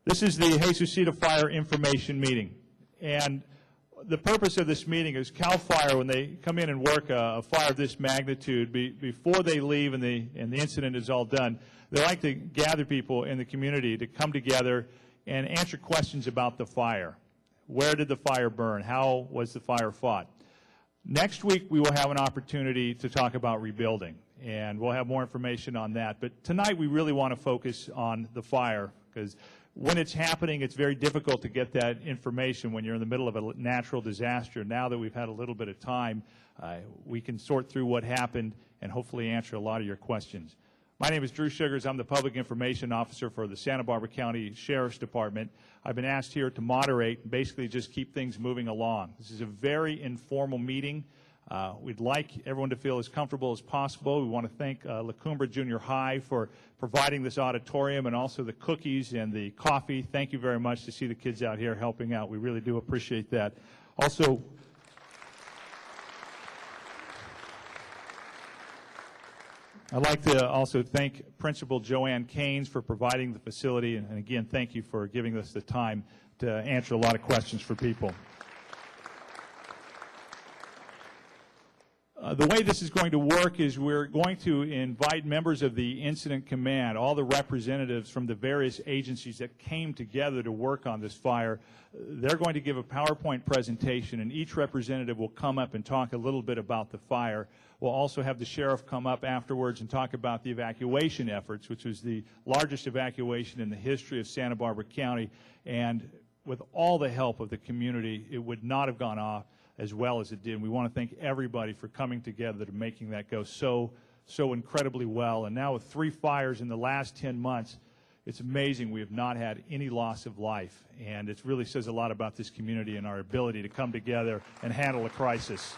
This is the Jesusita Fire Information Meeting, and the purpose of this meeting is CAL FIRE, when they come in and work a fire of this magnitude, before they leave and the incident is all done, they like to gather people in the community to come together and answer questions about the fire. Where did the fire burn? How was the fire fought? Next week, we will have an opportunity to talk about rebuilding, and we'll have more information on that. But tonight, we really want to focus on the fire, because when it's happening, it's very difficult to get that information when you're in the middle of a natural disaster. Now that we've had a little bit of time, we can sort through what happened and hopefully answer a lot of your questions. My name is Drew Sugars. I'm the Public Information Officer for the Santa Barbara County Sheriff's Department. I've been asked here to moderate and basically just keep things moving along. This is a very informal meeting. We'd like everyone to feel as comfortable as possible. We want to thank La Cumbre Junior High for providing this auditorium and also the cookies and the coffee. Thank you very much to see the kids out here helping out. We really do appreciate that. Also, I'd like to also thank Principal Joanne Keynes for providing the facility, and again, thank you for giving us the time to answer a lot of questions for people. The way this is going to work is we're going to invite members of the Incident Command, all the representatives from the various agencies that came together to work on this fire. They're going to give a PowerPoint presentation, and each representative will come up and talk a little bit about the fire. We'll also have the sheriff come up afterwards and talk about the evacuation efforts, which was the largest evacuation in the history of Santa Barbara County. And with all the help of the community, it would not have gone off as well as it did. We want to thank everybody for coming together to making that go so incredibly well. And now with 3 fires in the last 10 months, it's amazing we have not had any loss of life. And it really says a lot about this community and our ability to come together and handle a crisis.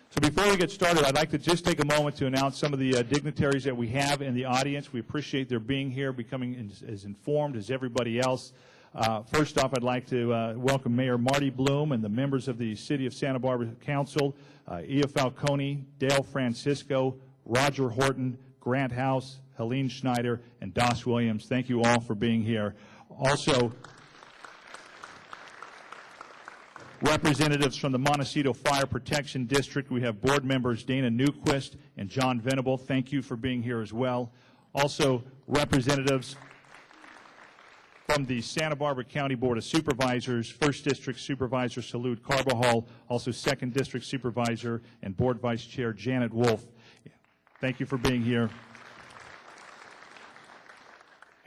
So before we get started, I'd like to just take a moment to announce some of the dignitaries that we have in the audience. We appreciate their being here, becoming as informed as everybody else. First off, I'd like to welcome Mayor Marty Bloom and the members of the City of Santa Barbara Council, Ia Falcone, Dale Francisco, Roger Horton, Grant House, Helene Schneider, and Doss Williams. Thank you all for being here. Also, representatives from the Montecito Fire Protection District. We have board members Dana Newquist and John Venable. Thank you for being here as well. Also, representatives from the Santa Barbara County Board of Supervisors, 1st District Supervisor Salud Carbajal, also 2nd District Supervisor and Board Vice Chair Janet Wolf. Thank you for being here.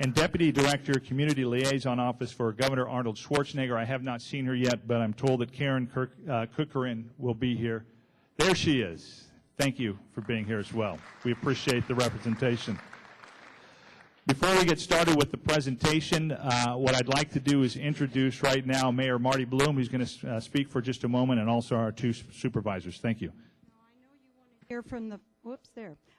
And Deputy Director, Community Liaison Office for Governor Arnold Schwarzenegger. I have not seen her yet, but I'm told that Karen Kukarin will be here. There she is. Thank you for being here as well. We appreciate the representation. Before we get started with the presentation, what I'd like to do is introduce right now Mayor Marty Bloom, who's going to speak for just a moment, and also our 2 supervisors. Thank you.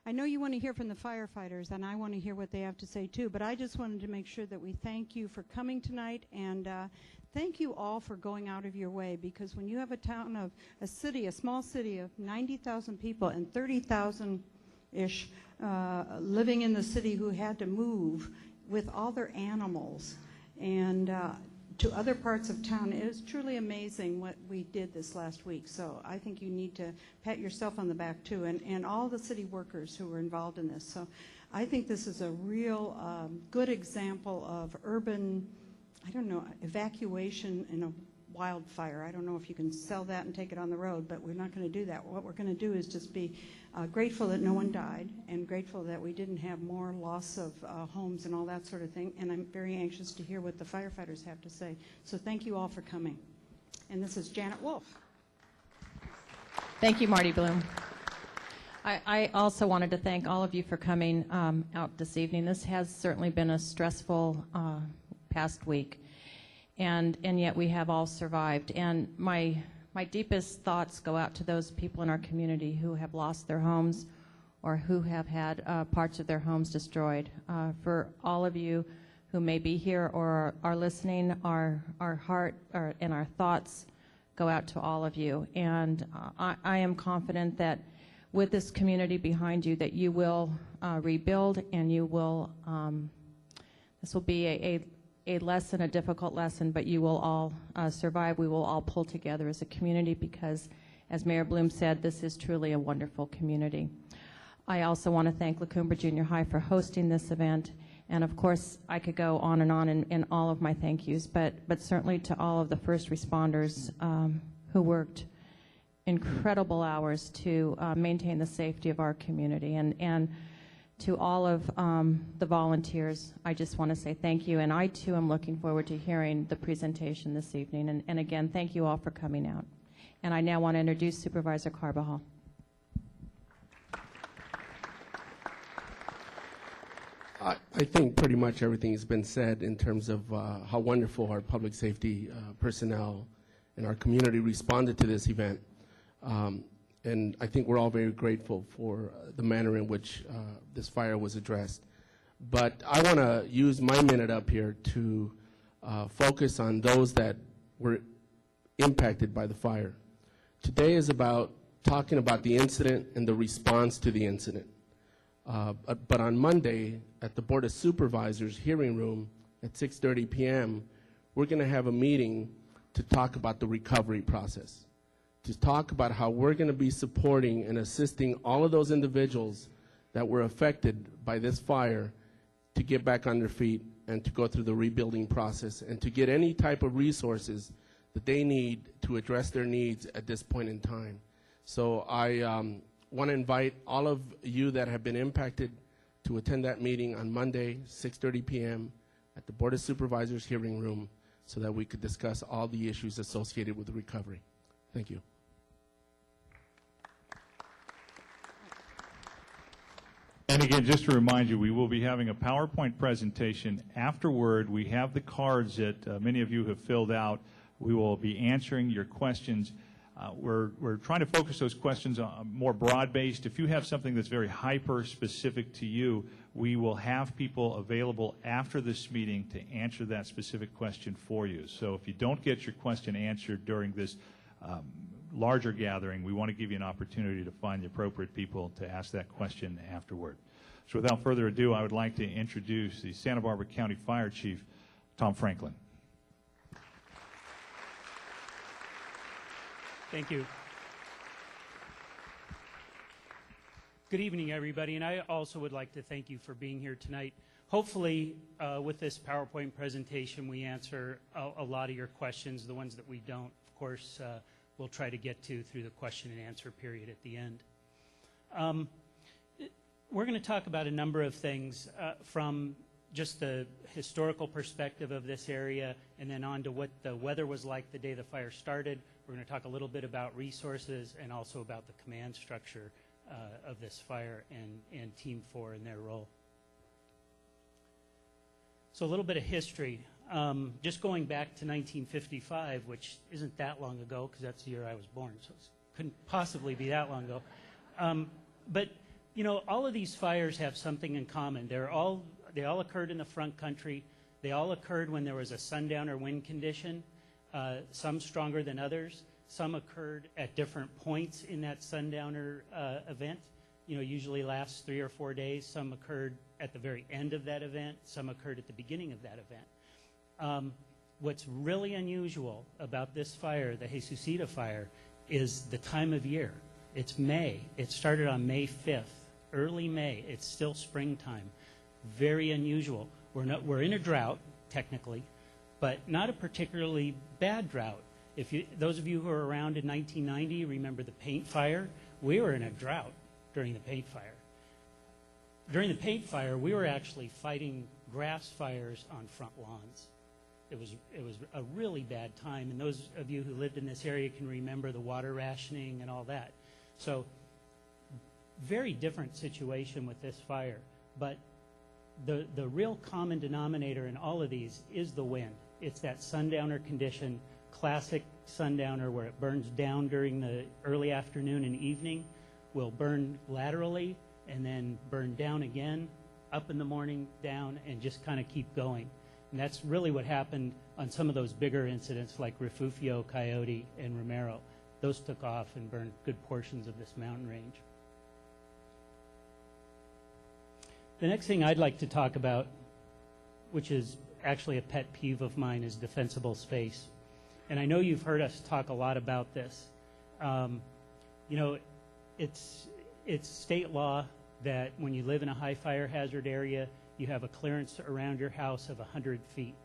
I know you want to hear from the firefighters, and I want to hear what they have to say too, but I just wanted to make sure that we thank you for coming tonight, and thank you all for going out of your way, because when you have a small city of 90,000 people and 30,000-ish living in the city who had to move with all their animals and to other parts of town, it is truly amazing what we did this last week. So I think you need to pat yourself on the back too, and all the city workers who were involved in this. So I think this is a real good example of urban, evacuation in a wildfire. I don't know if you can sell that and take it on the road, but we're not going to do that. What we're going to do is just be grateful that no one died, and grateful that we didn't have more loss of homes and all that sort of thing. And I'm very anxious to hear what the firefighters have to say. So thank you all for coming. And this is Janet Wolf. Thank you, Marty Bloom. I also wanted to thank all of you for coming out this evening. This has certainly been a stressful past week. And yet we have all survived. And my deepest thoughts go out to those people in our community who have lost their homes or who have had parts of their homes destroyed. For all of you who may be here or are listening, our heart and our thoughts go out to all of you. And I am confident that with this community behind you, that you will rebuild, and you will, this will be a lesson, a difficult lesson, but you will all survive. We will all pull together as a community because, as Mayor Bloom said, this is truly a wonderful community. I also want to thank LaCoumba Junior High for hosting this event. And of course, I could go on and on in all of my thank yous, but certainly to all of the first responders who worked incredible hours to maintain the safety of our community. And to all of the volunteers, I just want to say thank you. And I, too, am looking forward to hearing the presentation this evening. And again, thank you all for coming out. And I now want to introduce Supervisor Carbajal. I think pretty much everything has been said in terms of how wonderful our public safety personnel and our community responded to this event. And I think we're all very grateful for the manner in which this fire was addressed. But I want to use my minute up here to focus on those that were impacted by the fire. Today is about talking about the incident and the response to the incident. But on Monday, at the Board of Supervisors hearing room at 6:30 p.m., we're going to have a meeting to talk about the recovery process, to talk about how we're going to be supporting and assisting all of those individuals that were affected by this fire to get back on their feet and to go through the rebuilding process and to get any type of resources that they need to address their needs at this point in time. So I want to invite all of you that have been impacted to attend that meeting on Monday, 6:30 p.m. at the Board of Supervisors hearing room so that we could discuss all the issues associated with the recovery. Thank you. And again, just to remind you, we will be having a PowerPoint presentation afterward. We have the cards that many of you have filled out. We will be answering your questions. We're trying to focus those questions on more broad-based. If you have something that's very hyper-specific to you, we will have people available after this meeting to answer that specific question for you. So if you don't get your question answered during this larger gathering, we want to give you an opportunity to find the appropriate people to ask that question afterward. So without further ado, I would like to introduce the Santa Barbara County Fire Chief, Tom Franklin. Thank you. Good evening, everybody, and I also would like to thank you for being here tonight. Hopefully, with this PowerPoint presentation, we answer a lot of your questions. The ones that we don't, of course, we'll try to get to through the question and answer period at the end. We're going to talk about a number of things from just the historical perspective of this area and then on to what the weather was like the day the fire started. We're going to talk a little bit about resources and also about the command structure of this fire and Team 4 and their role. So a little bit of history. Just going back to 1955, which isn't that long ago because that's the year I was born, so it couldn't possibly be that long ago. But, you know, all of these fires have something in common. They all occurred in the front country. They all occurred when there was a sundowner wind condition, some stronger than others. Some occurred at different points in that sundowner event. You know, usually lasts 3 or 4 days. Some occurred at the very end of that event. Some occurred at the beginning of that event. What's really unusual about this fire, the Jesusita fire, is the time of year. It's May. It started on May 5th, early May. It's still springtime. Very unusual. We're in a drought, technically, but not a particularly bad drought. Those of you who are around in 1990 remember the paint fire. We were in a drought during the paint fire. During the paint fire, we were actually fighting grass fires on front lawns. It was a really bad time, and those of you who lived in this area can remember the water rationing and all that. So, very different situation with this fire, but the real common denominator in all of these is the wind. It's that sundowner condition, classic sundowner where it burns down during the early afternoon and evening, will burn laterally and then burn down again, up in the morning, down, and just kind of keep going. And that's really what happened on some of those bigger incidents like Refugio, Coyote, and Romero. Those took off and burned good portions of this mountain range. The next thing I'd like to talk about, which is actually a pet peeve of mine, is defensible space. And I know you've heard us talk a lot about this. You know, it's state law that when you live in a high fire hazard area, you have a clearance around your house of 100 feet.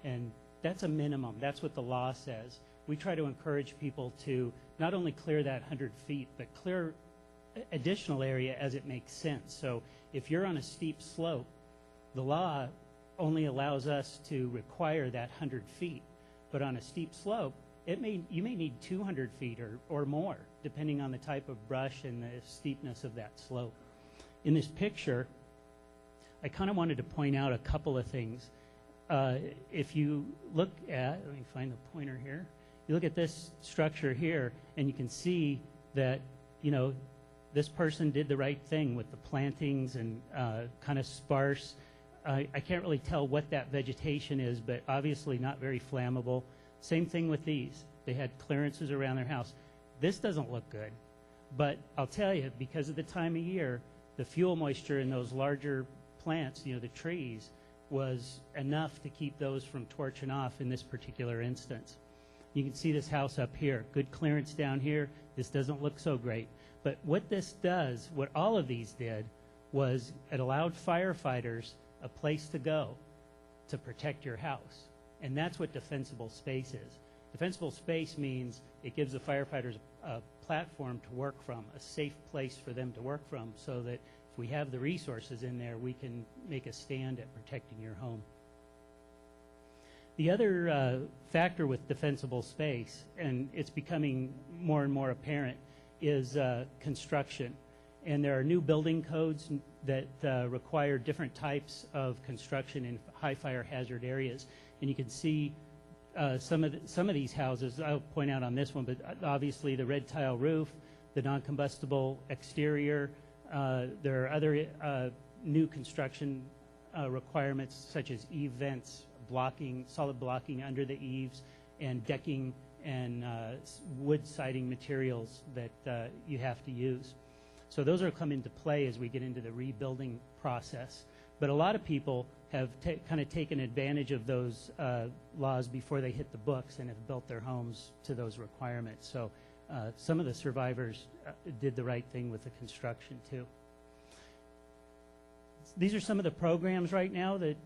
And that's a minimum. That's what the law says. We try to encourage people to not only clear that 100 feet, but clear additional area as it makes sense. So if you're on a steep slope, the law only allows us to require that 100 feet. But on a steep slope, you may need 200 feet or more, depending on the type of brush and the steepness of that slope. In this picture, I kind of wanted to point out a couple of things. If you look at, let me find the pointer here. You look at this structure here, and you can see that, you know, this person did the right thing with the plantings and kind of sparse. I can't really tell what that vegetation is, but obviously not very flammable. Same thing with these. They had clearances around their house. This doesn't look good, but I'll tell you, because of the time of year, the fuel moisture in those larger plants, you know, the trees, was enough to keep those from torching off in this particular instance. You can see this house up here. Good clearance down here. This doesn't look so great. But what this does, what all of these did, was it allowed firefighters a place to go to protect your house. And that's what defensible space is. Defensible space means it gives the firefighters a platform to work from, a safe place for them to work from, so that if we have the resources in there, we can make a stand at protecting your home. The other factor with defensible space, and it's becoming more and more apparent, is construction. And there are new building codes that require different types of construction in high fire hazard areas. And you can see some of these houses. I'll point out on this one, but obviously the red tile roof, the non-combustible exterior. There are other new construction requirements, such as eave vents, blocking, solid blocking under the eaves, and decking and wood siding materials that you have to use. So those are come into play as we get into the rebuilding process. But a lot of people have kind of taken advantage of those laws before they hit the books and have built their homes to those requirements. So some of the survivors did the right thing with the construction too. These are some of the programs right now that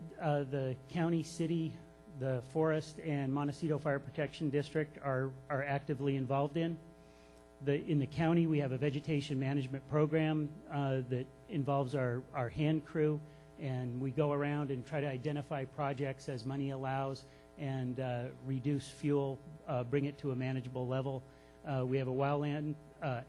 the county, city, the forest, and Montecito Fire Protection District are actively involved in. In the county, we have a vegetation management program that involves our hand crew, and we go around and try to identify projects as money allows and reduce fuel, bring it to a manageable level. We have a wildland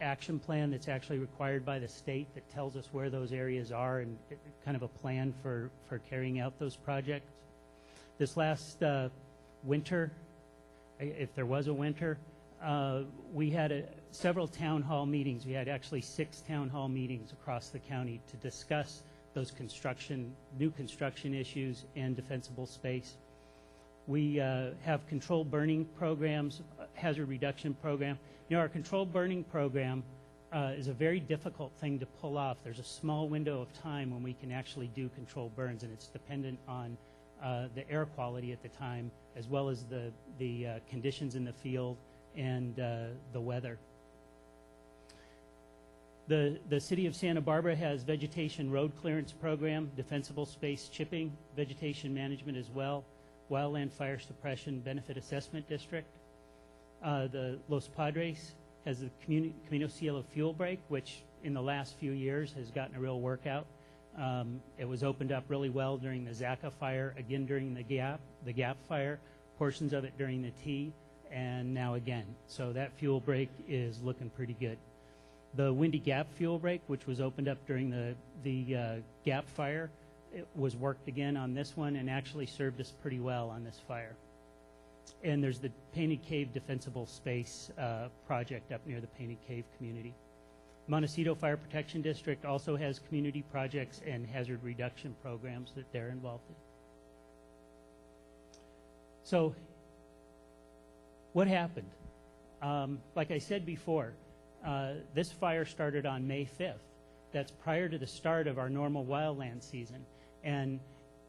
action plan that's actually required by the state that tells us where those areas are and kind of a plan for carrying out those projects. This last winter, if there was a winter, we had several town hall meetings. We had actually 6 town hall meetings across the county to discuss those new construction issues and defensible space. We have controlled burning programs, hazard reduction program. You know, our controlled burning program is a very difficult thing to pull off. There's a small window of time when we can actually do controlled burns, and it's dependent on the air quality at the time, as well as the conditions in the field and the weather. The city of Santa Barbara has vegetation road clearance program, defensible space chipping, vegetation management as well, wildland fire suppression benefit assessment district. The Los Padres has the Camino Cielo fuel break, which in the last few years has gotten a real workout. It was opened up really well during the Zaca fire, again during the Gap fire, portions of it during the T, and now again. So that fuel break is looking pretty good. The Windy Gap fuel break, which was opened up during the Gap fire, it was worked again on this one and actually served us pretty well on this fire. And there's the Painted Cave Defensible Space project up near the Painted Cave community. Montecito Fire Protection District also has community projects and hazard reduction programs that they're involved in. So what happened? Like I said before, this fire started on May 5th. that's prior to the start of our normal wildland season. And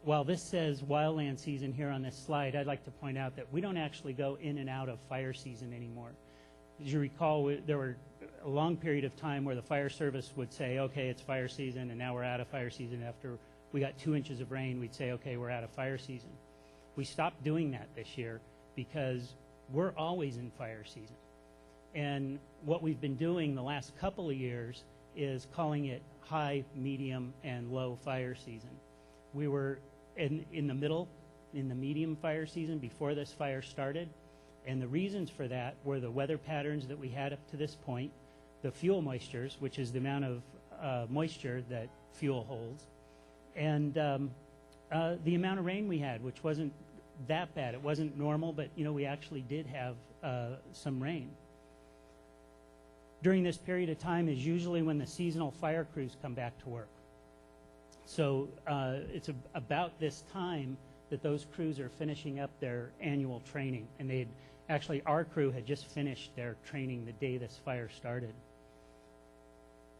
while this says wildland season here on this slide, I'd like to point out that we don't actually go in and out of fire season anymore. As you recall, there were a long period of time where the fire service would say, okay, it's fire season, and now we're out of fire season. After we got 2 inches of rain, we'd say, okay, we're out of fire season. We stopped doing that this year because we're always in fire season. And what we've been doing the last couple of years is calling it high, medium, and low fire season. We were in the middle, in the medium fire season before this fire started. And the reasons for that were the weather patterns that we had up to this point, the fuel moistures, which is the amount of moisture that fuel holds, and the amount of rain we had, which wasn't that bad. It wasn't normal, but we actually did have some rain. During this period of time is usually when the seasonal fire crews come back to work. So it's about this time that those crews are finishing up their annual training. And actually, our crew had just finished their training the day this fire started.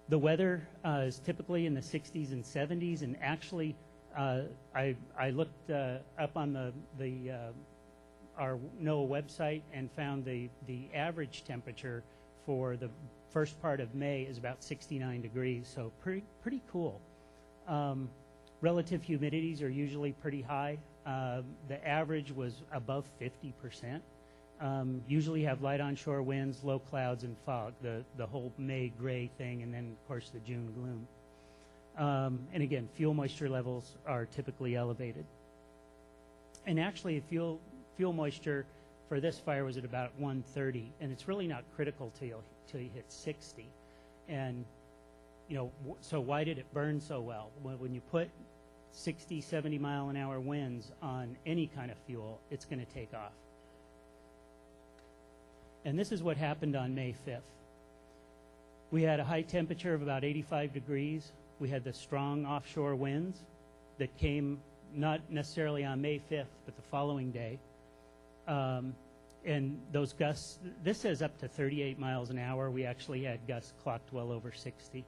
The weather is typically in the 60s and 70s, and actually, I looked up on our NOAA website and found the average temperature for the first part of May is about 69 degrees, so pretty cool. Relative humidities are usually pretty high. The average was above 50%. Usually have light onshore winds, low clouds, and fog, the whole May gray thing, and then, of course, the June gloom. And again, fuel moisture levels are typically elevated. And actually, fuel moisture for this fire was at about 130, and it's really not critical till you hit 60. And so why did it burn so well? When you put 60, 70 mile an hour winds on any kind of fuel, it's going to take off. And this is what happened on May 5th. We had a high temperature of about 85 degrees. We had the strong offshore winds that came not necessarily on May 5th, but the following day. And those gusts, this says up to 38 miles an hour. We actually had gusts clocked well over 60.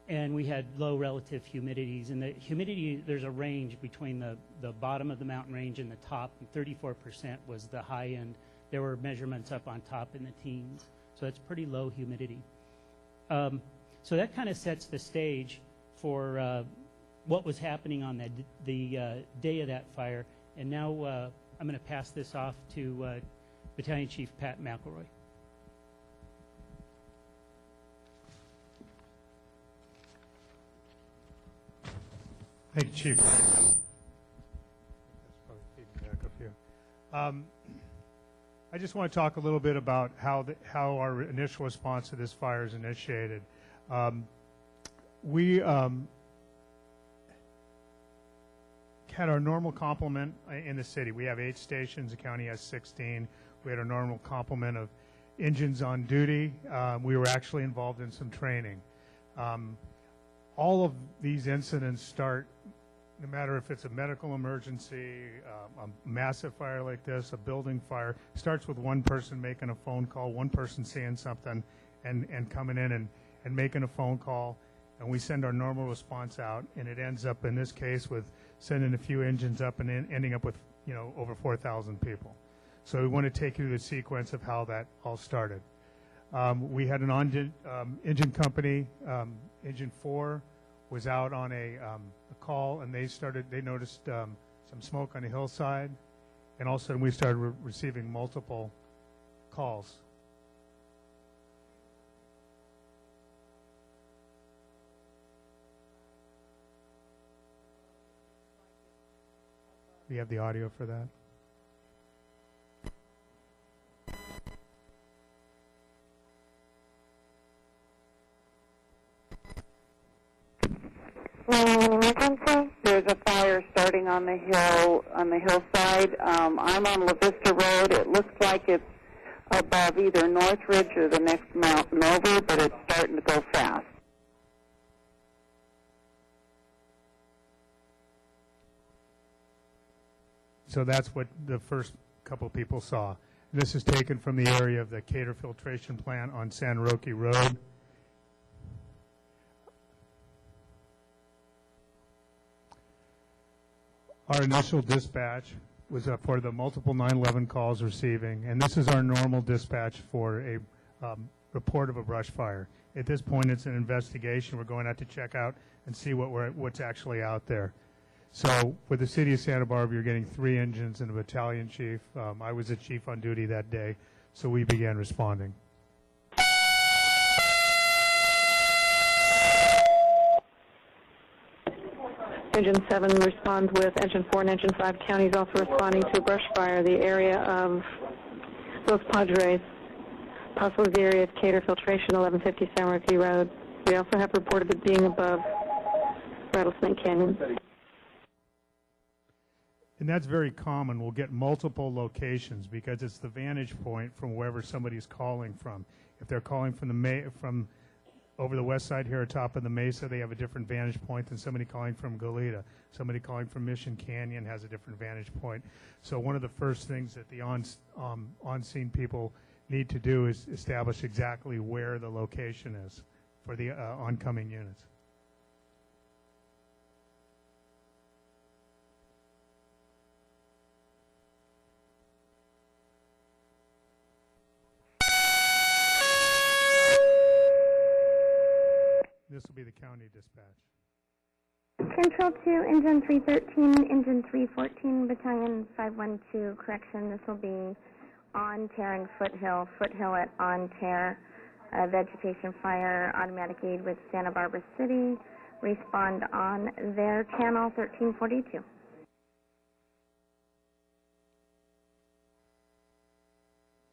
And we had low relative humidities. And the humidity, there's a range between the bottom of the mountain range and the top. And 34% was the high end. There were measurements up on top in the teens. So that's pretty low humidity. So that kind of sets the stage for what was happening on the day of that fire. And now I'm going to pass this off to Battalion Chief Pat McElroy. Thank you, Chief. That's probably feeding back up here. I just want to talk a little bit about how our initial response to this fire is initiated. We had our normal complement in the city. We have 8 stations. The county has 16. We had our normal complement of engines on duty. We were actually involved in some training. All of these incidents start, no matter if it's a medical emergency, a massive fire like this, a building fire, starts with one person making a phone call, one person seeing something and coming in and making a phone call. And we send our normal response out, and it ends up in this case with sending a few engines up and ending up with over 4,000 people. So we want to take you through the sequence of how that all started. We had an engine company, Engine 4 was out on a call, and they noticed some smoke on the hillside, and all of a sudden we started receiving multiple calls. We have the audio for that. There's a fire starting on the hillside. I'm on La Vista Road. It looks like it's above either Northridge or the next mountain over, but it's starting to go fast. So that's what the first couple people saw. This is taken from the area of the Cater Filtration Plant on San Roque Road. Our initial dispatch was for the multiple 911 calls receiving, and this is our normal dispatch for a report of a brush fire. At this point, it's an investigation. We're going out to check out and see what's actually out there. So for the city of Santa Barbara, you're getting 3 engines and a battalion chief. I was a chief on duty that day, so we began responding. Engine 7 responds with Engine 4 and Engine 5 counties also responding to a brush fire. The area of Los Padres, possibly the area of Cater Filtration, 1150 San Joaquin Road. We also have reported it being above Rattlesnake Canyon. And that's very common. We'll get multiple locations because it's the vantage point from wherever somebody's calling from. If they're calling from over the west side here atop of the mesa, they have a different vantage point than somebody calling from Goleta. Somebody calling from Mission Canyon has a different vantage point. So one of the first things that the on-scene people need to do is establish exactly where the location is for the oncoming units. This will be the county dispatch. Control 2, Engine 313, Engine 314, Battalion 512, correction, this will be on Terre and Foothill, Foothill at on Terre, vegetation fire, automatic aid with Santa Barbara City, respond on their channel 1342.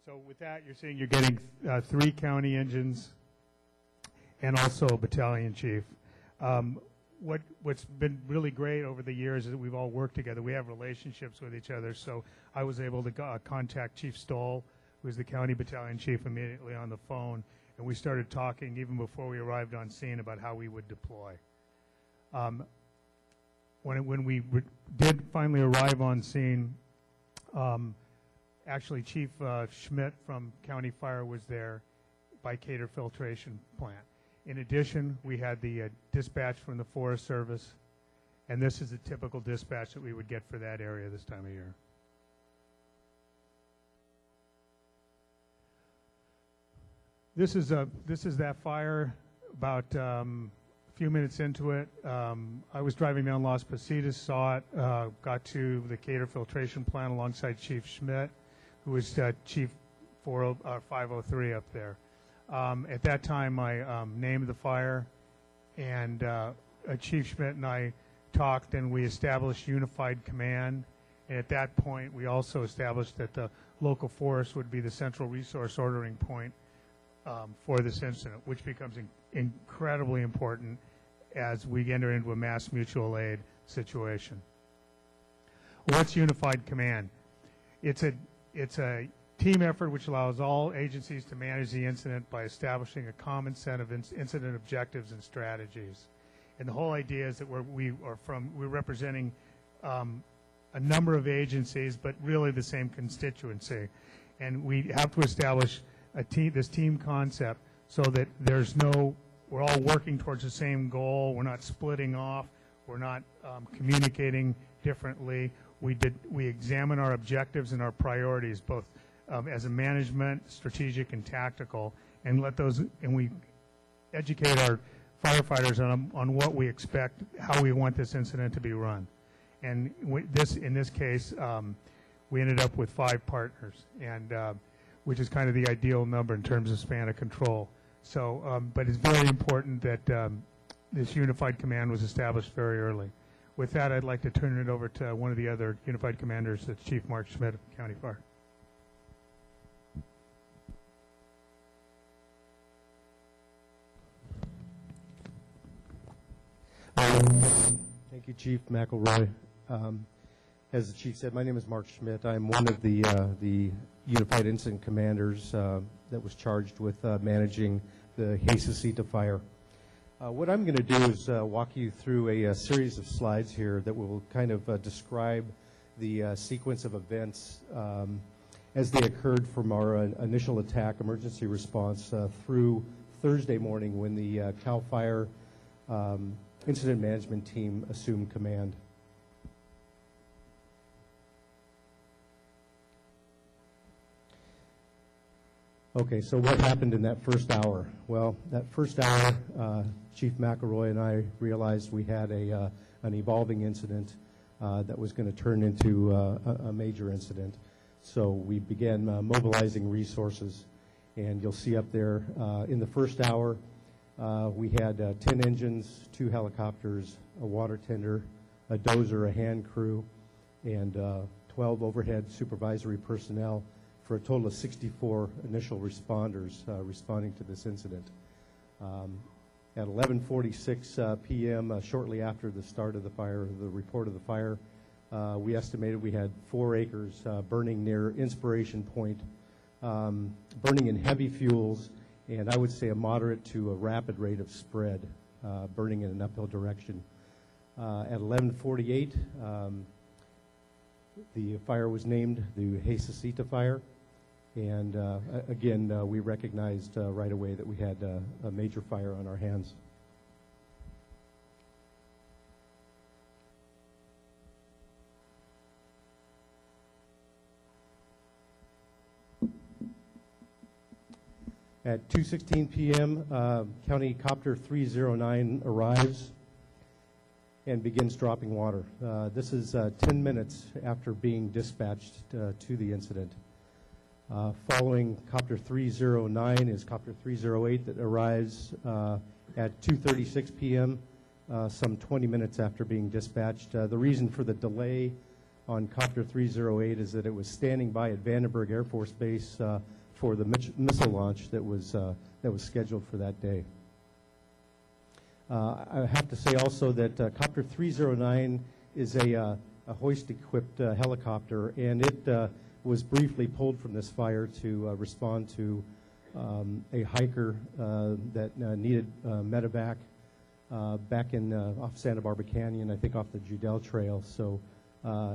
So with that, you're seeing you're getting 3 county engines and also a battalion chief. What's been really great over the years is that we've all worked together. We have relationships with each other. So I was able to contact Chief Stoll, who's the county battalion chief, immediately on the phone, and we started talking even before we arrived on scene about how we would deploy. When we did finally arrive on scene, actually Chief Schmidt from County Fire was there by Cater Filtration Plant. In addition, we had the dispatch from the Forest Service, and this is a typical dispatch that we would get for that area this time of year. This is that fire. About a few minutes into it, I was driving down Las Positas, saw it, got to the Cater Filtration Plant alongside Chief Schmidt, who was Chief 503 up there. At that time, I named the fire, and Chief Schmidt and I talked, and we established unified command. And at that point, we also established that the local forest would be the central resource ordering point for this incident, which becomes incredibly important as we enter into a mass mutual aid situation. What's unified command? It's a team effort which allows all agencies to manage the incident by establishing a common set of incident objectives and strategies. And the whole idea is that we're representing a number of agencies, but really the same constituency. And we have to establish this team concept so that we're all working towards the same goal. We're not splitting off. We're not communicating differently. We examine our objectives and our priorities, both as a management, strategic, and tactical, and we educate our firefighters on what we expect, how we want this incident to be run. And in this case, we ended up with 5 partners, and which is kind of the ideal number in terms of span of control. So, but it's very important that this unified command was established very early. With that, I'd like to turn it over to one of the other unified commanders, that's Chief Mark Schmidt of County Fire. Thank you, Chief McElroy. As the Chief said, my name is Mark Schmidt. I'm one of the Unified Incident Commanders that was charged with managing the Jesusita fire. What I'm going to do is walk you through a series of slides here that will kind of describe the sequence of events as they occurred from our initial attack emergency response through Thursday morning when the CAL FIRE incident management team assumed command. Okay, so what happened in that first hour? Well, that first hour, Chief McElroy and I realized we had an evolving incident that was going to turn into a major incident. So we began mobilizing resources, and you'll see up there in the first hour, we had 10 engines, 2 helicopters, a water tender, a dozer, a hand crew, and 12 overhead supervisory personnel for a total of 64 initial responders responding to this incident. At 11:46 p.m., shortly after the start of the fire, the report of the fire, we estimated we had 4 acres burning near Inspiration Point, burning in heavy fuels, and I would say a moderate to a rapid rate of spread, burning in an uphill direction. At 11:48, the fire was named the Jesusita fire, and again, we recognized right away that we had a major fire on our hands. At 2:16 p.m., County Copter 309 arrives and begins dropping water. This is 10 minutes after being dispatched to the incident. Following Copter 309 is Copter 308 that arrives at 2:36 p.m., some 20 minutes after being dispatched. The reason for the delay on Copter 308 is that it was standing by at Vandenberg Air Force Base for the missile launch that was scheduled for that day. I have to say also that Copter 309 is a hoist-equipped helicopter, and it was briefly pulled from this fire to respond to a hiker that needed medevac back in off Santa Barbara Canyon, I think off the Judell Trail. So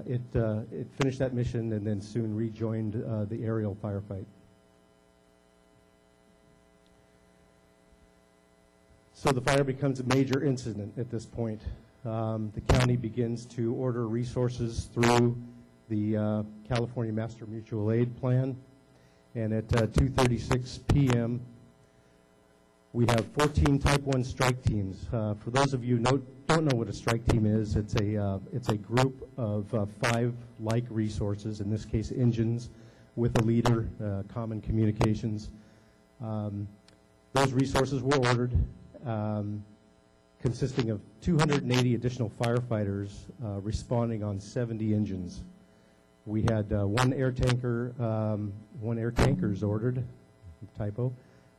it finished that mission and then soon rejoined the aerial firefight. So the fire becomes a major incident at this point. The county begins to order resources through the California Master Mutual Aid Plan, and at 2:36 p.m., we have 14 Type 1 strike teams. For those of you who don't know what a strike team is, it's a group of 5 like resources, in this case engines, with a leader, common communications. Those resources were ordered, consisting of 280 additional firefighters responding on 70 engines. We had one air tankers ordered, typo,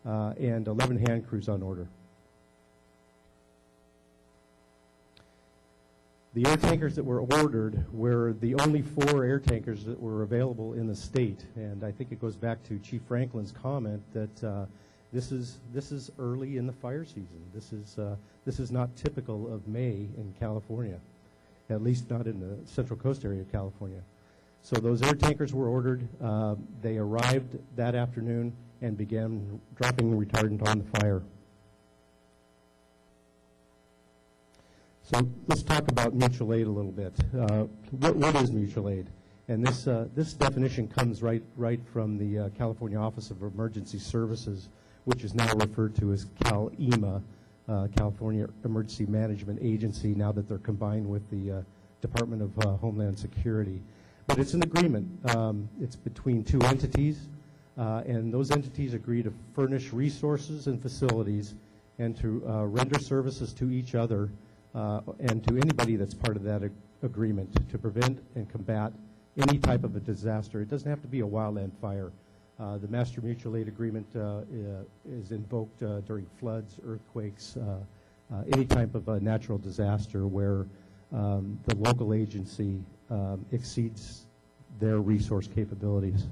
and 11 hand crews on order. The air tankers that were ordered were the only 4 air tankers that were available in the state, and I think it goes back to Chief Franklin's comment that this is early in the fire season. This is not typical of May in California, at least not in the Central Coast area of California. So those air tankers were ordered. They arrived that afternoon and began dropping retardant on the fire. So let's talk about mutual aid a little bit. What is mutual aid? And this definition comes right from the California Office of Emergency Services, which is now referred to as CalEMA, California Emergency Management Agency, now that they're combined with the Department of Homeland Security. But it's an agreement. It's between 2 entities, and those entities agree to furnish resources and facilities and to render services to each other and to anybody that's part of that agreement to prevent and combat any type of a disaster. It doesn't have to be a wildland fire. The Master Mutual Aid Agreement is invoked during floods, earthquakes, any type of a natural disaster where the local agency exceeds their resource capabilities.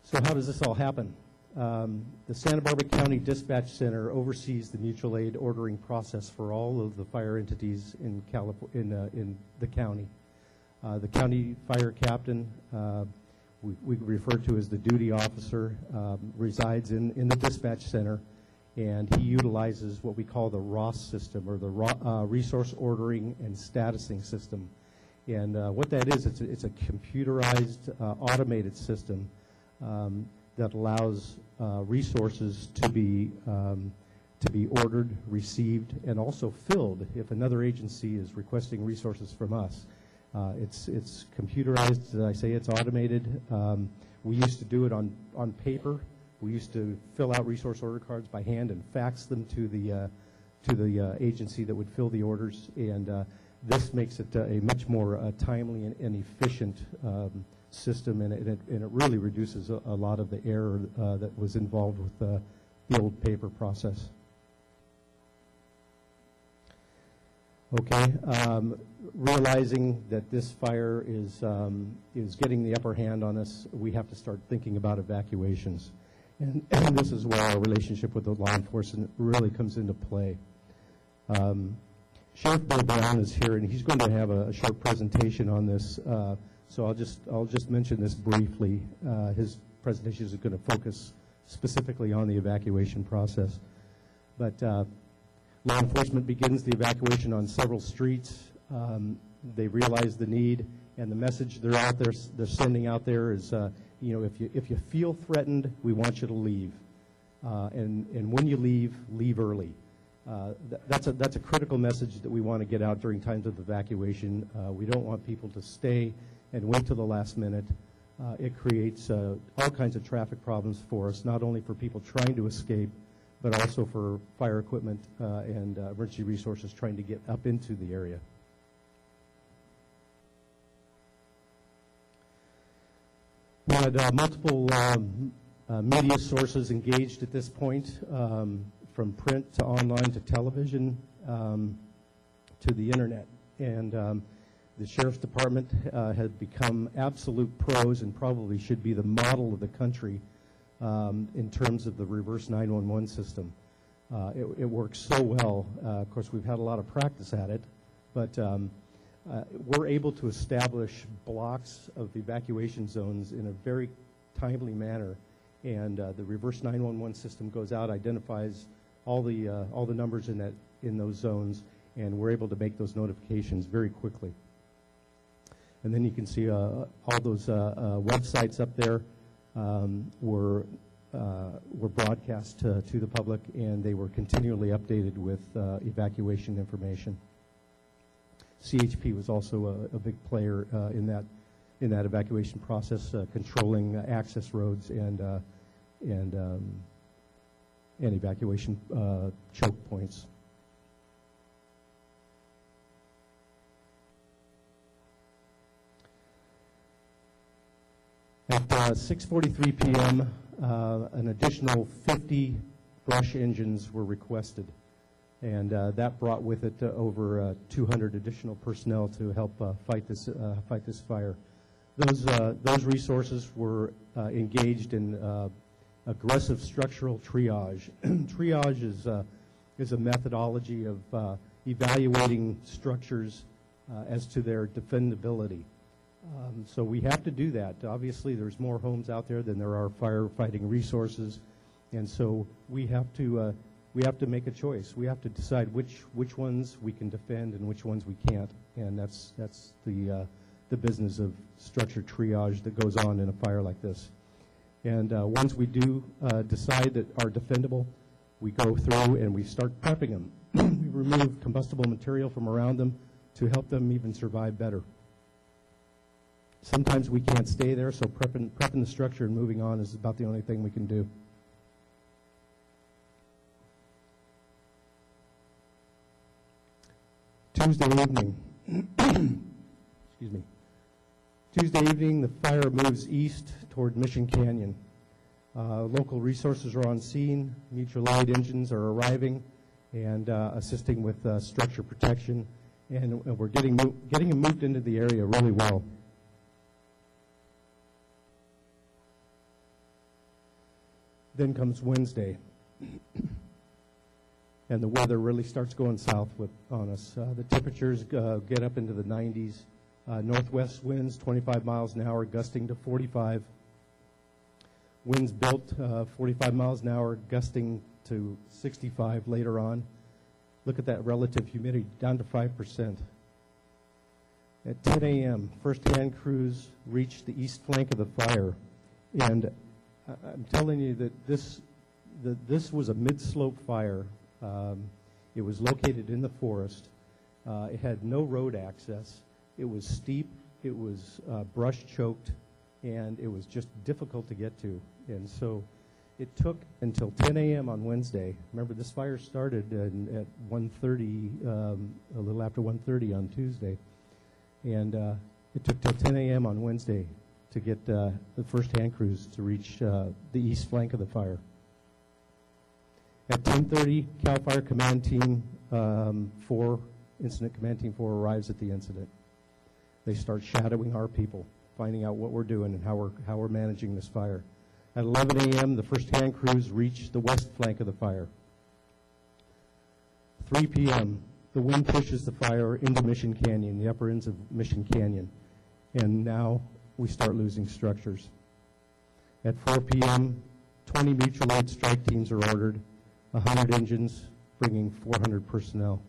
So how does this all happen? The Santa Barbara County Dispatch Center oversees the mutual aid ordering process for all of the fire entities in the county. The county fire captain, we refer to as the duty officer, resides in the dispatch center, and he utilizes what we call the ROS system, or the Resource Ordering and Statusing System. And what that is, it's a computerized, automated system that allows resources to be ordered, received, and also filled if another agency is requesting resources from us. It's computerized, as I say, it's automated. We used to do it on paper. We used to fill out resource order cards by hand and fax them to the agency that would fill the orders. And this makes it a much more timely and efficient system, and it really reduces a lot of the error that was involved with the old paper process. Okay, realizing that this fire is getting the upper hand on us, we have to start thinking about evacuations. And this is where our relationship with the law enforcement really comes into play. Sheriff Bill Brown is here, and he's going to have a short presentation on this. So I'll just mention this briefly. His presentation is going to focus specifically on the evacuation process. But law enforcement begins the evacuation on several streets. They realize the need, and the message they're sending out there is, if you feel threatened, we want you to leave, and when you leave early. That's a critical message that we want to get out during times of evacuation. We don't want people to stay and wait till the last minute. It creates all kinds of traffic problems for us, not only for people trying to escape, but also for fire equipment and emergency resources trying to get up into the area. We had multiple media sources engaged at this point, from print to online to television to the internet. And the Sheriff's Department had become absolute pros and probably should be the model of the country in terms of the reverse 911 system. It works so well. Of course, we've had a lot of practice at it, but we're able to establish blocks of evacuation zones in a very timely manner. And the reverse 911 system goes out, identifies all the numbers in those zones, and we're able to make those notifications very quickly. And then you can see all those websites up there were broadcast to the public, and they were continually updated with evacuation information. CHP was also a big player in that evacuation process, controlling access roads and evacuation choke points. At 6:43 p.m., an additional 50 brush engines were requested, and that brought with it over 200 additional personnel to help fight this fire. Those resources were engaged in aggressive structural triage. Triage is a methodology of evaluating structures as to their defendability. So we have to do that. Obviously, there's more homes out there than there are firefighting resources, and so we have to make a choice. We have to decide which ones we can defend and which ones we can't, and that's the business of structured triage that goes on in a fire like this. And once we do decide that are defendable, we go through and we start prepping them. We remove combustible material from around them to help them even survive better. Sometimes we can't stay there, so prepping the structure and moving on is about the only thing we can do. Tuesday evening. Excuse me. Tuesday evening, the fire moves east toward Mission Canyon. Local resources are on scene. Mutual aid engines are arriving and assisting with structure protection, and we're getting them moved into the area really well. Then comes Wednesday, and the weather really starts going south on us. The temperatures get up into the 90s. Northwest winds 25 miles an hour, gusting to 45. Winds built 45 miles an hour, gusting to 65 later on. Look at that relative humidity, down to 5%. At 10 a.m., first-hand crews reached the east flank of the fire, and I'm telling you that this was a mid-slope fire. It was located in the forest. It had no road access. It was steep. It was brush-choked, and it was just difficult to get to. And so it took until 10 a.m. on Wednesday. Remember, this fire started at 1:30, a little after 1:30 on Tuesday. And it took till 10 a.m. on Wednesday to get the first hand crews to reach the east flank of the fire. At 10:30, CAL FIRE Command Team 4, Incident Command Team 4 arrives at the incident. They start shadowing our people, finding out what we're doing and how we're managing this fire. At 11 a.m., the first hand crews reach the west flank of the fire. 3 p.m., the wind pushes the fire into Mission Canyon, the upper ends of Mission Canyon, and now we start losing structures. At 4 p.m., 20 mutual aid strike teams are ordered, 100 engines, bringing 400 personnel.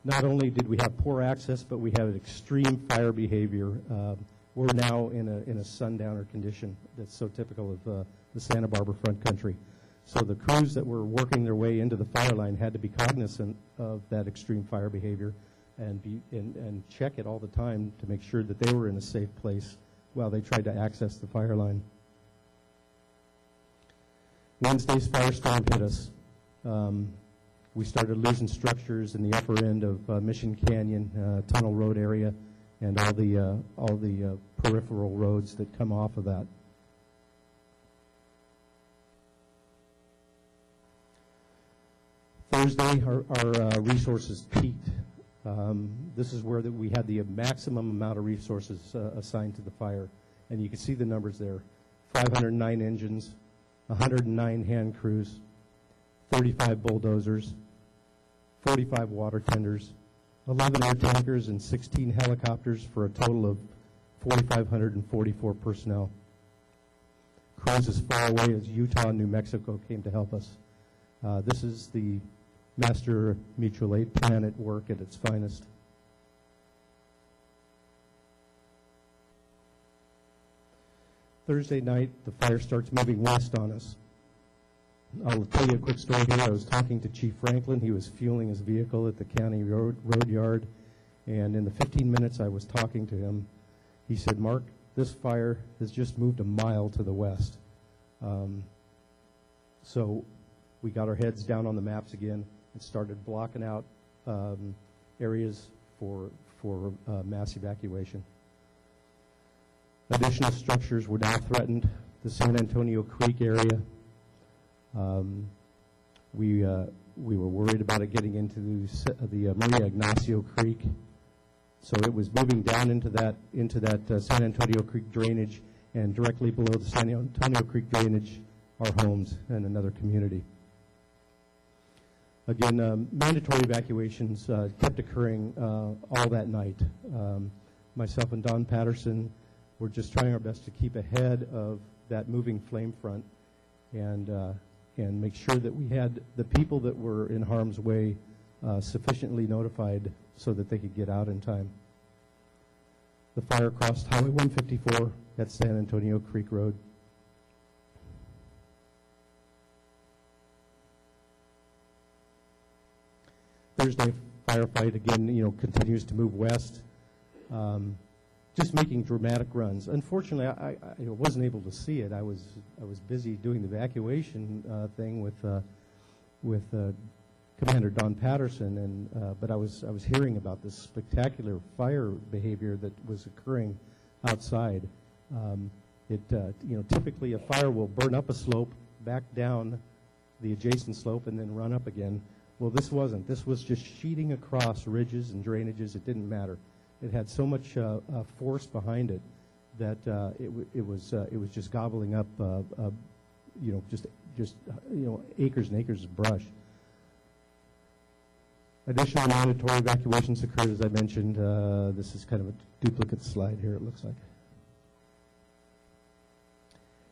Not only did we have poor access, but we had extreme fire behavior. We're now in a sundowner condition that's so typical of the Santa Barbara front country. So the crews that were working their way into the fire line had to be cognizant of that extreme fire behavior and check it all the time to make sure that they were in a safe place while they tried to access the fire line. Wednesday's firestorm hit us. We started losing structures in the upper end of Mission Canyon, Tunnel Road area, and all the peripheral roads that come off of that. Thursday, our resources peaked. This is where we had the maximum amount of resources assigned to the fire, and you can see the numbers there: 509 engines, 109 hand crews, 35 bulldozers, 45 water tenders, 11 air tankers, and 16 helicopters for a total of 4,544 personnel. Crews as far away as Utah and New Mexico came to help us. This is the Master Mutual Aid Plan at work at its finest. Thursday night, the fire starts moving west on us. I'll tell you a quick story here. I was talking to Chief Franklin. He was fueling his vehicle at the county road yard, and in the 15 minutes I was talking to him, he said, "Mark, this fire has just moved a mile to the west." So we got our heads down on the maps again and started blocking out areas for mass evacuation. Additional structures were now threatened. The San Antonio Creek area. We were worried about it getting into the Maria Ignacio Creek, so it was moving down into that San Antonio Creek drainage, and directly below the San Antonio Creek drainage are homes and another community. Again, mandatory evacuations kept occurring all that night. Myself and Don Patterson were just trying our best to keep ahead of that moving flame front and make sure that we had the people that were in harm's way sufficiently notified so that they could get out in time. The fire crossed Highway 154 at San Antonio Creek Road. Thursday firefight again, continues to move west, just making dramatic runs. Unfortunately, I wasn't able to see it. I was busy doing the evacuation thing with Commander Don Patterson, but I was hearing about this spectacular fire behavior that was occurring outside. Typically a fire will burn up a slope, back down the adjacent slope, and then run up again. Well, this wasn't. This was just sheeting across ridges and drainages. It didn't matter. It had so much force behind it that it was just gobbling up, just acres and acres of brush. Additional mandatory evacuations occurred, as I mentioned. This is kind of a duplicate slide here, it looks like.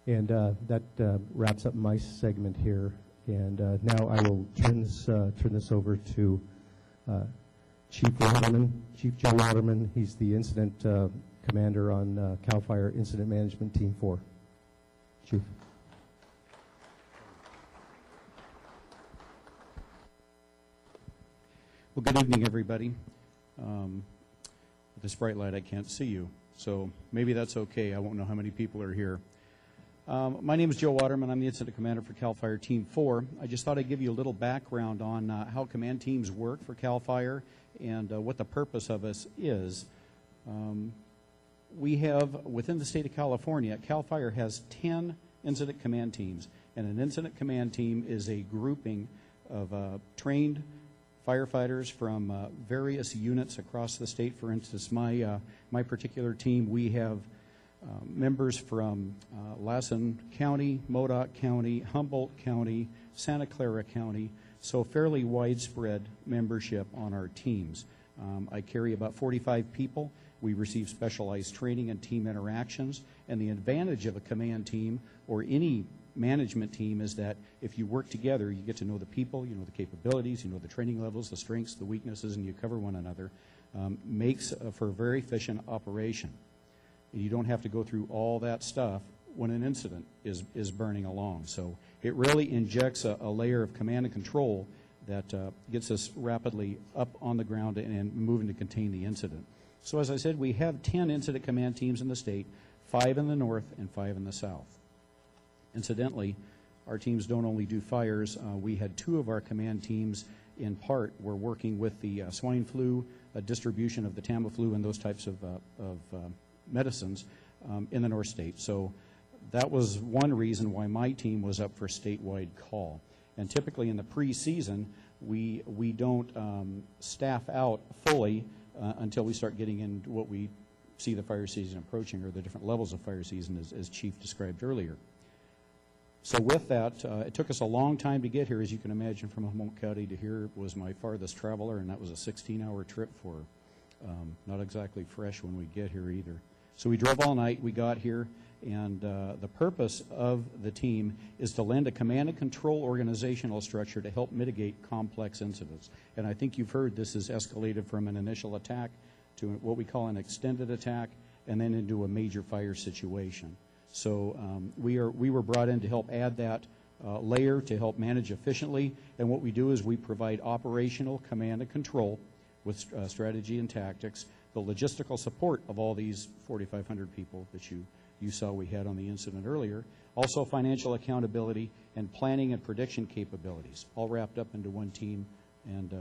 And that wraps up my segment here. And now I will turn this over to Chief Waterman, Chief Joe Waterman. He's the incident commander on CAL FIRE Incident Management Team 4. Chief. Well, good evening, everybody. With this bright light, I can't see you, so maybe that's okay. I won't know how many people are here. My name is Joe Waterman. I'm the incident commander for CAL FIRE Team 4. I just thought I'd give you a little background on how command teams work for CAL FIRE and what the purpose of us is. We have, within the state of California, CAL FIRE has 10 incident command teams, and an incident command team is a grouping of trained firefighters from various units across the state. For instance, my particular team, we have members from Lassen County, Modoc County, Humboldt County, Santa Clara County, so fairly widespread membership on our teams. I carry about 45 people. We receive specialized training and team interactions, and the advantage of a command team or any management team is that if you work together, you get to know the people, you know the capabilities, you know the training levels, the strengths, the weaknesses, and you cover one another. Makes for a very efficient operation. You don't have to go through all that stuff when an incident is burning along. So it really injects a layer of command and control that gets us rapidly up on the ground and moving to contain the incident. So as I said, we have 10 incident command teams in the state, 5 in the north and 5 in the south. Incidentally, our teams don't only do fires. We had 2 of our command teams, in part, were working with the swine flu, distribution of the Tamiflu, and those types of medicines in the North State. So that was one reason why my team was up for statewide call. And typically in the preseason, we don't staff out fully until we start getting into what we see the fire season approaching, or the different levels of fire season, as Chief described earlier. So with that, it took us a long time to get here. As you can imagine, from Humboldt County to here was my farthest traveler, and that was a 16-hour trip for not exactly fresh when we get here either. So we drove all night, we got here, and the purpose of the team is to lend a command and control organizational structure to help mitigate complex incidents. And I think you've heard this has escalated from an initial attack to what we call an extended attack, and then into a major fire situation. So we were brought in to help add that layer to help manage efficiently, and what we do is we provide operational command and control with strategy and tactics, the logistical support of all these 4,500 people that you saw we had on the incident earlier, also financial accountability and planning and prediction capabilities, all wrapped up into one team, and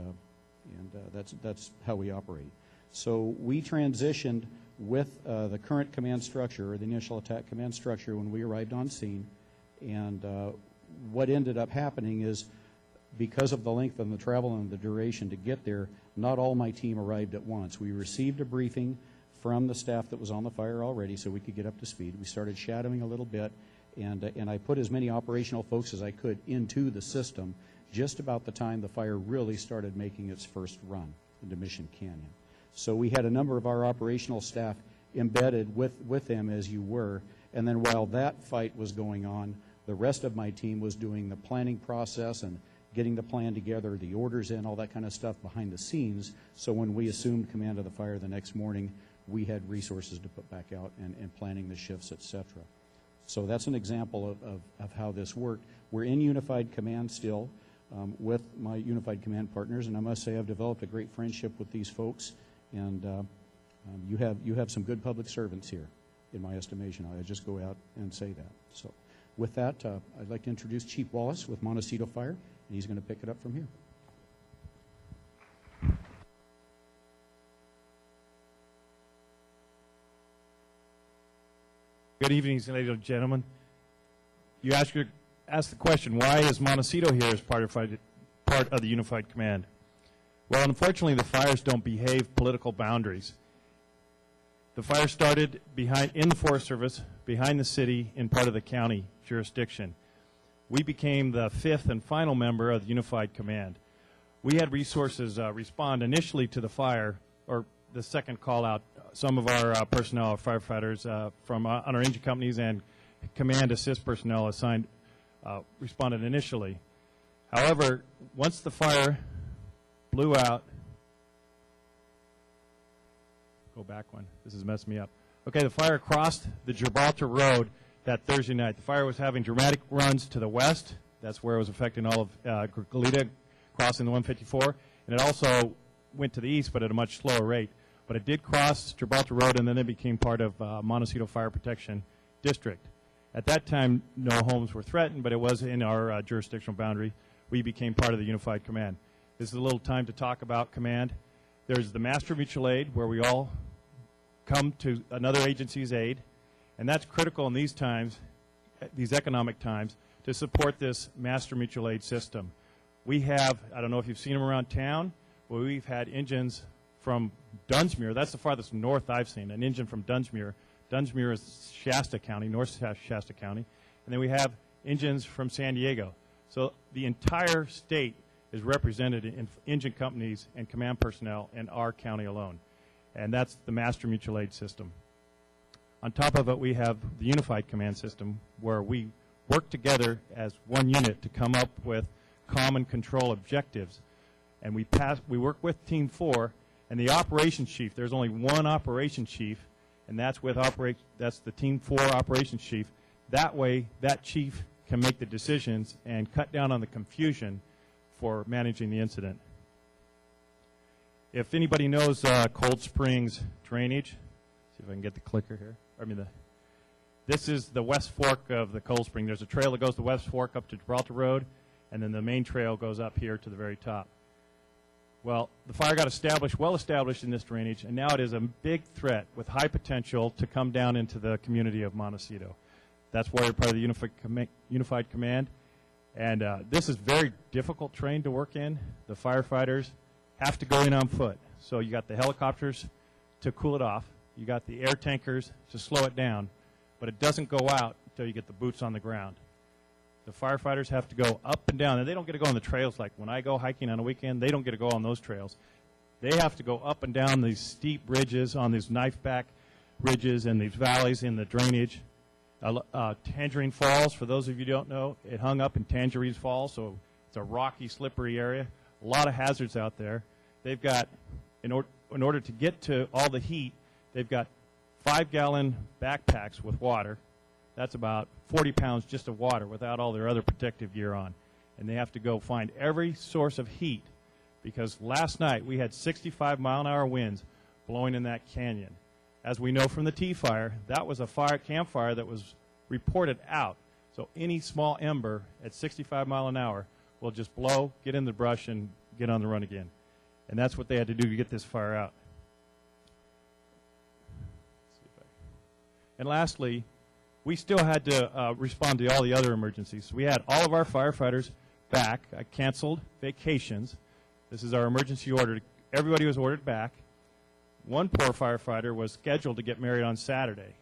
that's how we operate. So we transitioned with the current command structure, or the initial attack command structure, when we arrived on scene, and what ended up happening is, because of the length of the travel and the duration to get there, not all my team arrived at once. We received a briefing from the staff that was on the fire already so we could get up to speed. We started shadowing a little bit, and I put as many operational folks as I could into the system just about the time the fire really started making its first run into Mission Canyon. So we had a number of our operational staff embedded with them, as you were, and then while that fight was going on, the rest of my team was doing the planning process and getting the plan together, the orders in, all that kind of stuff behind the scenes, so when we assumed command of the fire the next morning, we had resources to put back out and planning the shifts, etc. So that's an example of how this worked. We're in unified command still with my unified command partners, and I must say I've developed a great friendship with these folks, and you have some good public servants here, in my estimation. I just go out and say that. So with that, I'd like to introduce Chief Wallace with Montecito Fire, and he's going to pick it up from here. Good evening, ladies and gentlemen. You asked the question, why is Montecito here as part of the Unified Command? Well, unfortunately, the fires don't behave political boundaries. The fire started in the Forest Service, behind the city, in part of the county jurisdiction. We became the 5th and final member of the Unified Command. We had resources respond initially to the fire, or the second call out. Some of our personnel, firefighters from on our engine companies and command assist personnel assigned responded initially. However, once the fire blew out, go back one, this is messing me up. Okay, the fire crossed the Gibraltar Road that Thursday night. The fire was having dramatic runs to the west. That's where it was affecting all of Goleta, crossing the 154. And it also went to the east, but at a much slower rate. But it did cross Gibraltar Road, and then it became part of Montecito Fire Protection District. At that time, no homes were threatened, but it was in our jurisdictional boundary. We became part of the Unified Command. This is a little time to talk about command. There's the Master Mutual Aid, where we all come to another agency's aid, and that's critical in these times, these economic times, to support this Master Mutual Aid system. We have, I don't know if you've seen them around town, but we've had engines from Dunsmuir. That's the farthest north I've seen, an engine from Dunsmuir. Dunsmuir is Shasta County, North Shasta County. And then we have engines from San Diego. So the entire state is represented in engine companies and command personnel in our county alone. And that's the Master Mutual Aid system. On top of it, we have the Unified Command System, where we work together as one unit to come up with common control objectives. And we work with Team 4, and the operations chief, there's only one operations chief, and that's the Team 4 operations chief. That way, that chief can make the decisions and cut down on the confusion for managing the incident. If anybody knows Cold Springs drainage, see if I can get the clicker here. This is the West Fork of the Cold Spring. There's a trail that goes to West Fork up to Gibraltar Road, and then the main trail goes up here to the very top. Well, the fire got well established in this drainage, and now it is a big threat with high potential to come down into the community of Montecito. That's why we're part of the Unified Command. And this is very difficult terrain to work in. The firefighters have to go in on foot. So you got the helicopters to cool it off. You got the air tankers to slow it down. But it doesn't go out until you get the boots on the ground. The firefighters have to go up and down. And they don't get to go on the trails like when I go hiking on a weekend. They don't get to go on those trails. They have to go up and down these steep ridges, on these knife-back ridges and these valleys in the drainage. Tangerine Falls, for those of you who don't know, it hung up in Tangerine Falls, so it's a rocky, slippery area. A lot of hazards out there. They've got, in order to get to all the heat, they've got 5-gallon backpacks with water. That's about 40 pounds just of water without all their other protective gear on. And they have to go find every source of heat, because last night we had 65-mile-an-hour winds blowing in that canyon. As we know from the T-fire, that was a campfire that was reported out. So any small ember at 65 miles an hour will just blow, get in the brush, and get on the run again. And that's what they had to do to get this fire out. And lastly, we still had to respond to all the other emergencies. We had all of our firefighters back, canceled vacations. This is our emergency order. Everybody was ordered back. One poor firefighter was scheduled to get married on Saturday.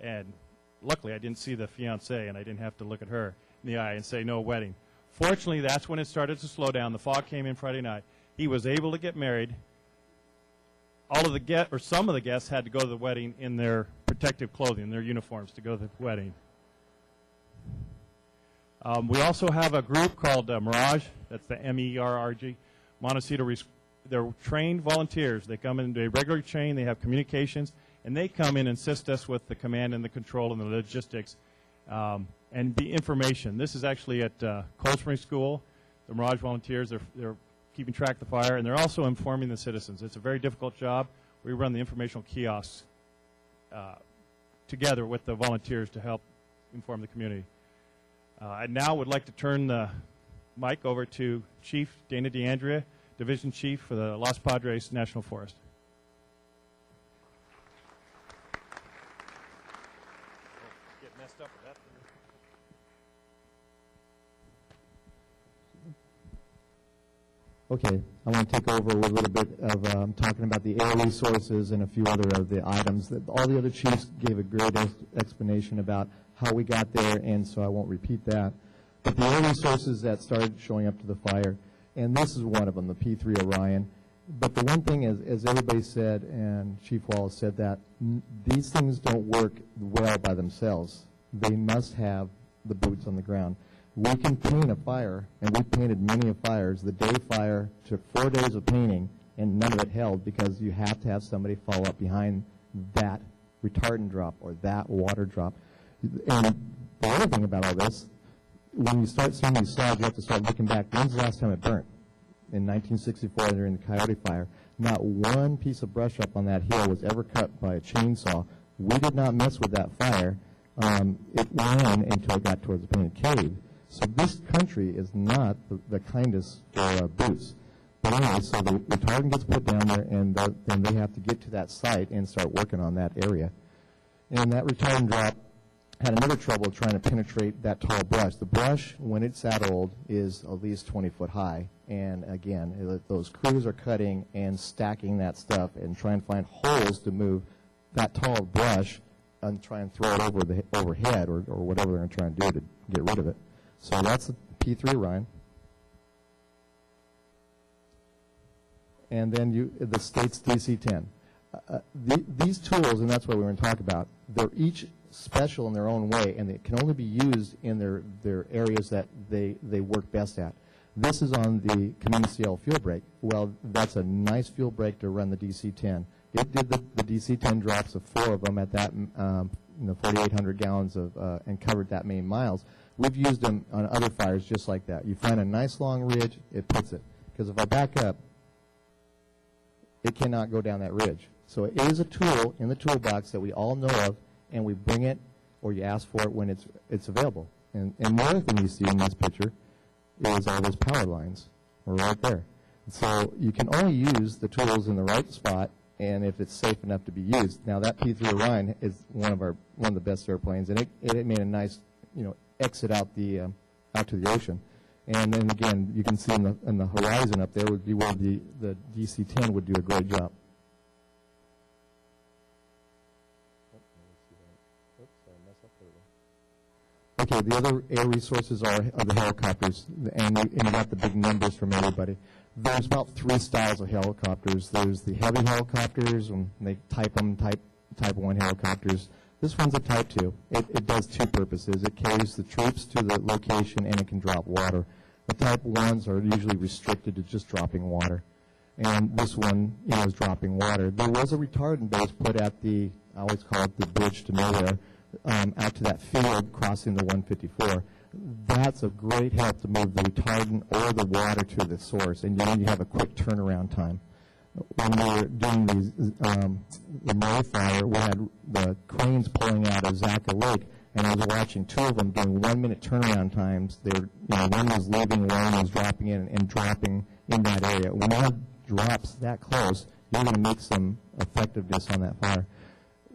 And luckily, I didn't see the fiancée, and I didn't have to look at her in the eye and say no wedding. Fortunately, that's when it started to slow down. The fog came in Friday night. He was able to get married. Some of the guests had to go to the wedding in their protective clothing, their uniforms, to go to the wedding. We also have a group called Mirage. That's the MERRG. Montecito. They're trained volunteers. They come in, they regularly train, they have communications, and they come in and assist us with the command and the control and the logistics and the information. This is actually at Cold Spring School. The Mirage volunteers, they're keeping track of the fire, and they're also informing the citizens. It's a very difficult job. We run the informational kiosks together with the volunteers to help inform the community. I now would like to turn the mic over to Chief Dana DeAndrea, Division Chief for the Los Padres National Forest. Get messed up with that. Okay, I want to take over with a little bit of talking about the air resources and a few other of the items. All the other chiefs gave a great explanation about how we got there, and so I won't repeat that. But the air resources that started showing up to the fire, and this is one of them, the P3 Orion. But the one thing is, as everybody said, and Chief Wallace said, that these things don't work well by themselves. They must have the boots on the ground. We can paint a fire, and we painted many fires. The day fire took 4 days of painting, and none of it held because you have to have somebody follow up behind that retardant drop or that water drop. And the other thing about all this, when you start seeing these slides, you have to start looking back. When's the last time it burnt? In 1964 during the Coyote Fire. Not one piece of brush up on that hill was ever cut by a chainsaw. We did not mess with that fire. It ran until it got towards the Painted Cave. So this country is not the kindest for boots. But anyway, so the retardant gets put down there, and then they have to get to that site and start working on that area. And that retardant drop had another trouble trying to penetrate that tall brush. The brush, when it's that old, is at least 20 foot high. And again, those crews are cutting and stacking that stuff and trying to find holes to move that tall brush and try and throw it over the overhead or whatever they're trying to do to get rid of it. So that's the P3 Orion. And then the state's DC-10. These tools, and that's what we're going to talk about, they're each special in their own way, and they can only be used in their areas that they work best at. This is on the Camino CL fuel brake. Well, that's a nice fuel brake to run the DC-10. It did the DC-10 drops of 4 of them at that 4,800 gallons of and covered that many miles. We've used them on other fires just like that. You find a nice long ridge, it puts it. Because if I back up, it cannot go down that ridge. So it is a tool in the toolbox that we all know of, and we bring it or you ask for it when it's available. And the other thing you see in this picture is all those power lines are right there. And so you can only use the tools in the right spot, and if it's safe enough to be used. Now that P3 Orion is one of the best airplanes, and it made a nice exit out to the ocean. And then again, you can see in the horizon up there would be where the DC-10 would do a great job. Okay, the other air resources are the helicopters, and you got the big numbers from everybody. There's about 3 styles of helicopters. There's the heavy helicopters, and they type 1 helicopters. This one's a Type 2. It does 2 purposes. It carries the troops to the location, and it can drop water. The Type 1s are usually restricted to just dropping water. And this one is dropping water. There was a retardant base put at I always call it the bridge to nowhere, out to that field crossing the 154. That's a great help to move the retardant or the water to the source, and you have a quick turnaround time. When we were doing the Murray fire, we had the cranes pulling out of Zaka Lake, and I was watching 2 of them doing 1-minute turnaround times. One was leaving, one was dropping in and dropping in that area. When one drops that close, you're going to make some effectiveness on that fire.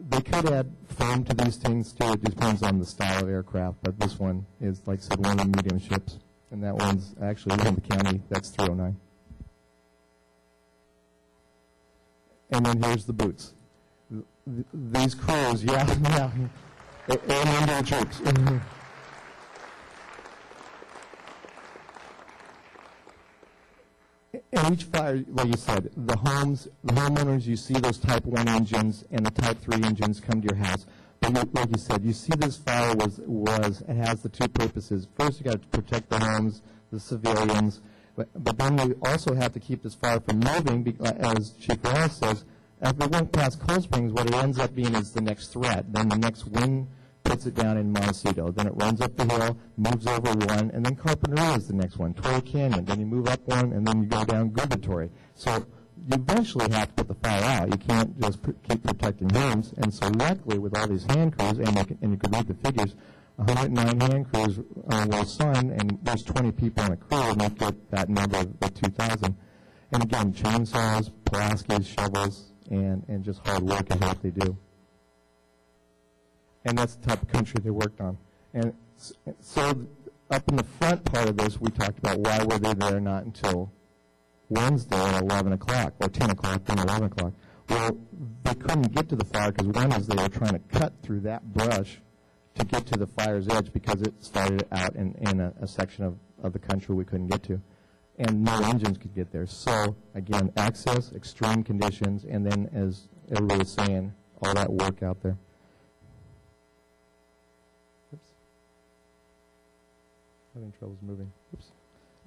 They could add foam to these things too. It depends on the style of aircraft, but this one is, like I said, one of the medium ships, and that one's actually in the county. That's 309. And then here's the boots. These crews, yeah, and under the troops. And each fire, like you said, the homeowners, you see those Type 1 engines and the Type 3 engines come to your house. But like you said, you see this fire it has the 2 purposes. First, you got to protect the homes, the civilians, but then we also have to keep this fire from moving, as Chief Ross says. If it went past Cold Springs, what it ends up being is the next threat. Then the next wind puts it down in Montecito. Then it runs up the hill, moves over one, and then Carpinteria is the next one, Torrey Canyon. Then you move up one, and then you go down Gubertory. So you eventually have to put the fire out. You can't just keep protecting homes. And so luckily, with all these hand crews, and you can read the figures, 109 hand crews were assigned, and there's 20 people on a crew, and you get that number of 2,000. And again, chainsaws, Pulaskis, shovels, and just hard work is what they do. And that's the type of country they worked on. And so up in the front part of this, we talked about why were they there not until Wednesday at 11 o'clock, or 10 o'clock, then 11 o'clock. Well, they couldn't get to the fire because one is they were trying to cut through that brush to get to the fire's edge because it started out in a section of the country we couldn't get to. And no engines could get there. So, again, access, extreme conditions, and then, as everybody was saying, all that work out there. Oops. Having troubles moving. Oops.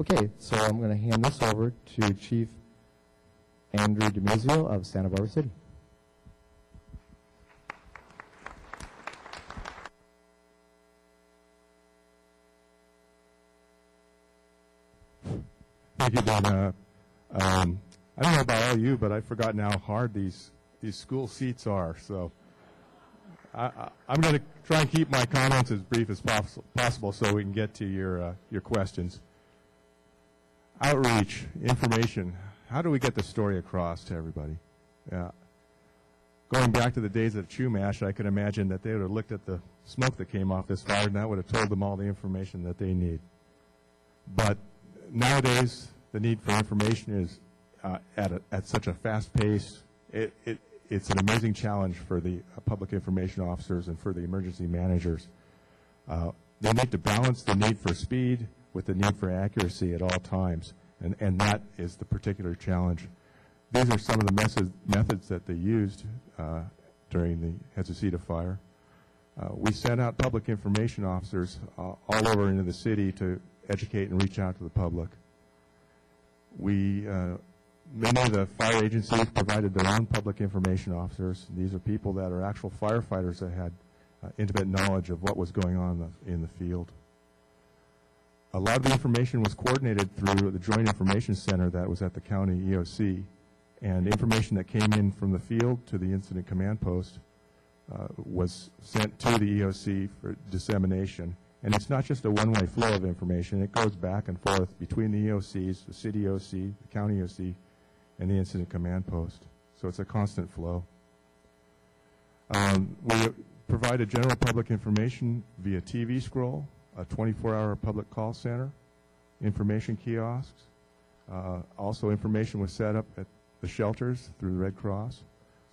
Okay, so I'm going to hand this over to Chief Andrew DeMuzio of Santa Barbara City. Thank you, Donna. I don't know about all you, but I've forgotten how hard these school seats are. So I'm going to try and keep my comments as brief as possible so we can get to your questions. Outreach, information. How do we get the story across to everybody? Going back to the days of Chumash, I could imagine that they would have looked at the smoke that came off this fire, and that would have told them all the information that they need. But nowadays, the need for information is at such a fast pace. It's an amazing challenge for the public information officers and for the emergency managers. They need to balance the need for speed with the need for accuracy at all times, and that is the particular challenge. These are some of the methods that they used during the Jesusita fire. We sent out public information officers all over into the city to educate and reach out to the public. Many of the fire agencies provided their own public information officers. These are people that are actual firefighters that had intimate knowledge of what was going on in the field. A lot of the information was coordinated through the Joint Information Center that was at the county EOC, and information that came in from the field to the Incident Command Post was sent to the EOC for dissemination. And it's not just a one-way flow of information. It goes back and forth between the EOCs, the city EOC, the county EOC, and the Incident Command Post. So it's a constant flow. We provide a general public information via TV scroll, a 24-hour public call center, information kiosks. Also, information was set up at the shelters through the Red Cross,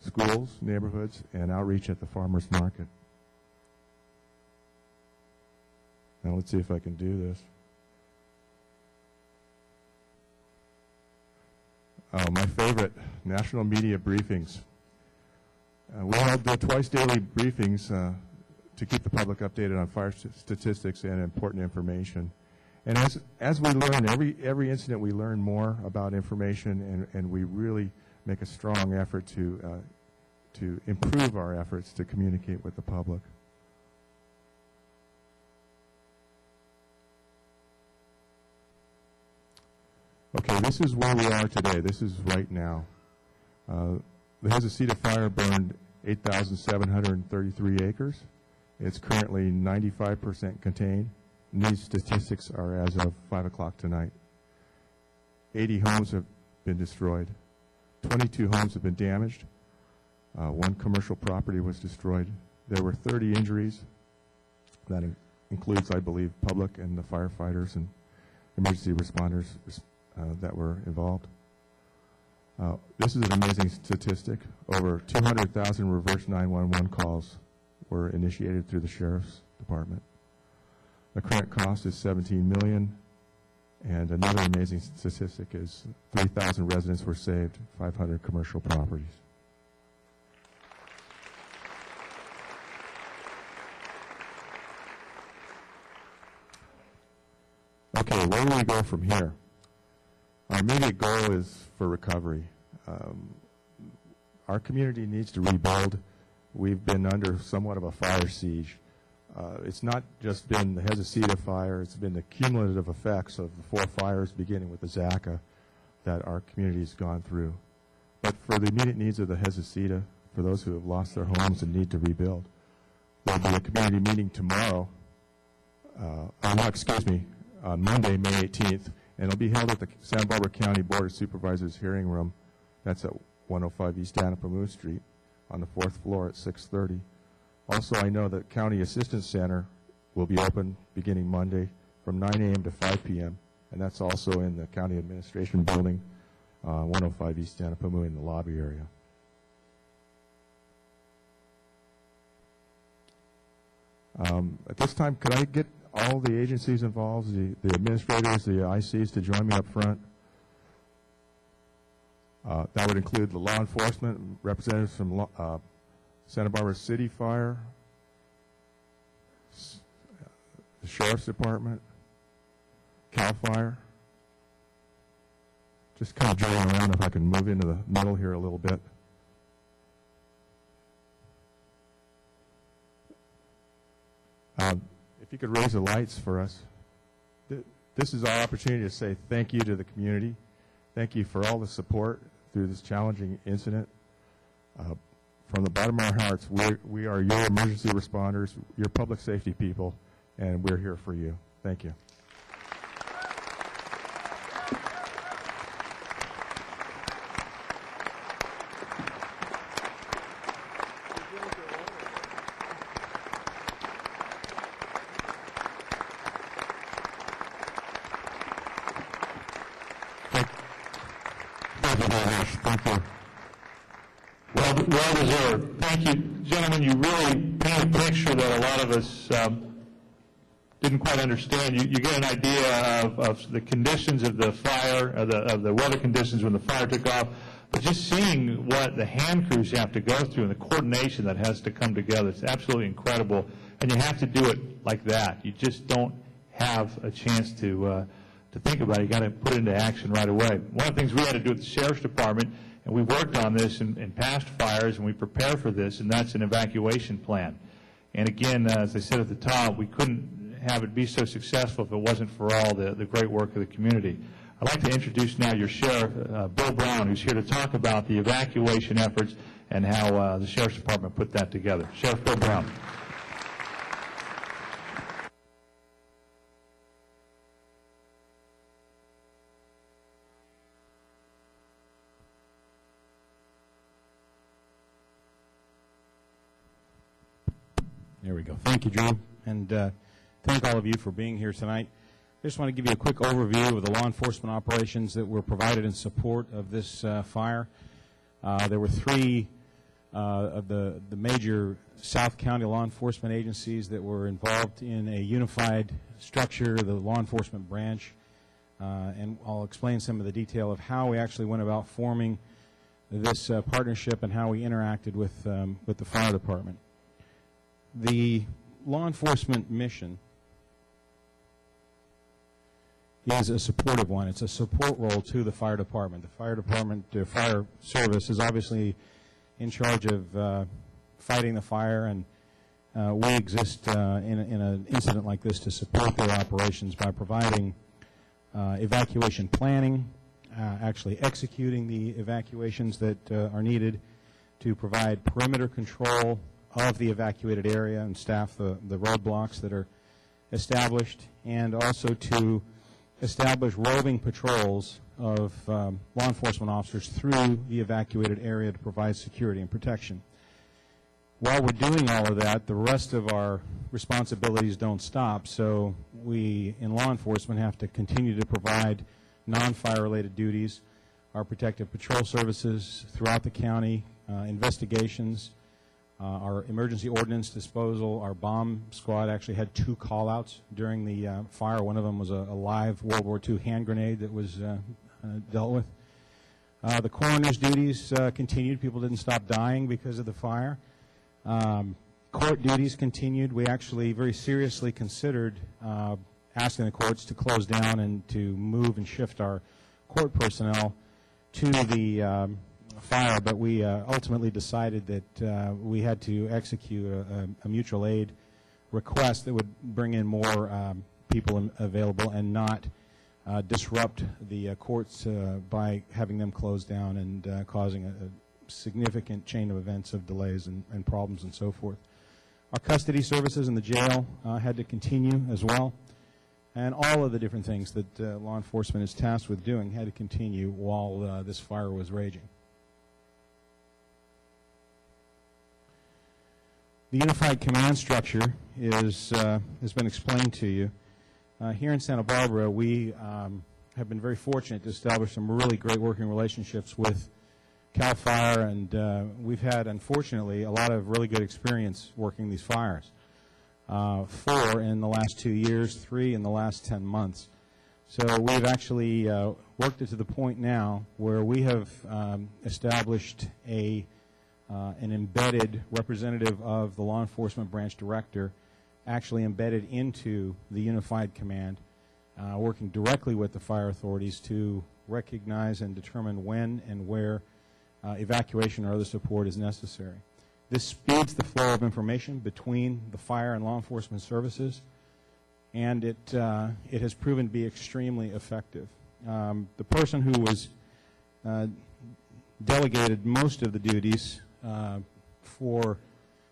schools, neighborhoods, and outreach at the farmers market. Now let's see if I can do this. My favorite, national media briefings. We held twice daily briefings to keep the public updated on fire statistics and important information. And as we learn, every incident we learn more about information, and we really make a strong effort to improve our efforts to communicate with the public. Okay, this is where we are today. This is right now. The Jesusita fire burned 8,733 acres. It's currently 95% contained. And these statistics are as of 5 o'clock tonight. 80 homes have been destroyed. 22 homes have been damaged. One commercial property was destroyed. There were 30 injuries. That includes, I believe, public and the firefighters and emergency responders that were involved. This is an amazing statistic. Over 200,000 reverse 911 calls were initiated through the Sheriff's Department. The current cost is $17 million, and another amazing statistic is 3,000 residents were saved, 500 commercial properties. Okay, where do we go from here? Our immediate goal is for recovery. Our community needs to rebuild. We've been under somewhat of a fire siege. It's not just been the Jesusita fire, it's been the cumulative effects of the 4 fires beginning with the Zaka that our community's gone through. But for the immediate needs of the Jesusita, for those who have lost their homes and need to rebuild, there'll be a community meeting tomorrow, on Monday, May 18th, and it'll be held at the Santa Barbara County Board of Supervisors hearing room. That's at 105 East Anapamu Street on the 4th floor at 6:30. Also, I know that County Assistance Center will be open beginning Monday from 9 a.m. to 5 p.m., and that's also in the County Administration Building, 105 East Anapamu in the lobby area. At this time, could I get all the agencies involved, the administrators, the ICs to join me up front? That would include the law enforcement, representatives from Santa Barbara City Fire, the Sheriff's Department, CAL FIRE. Just kind of drilling around, if I can move into the middle here a little bit. If you could raise the lights for us. This is our opportunity to say thank you to the community. Thank you for all the support through this challenging incident. From the bottom of our hearts, we are your emergency responders, your public safety people, and we're here for you. Thank you. Thank you very much. Thank you. Well deserved. Thank you, gentlemen. You really paint a picture that a lot of us didn't quite understand. You get an idea of the conditions of the fire, of the weather conditions when the fire took off, but just seeing what the hand crews have to go through and the coordination that has to come together, it's absolutely incredible. And you have to do it like that. You just don't have a chance to think about it. You got to put it into action right away. One of the things we had to do at the Sheriff's Department, and we worked on this in past fires, and we prepare for this, and that's an evacuation plan. And again, as I said at the top, we couldn't have it be so successful if it wasn't for all the great work of the community. I'd like to introduce now your Sheriff, Bill Brown, who's here to talk about the evacuation efforts and how the Sheriff's Department put that together. Sheriff Bill Brown. There we go. Thank you, Drew, and thank all of you for being here tonight. I just want to give you a quick overview of the law enforcement operations that were provided in support of this fire. There were three of the major South County law enforcement agencies that were involved in a unified structure, the law enforcement branch, and I'll explain some of the detail of how we actually went about forming this partnership and how we interacted with the fire department. The law enforcement mission is a supportive one. It's a support role to the fire department. The fire department, fire service, is obviously in charge of fighting the fire, and we exist in an incident like this to support their operations by providing evacuation planning, actually executing the evacuations that are needed, to provide perimeter control of the evacuated area and staff the roadblocks that are established, and also to establish roving patrols of law enforcement officers through the evacuated area to provide security and protection. While we're doing all of that, the rest of our responsibilities don't stop, so we in law enforcement have to continue to provide non-fire related duties, our protective patrol services throughout the county, investigations, our emergency ordnance disposal. Our bomb squad actually had 2 call-outs during the fire. One of them was a live World War II hand grenade that was dealt with. The coroner's duties continued. People didn't stop dying because of the fire. Court duties continued. We actually very seriously considered asking the courts to close down and to move and shift our court personnel to the fire, but we ultimately decided that we had to execute a mutual aid request that would bring in more people available and not disrupt the courts by having them closed down and causing a significant chain of events of delays and problems and so forth. Our custody services in the jail had to continue as well, and all of the different things that law enforcement is tasked with doing had to continue while this fire was raging. The unified command structure has been explained to you. Here in Santa Barbara, we have been very fortunate to establish some really great working relationships with CAL FIRE, and we've had, unfortunately, a lot of really good experience working these fires. 4 in the last 2 years, 3 in the last 10 months. So we've actually worked it to the point now where we have established an embedded representative of the law enforcement branch director, actually embedded into the unified command, working directly with the fire authorities to recognize and determine when and where evacuation or other support is necessary. This speeds the flow of information between the fire and law enforcement services, and it has proven to be extremely effective. The person who was delegated most of the duties for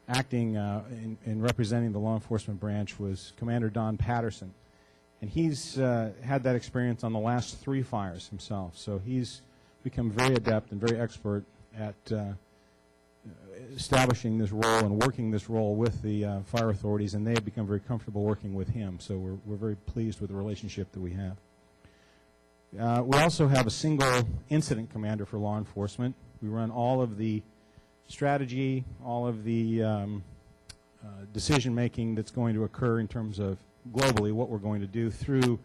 acting in representing the law enforcement branch was Commander Don Patterson. And he's had that experience on the last 3 fires himself. So he's become very adept and very expert at establishing this role and working this role with the fire authorities, and they have become very comfortable working with him. So we're very pleased with the relationship that we have. We also have a single incident commander for law enforcement. We run all of the strategy, all of the decision-making that's going to occur in terms of globally what we're going to do through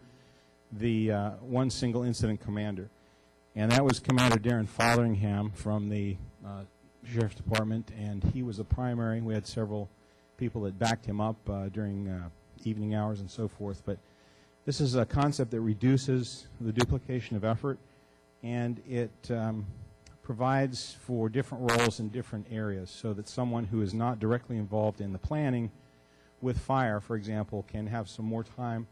the one single incident commander. And that was Commander Darren Fotheringham from the Sheriff's Department, and he was the primary. We had several people that backed him up during evening hours and so forth. But this is a concept that reduces the duplication of effort, and it provides for different roles in different areas so that someone who is not directly involved in the planning with fire, for example, can have some more time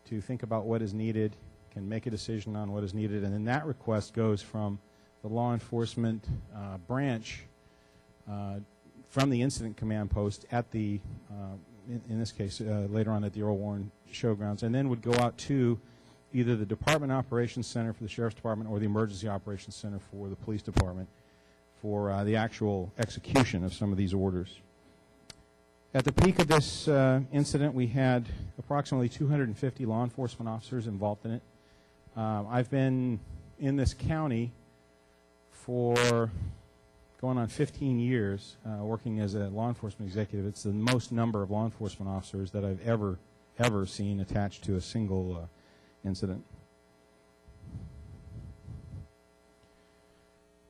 to think about what is needed, can make a decision on what is needed, and then that request goes from the law enforcement branch from the incident command post at the, in this case, later on at the Earl Warren Showgrounds, and then would go out to either the Department Operations Center for the Sheriff's Department or the Emergency Operations Center for the Police Department for the actual execution of some of these orders. At the peak of this incident, we had approximately 250 law enforcement officers involved in it. I've been in this county for going on 15 years working as a law enforcement executive. It's the most number of law enforcement officers that I've ever seen attached to a single incident.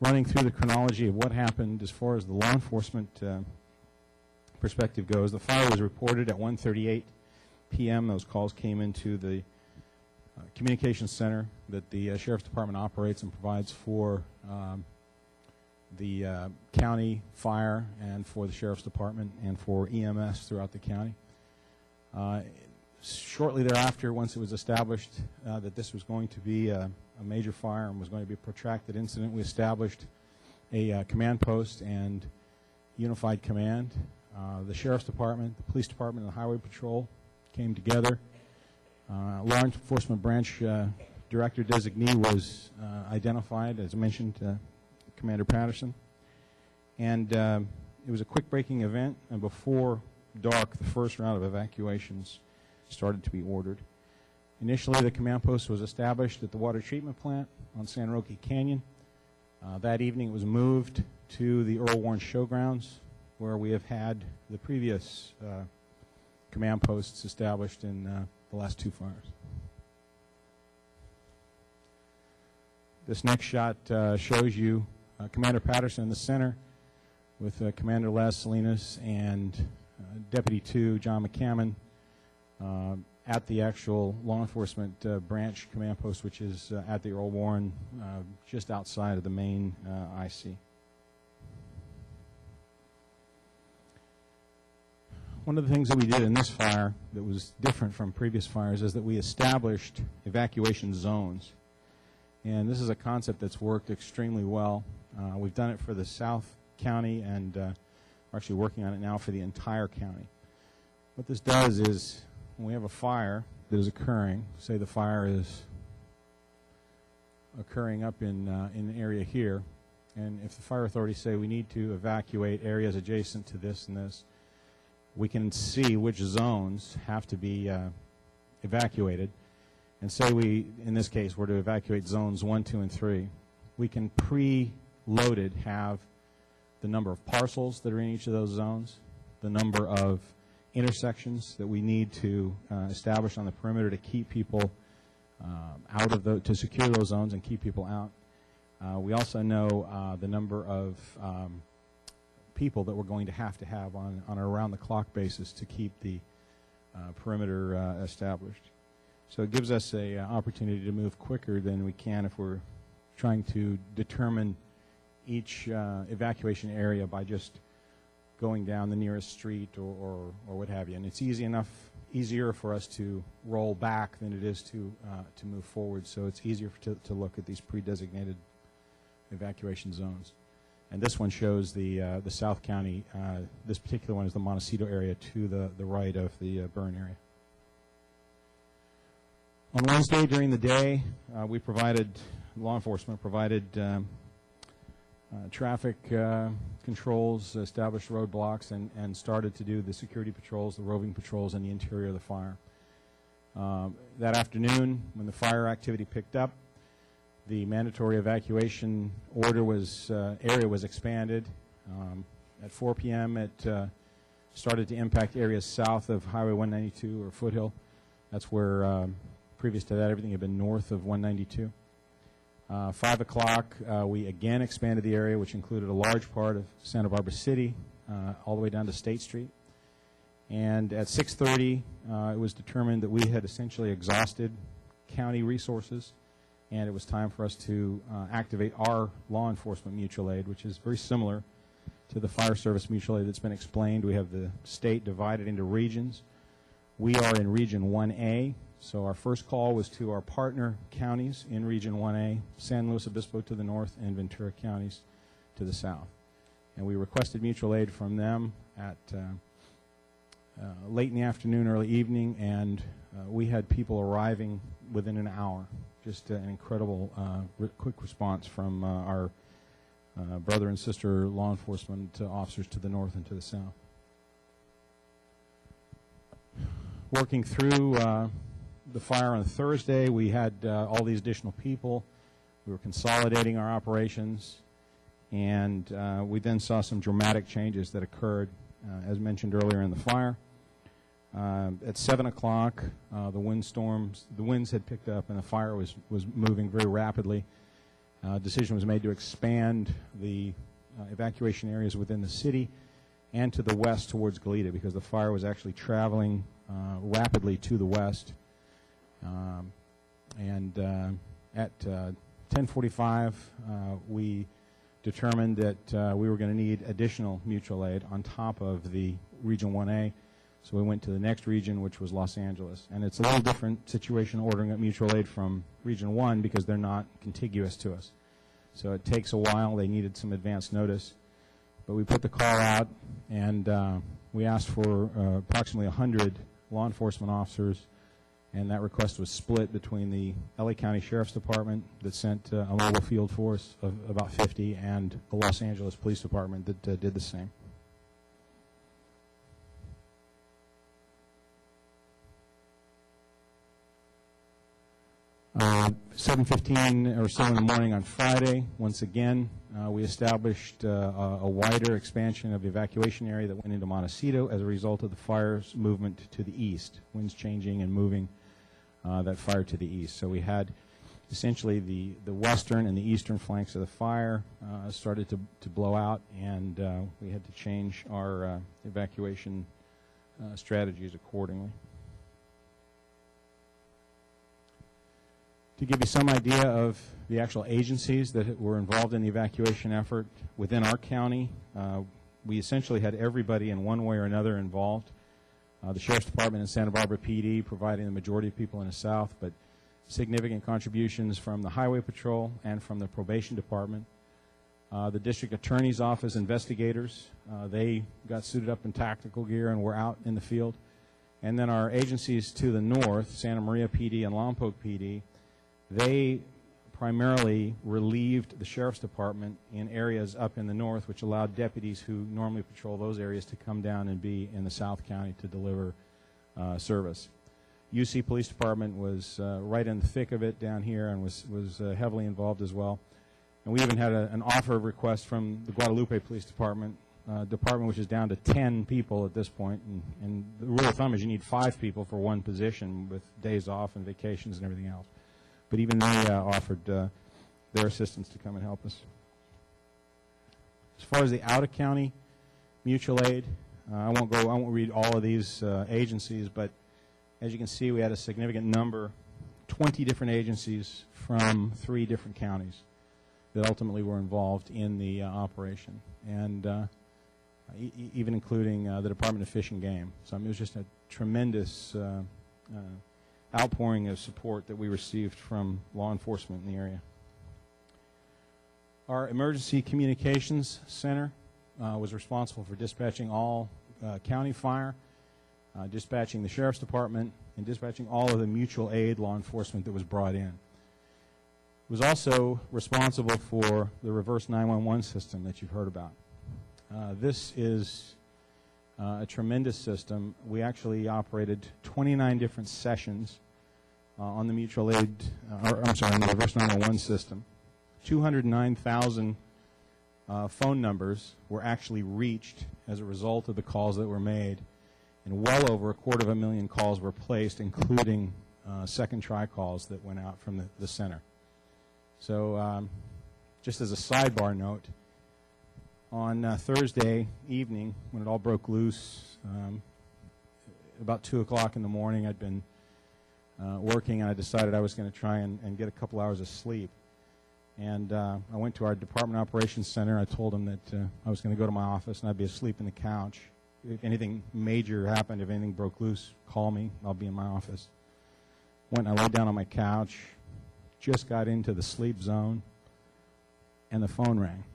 Running through the chronology of what happened as far as the law enforcement perspective goes, the fire was reported at 1:38 p.m. Those calls came into the communications center that the Sheriff's Department operates and provides for the county fire and for the Sheriff's Department and for EMS throughout the county. Shortly thereafter, once it was established that this was going to be a major fire and was going to be a protracted incident, we established a command post and unified command. The Sheriff's Department, the Police Department, and the Highway Patrol came together. Law Enforcement Branch Director Designee was identified, as I mentioned, Commander Patterson. And it was a quick-breaking event, and before dark, the first round of evacuations started to be ordered. Initially, the command post was established at the water treatment plant on San Roque Canyon. That evening, it was moved to the Earl Warren Showgrounds, where we have had the previous command posts established in the last 2 fires. This next shot shows you Commander Patterson in the center with Commander Les Salinas and Deputy 2 John McCammon at the actual law enforcement branch command post, which is at the Earl Warren, just outside of the main IC. One of the things that we did in this fire that was different from previous fires is that we established evacuation zones. And this is a concept that's worked extremely well. We've done it for the South County, and we're actually working on it now for the entire county. What this does is when we have a fire that is occurring, say the fire is occurring up in an area here, and if the fire authorities say we need to evacuate areas adjacent to this and this, we can see which zones have to be evacuated. And say we, in this case, were to evacuate zones 1, 2, and 3, we can pre-loaded have the number of parcels that are in each of those zones, the number of intersections that we need to establish on the perimeter to keep people out of to secure those zones and keep people out. We also know the number of people that we're going to have on an around-the-clock basis to keep the perimeter established. So it gives us a opportunity to move quicker than we can if we're trying to determine each evacuation area by just going down the nearest street or what have you. And it's easier for us to roll back than it is to move forward. So it's easier to look at these pre-designated evacuation zones. And this one shows the South County. This particular one is the Montecito area to the right of the burn area. On Wednesday during the day, law enforcement provided traffic controls, established roadblocks, and started to do the security patrols, the roving patrols in the interior of the fire. That afternoon, when the fire activity picked up, the mandatory evacuation area was expanded. At 4 p.m., it started to impact areas south of Highway 192 or Foothill. That's where, previous to that, everything had been north of 192. 5 o'clock, we again expanded the area, which included a large part of Santa Barbara City, all the way down to State Street. And at 6:30, it was determined that we had essentially exhausted county resources, and it was time for us to activate our law enforcement mutual aid, which is very similar to the fire service mutual aid that's been explained. We have the state divided into regions. We are in Region 1A, so our first call was to our partner counties in Region 1A, San Luis Obispo to the north and Ventura counties to the south. And we requested mutual aid from them at late in the afternoon, early evening, and we had people arriving within an hour. Just an incredible quick response from our brother and sister law enforcement officers to the north and to the south. Working through the fire on Thursday, we had all these additional people. We were consolidating our operations, and we then saw some dramatic changes that occurred, as mentioned earlier in the fire. At 7 o'clock, the winds had picked up, and the fire was moving very rapidly. Decision was made to expand the evacuation areas within the city and to the west towards Goleta, because the fire was actually traveling rapidly to the west. At 10:45, we determined that we were going to need additional mutual aid on top of the Region 1A. So we went to the next region, which was Los Angeles. And it's a little different situation ordering up mutual aid from Region 1 because they're not contiguous to us. So it takes a while. They needed some advance notice. But we put the call out, and we asked for approximately 100 law enforcement officers, and that request was split between the LA County Sheriff's Department that sent a mobile field force of about 50 and the Los Angeles Police Department that did the same. 7:15 or so in the morning on Friday, once again, we established a wider expansion of the evacuation area that went into Montecito as a result of the fire's movement to the east, winds changing and moving that fire to the east. So we had essentially the western and the eastern flanks of the fire started to blow out, and we had to change our evacuation strategies accordingly. To give you some idea of the actual agencies that were involved in the evacuation effort within our county, we essentially had everybody in one way or another involved. The Sheriff's Department in Santa Barbara PD providing the majority of people in the south, but significant contributions from the Highway Patrol and from the Probation Department. The District Attorney's Office investigators, they got suited up in tactical gear and were out in the field. And then our agencies to the north, Santa Maria PD and Lompoc PD, they primarily relieved the Sheriff's Department in areas up in the north, which allowed deputies who normally patrol those areas to come down and be in the South County to deliver service. UC Police Department was right in the thick of it down here and was heavily involved as well. And we even had an offer request from the Guadalupe Police Department, which is down to 10 people at this point. And the rule of thumb is you need 5 people for one position with days off and vacations and everything else. But even they offered their assistance to come and help us. As far as the out-of-county mutual aid, I won't read all of these agencies, but As you can see, we had a significant number, 20 different agencies from 3 different counties that ultimately were involved in the operation, and even including the Department of Fish and Game. So I mean, it was just a tremendous outpouring of support that we received from law enforcement in the area. Our Emergency Communications Center was responsible for dispatching all county fire, dispatching the Sheriff's Department, and dispatching all of the mutual aid law enforcement that was brought in. It was also responsible for the reverse 911 system that you've heard about. This is a tremendous system. We actually operated 29 different sessions on the mutual aid, on the reverse 911 system. 209,000 phone numbers were actually reached as a result of the calls that were made, and well over 250,000 calls were placed, including second try calls that went out from the center. So just as a sidebar note, on Thursday evening, when it all broke loose, about 2 o'clock in the morning, I'd been working, and I decided I was going to try and get a couple hours of sleep. And I went to our Department Operations Center. I told them that I was going to go to my office, and I'd be asleep in the couch. If anything major happened, if anything broke loose, call me. I'll be in my office. Went and I laid down on my couch, just got into the sleep zone, and the phone rang.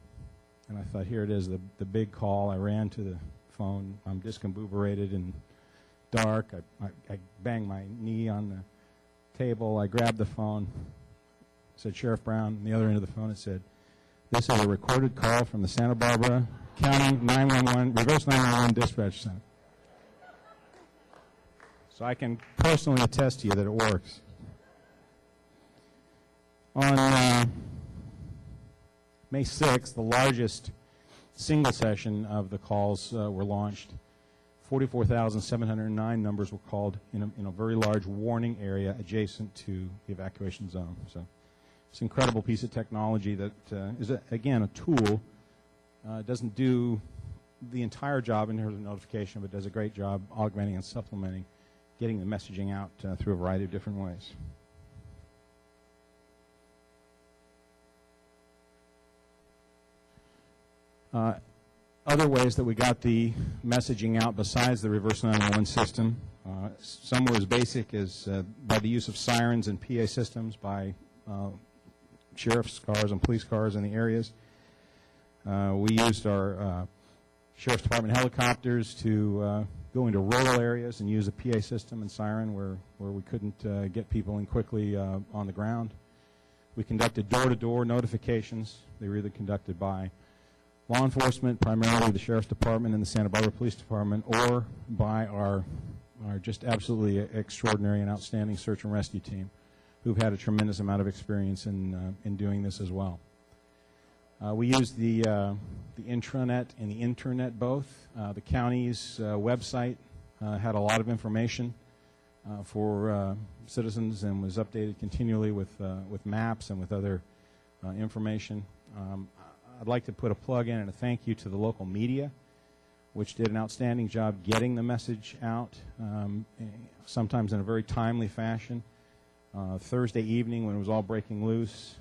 And I thought, here it is, the big call. I ran to the phone. I'm discombobulated and dark. I banged my knee on the table. I grabbed the phone. Said, Sheriff Brown. On the other end of the phone, it said, this is a recorded call from the Santa Barbara County 911, reverse 911 dispatch center. So I can personally attest to you that it works. On May 6th, the largest single session of the calls were launched. 44,709 numbers were called in a very large warning area adjacent to the evacuation zone. So it's an incredible piece of technology that is, again, a tool. Doesn't do the entire job in terms of notification, but does a great job augmenting and supplementing, getting the messaging out through a variety of different ways. Other ways that we got the messaging out besides the reverse 911 system, some were as basic as by the use of sirens and PA systems by sheriff's cars and police cars in the areas. We used our Sheriff's Department helicopters to go into rural areas and use a PA system and siren where we couldn't get people in quickly on the ground. We conducted door-to-door notifications. They were either conducted by law enforcement, primarily the Sheriff's Department and the Santa Barbara Police Department, or by our just absolutely extraordinary and outstanding search and rescue team, who've had a tremendous amount of experience in doing this as well. We used the intranet and the internet both. The county's website had a lot of information for citizens and was updated continually with maps and with other information. I'd like to put a plug in and a thank you to the local media, which did an outstanding job getting the message out, sometimes in a very timely fashion. Thursday evening, when it was all breaking loose,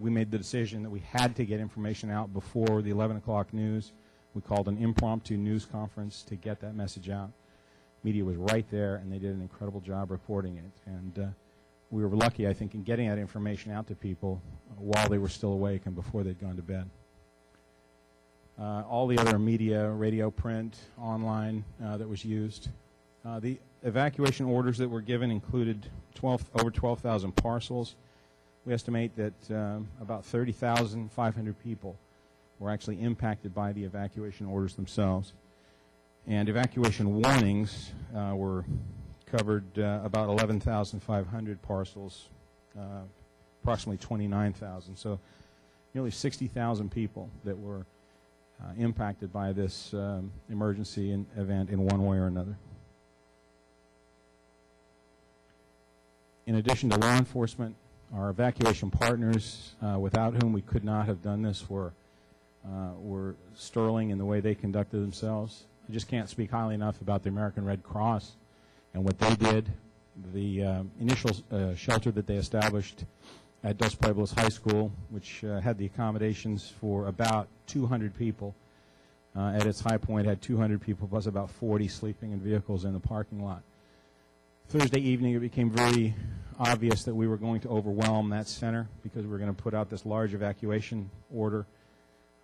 we made the decision that we had to get information out before the 11 o'clock news. We called an impromptu news conference to get that message out. Media was right there, and they did an incredible job reporting it. And we were lucky, I think, in getting that information out to people while they were still awake and before they'd gone to bed. All the other media, radio, print, online that was used. The evacuation orders that were given included over 12,000 parcels. We estimate that about 30,500 people were actually impacted by the evacuation orders themselves. And evacuation warnings were covered about 11,500 parcels, approximately 29,000. So nearly 60,000 people that were impacted by this emergency event in one way or another. In addition to law enforcement, our evacuation partners, without whom we could not have done this, were sterling in the way they conducted themselves. I just can't speak highly enough about the American Red Cross And what they did, the initial shelter that they established at Dos Pueblos High School, which had the accommodations for about 200 people, at its high point had 200 people plus about 40 sleeping in vehicles in the parking lot. Thursday evening, it became very obvious that we were going to overwhelm that center because we were going to put out this large evacuation order.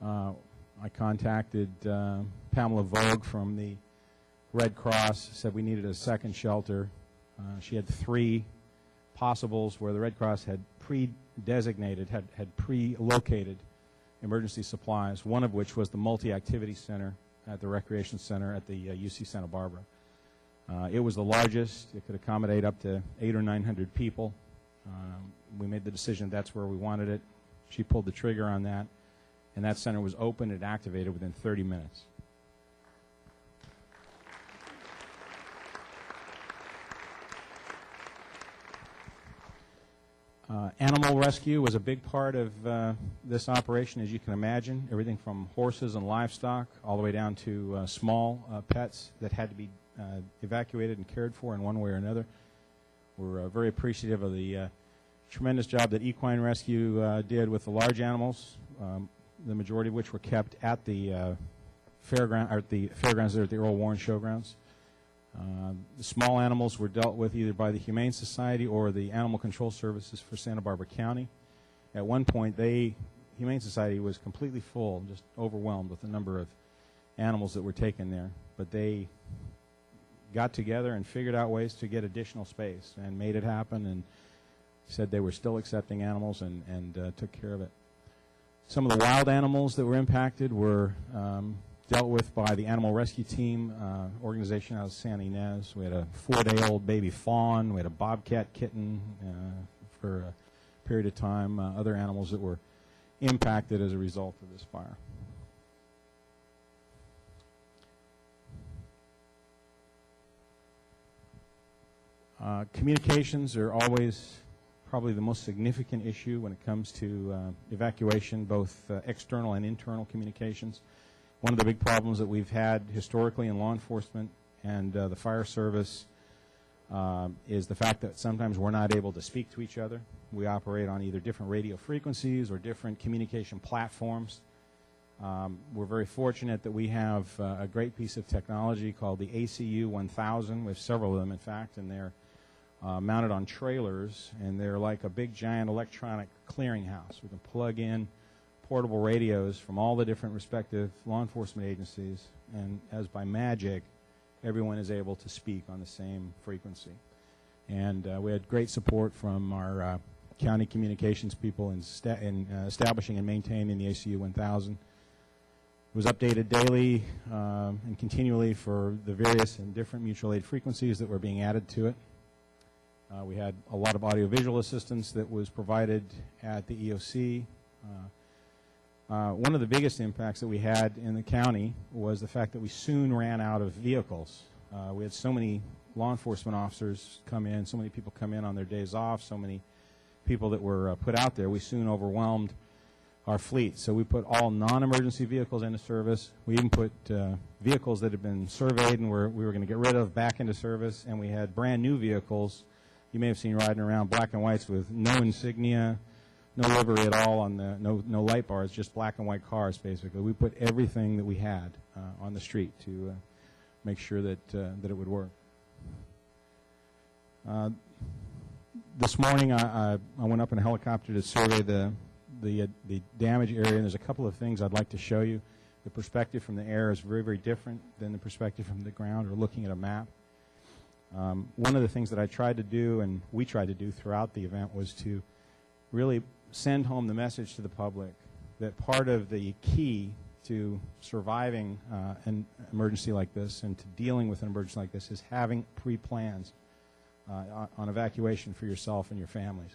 I contacted Pamela Vogue from the Red Cross, said we needed a second shelter. She had 3 possibles where the Red Cross had pre-designated, had pre-located emergency supplies, one of which was the multi-activity center at the recreation center at the UC Santa Barbara. It was the largest. It could accommodate up to 800 or 900 people. We made the decision that's where we wanted it. She pulled the trigger on that, and that center was open and activated within 30 minutes. Animal rescue was a big part of this operation, as you can imagine. Everything from horses and livestock all the way down to small pets that had to be evacuated and cared for in one way or another. We're very appreciative of the tremendous job that equine rescue did with the large animals, the majority of which were kept at the fairgrounds there at the Earl Warren Showgrounds. The small animals were dealt with either by the Humane Society or the Animal Control Services for Santa Barbara County. At one point, Humane Society was completely full, just overwhelmed with the number of animals that were taken there. But they got together and figured out ways to get additional space and made it happen and said they were still accepting animals and took care of it. Some of the wild animals that were impacted were dealt with by the Animal Rescue Team organization out of Santa Ynez. We had a 4-day-old baby fawn. We had a bobcat kitten for a period of time, other animals that were impacted as a result of this fire. Communications are always probably the most significant issue when it comes to evacuation, both external and internal communications. One of the big problems that we've had historically in law enforcement and the fire service is the fact that sometimes we're not able to speak to each other. We operate on either different radio frequencies or different communication platforms. We're very fortunate that we have a great piece of technology called the ACU 1000. We have several of them, in fact, and they're mounted on trailers, and they're like a big, giant electronic clearinghouse. We can plug in portable radios from all the different respective law enforcement agencies, and as by magic, everyone is able to speak on the same frequency. And we had great support from our county communications people in establishing and maintaining the ACU 1000. It was updated daily and continually for the various and different mutual aid frequencies that were being added to it. We had a lot of audiovisual assistance that was provided at the EOC. One of the biggest impacts that we had in the county was the fact that we soon ran out of vehicles. We had so many law enforcement officers come in, so many people come in on their days off, so many people that were put out there. We soon overwhelmed our fleet. So we put all non-emergency vehicles into service. We even put vehicles that had been surveyed and we were going to get rid of back into service, and we had brand new vehicles you may have seen riding around, black and whites with no insignia, no livery at all, on the no light bars, just black and white cars, basically. We put everything that we had on the street to make sure that it would work. This morning, I went up in a helicopter to survey the damage area, and there's a couple of things I'd like to show you. The perspective from the air is very, very different than the perspective from the ground or looking at a map. One of the things that I tried to do, and we tried to do throughout the event, was to really send home the message to the public that part of the key to surviving an emergency like this and to dealing with an emergency like this is having pre-plans on evacuation for yourself and your families.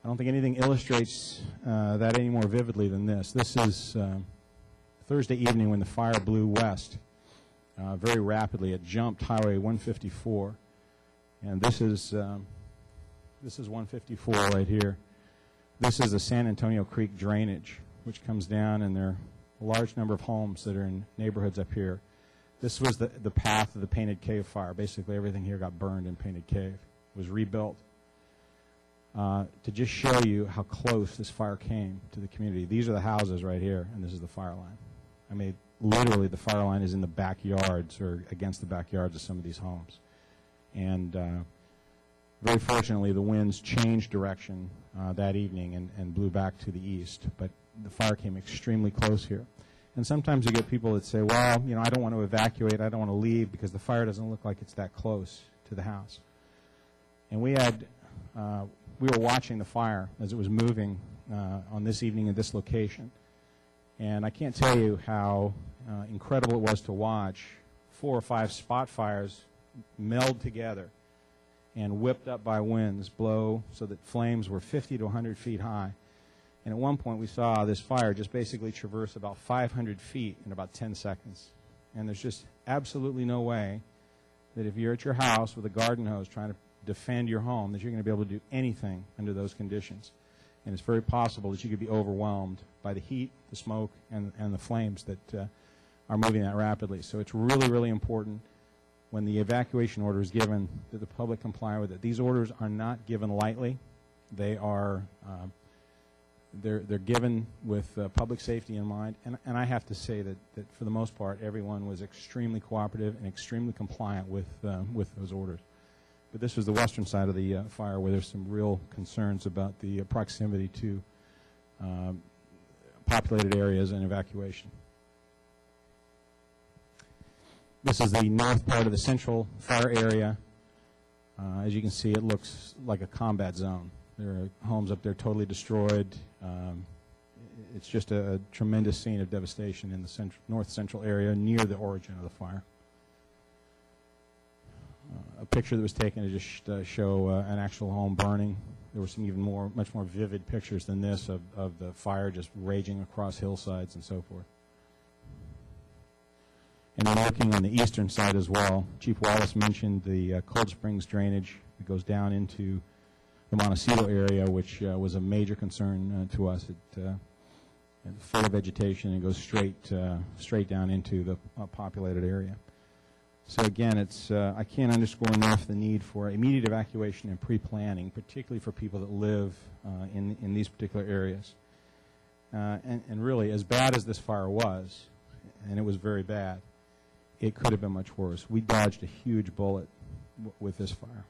I don't think anything illustrates that any more vividly than this. This is Thursday evening when the fire blew west very rapidly. It jumped Highway 154, and this is 154 right here. This is the San Antonio Creek drainage, which comes down, and there are a large number of homes that are in neighborhoods up here This was the path of the Painted Cave fire. Basically, everything here got burned in Painted Cave. It was rebuilt. To just show you how close this fire came to the community. These are the houses right here, and this is the fire line. I mean, literally, the fire line is in the backyards or against the backyards of some of these homes. And very fortunately, the winds changed direction that evening and blew back to the east. But the fire came extremely close here. And sometimes you get people that say, well, you know, I don't want to evacuate, I don't want to leave because the fire doesn't look like it's that close to the house. And we were watching the fire as it was moving on this evening at this location. And I can't tell you how incredible it was to watch 4 or 5 spot fires meld together and whipped up by winds blow so that flames were 50 to 100 feet high. And at one point we saw this fire just basically traverse about 500 feet in about 10 seconds. And there's just absolutely no way that if you're at your house with a garden hose trying to defend your home that you're going to be able to do anything under those conditions. And it's very possible that you could be overwhelmed by the heat, the smoke, and the flames that are moving that rapidly. So it's really, really important when the evacuation order is given that the public comply with it. These orders are not given lightly. They are they're given with public safety in mind. And I have to say that for the most part, everyone was extremely cooperative and extremely compliant with those orders. But this was the western side of the fire where there's some real concerns about the proximity to populated areas and evacuation. This is the north part of the central fire area. As you can see, it looks like a combat zone. There are homes up there totally destroyed. It's just a tremendous scene of devastation in the north central area near the origin of the fire. A picture that was taken to just show an actual home burning. There were some much more vivid pictures than this of the fire just raging across hillsides and so forth. And then looking on the eastern side as well, Chief Wallace mentioned the Cold Springs drainage that goes down into the Montecito area, which was a major concern to us. It's full of vegetation and goes straight down into the populated area. So again, I can't underscore enough the need for immediate evacuation and pre-planning, particularly for people that live in these particular areas. And really, as bad as this fire was, and it was very bad, it could have been much worse. We dodged a huge bullet with this fire.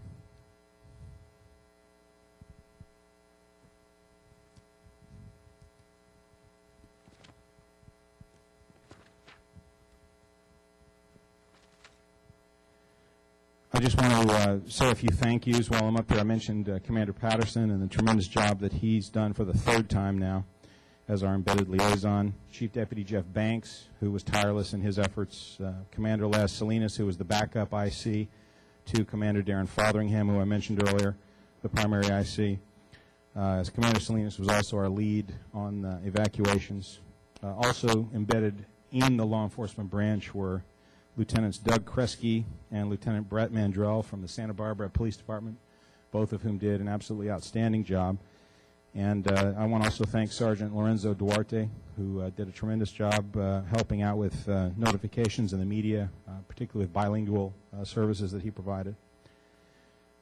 I just want to say a few thank yous while I'm up here. I mentioned Commander Patterson and the tremendous job that he's done for the 3rd time now as our embedded liaison. Chief Deputy Jeff Banks, who was tireless in his efforts. Commander Les Salinas, who was the backup IC to Commander Darren Fotheringham, who I mentioned earlier, the primary IC. As Commander Salinas was also our lead on evacuations. Also embedded in the law enforcement branch were Lieutenants Doug Kresge and Lieutenant Brett Mandrell from the Santa Barbara Police Department, both of whom did an absolutely outstanding job. And I want to also thank Sergeant Lorenzo Duarte, who did a tremendous job helping out with notifications in the media, particularly with bilingual services that he provided.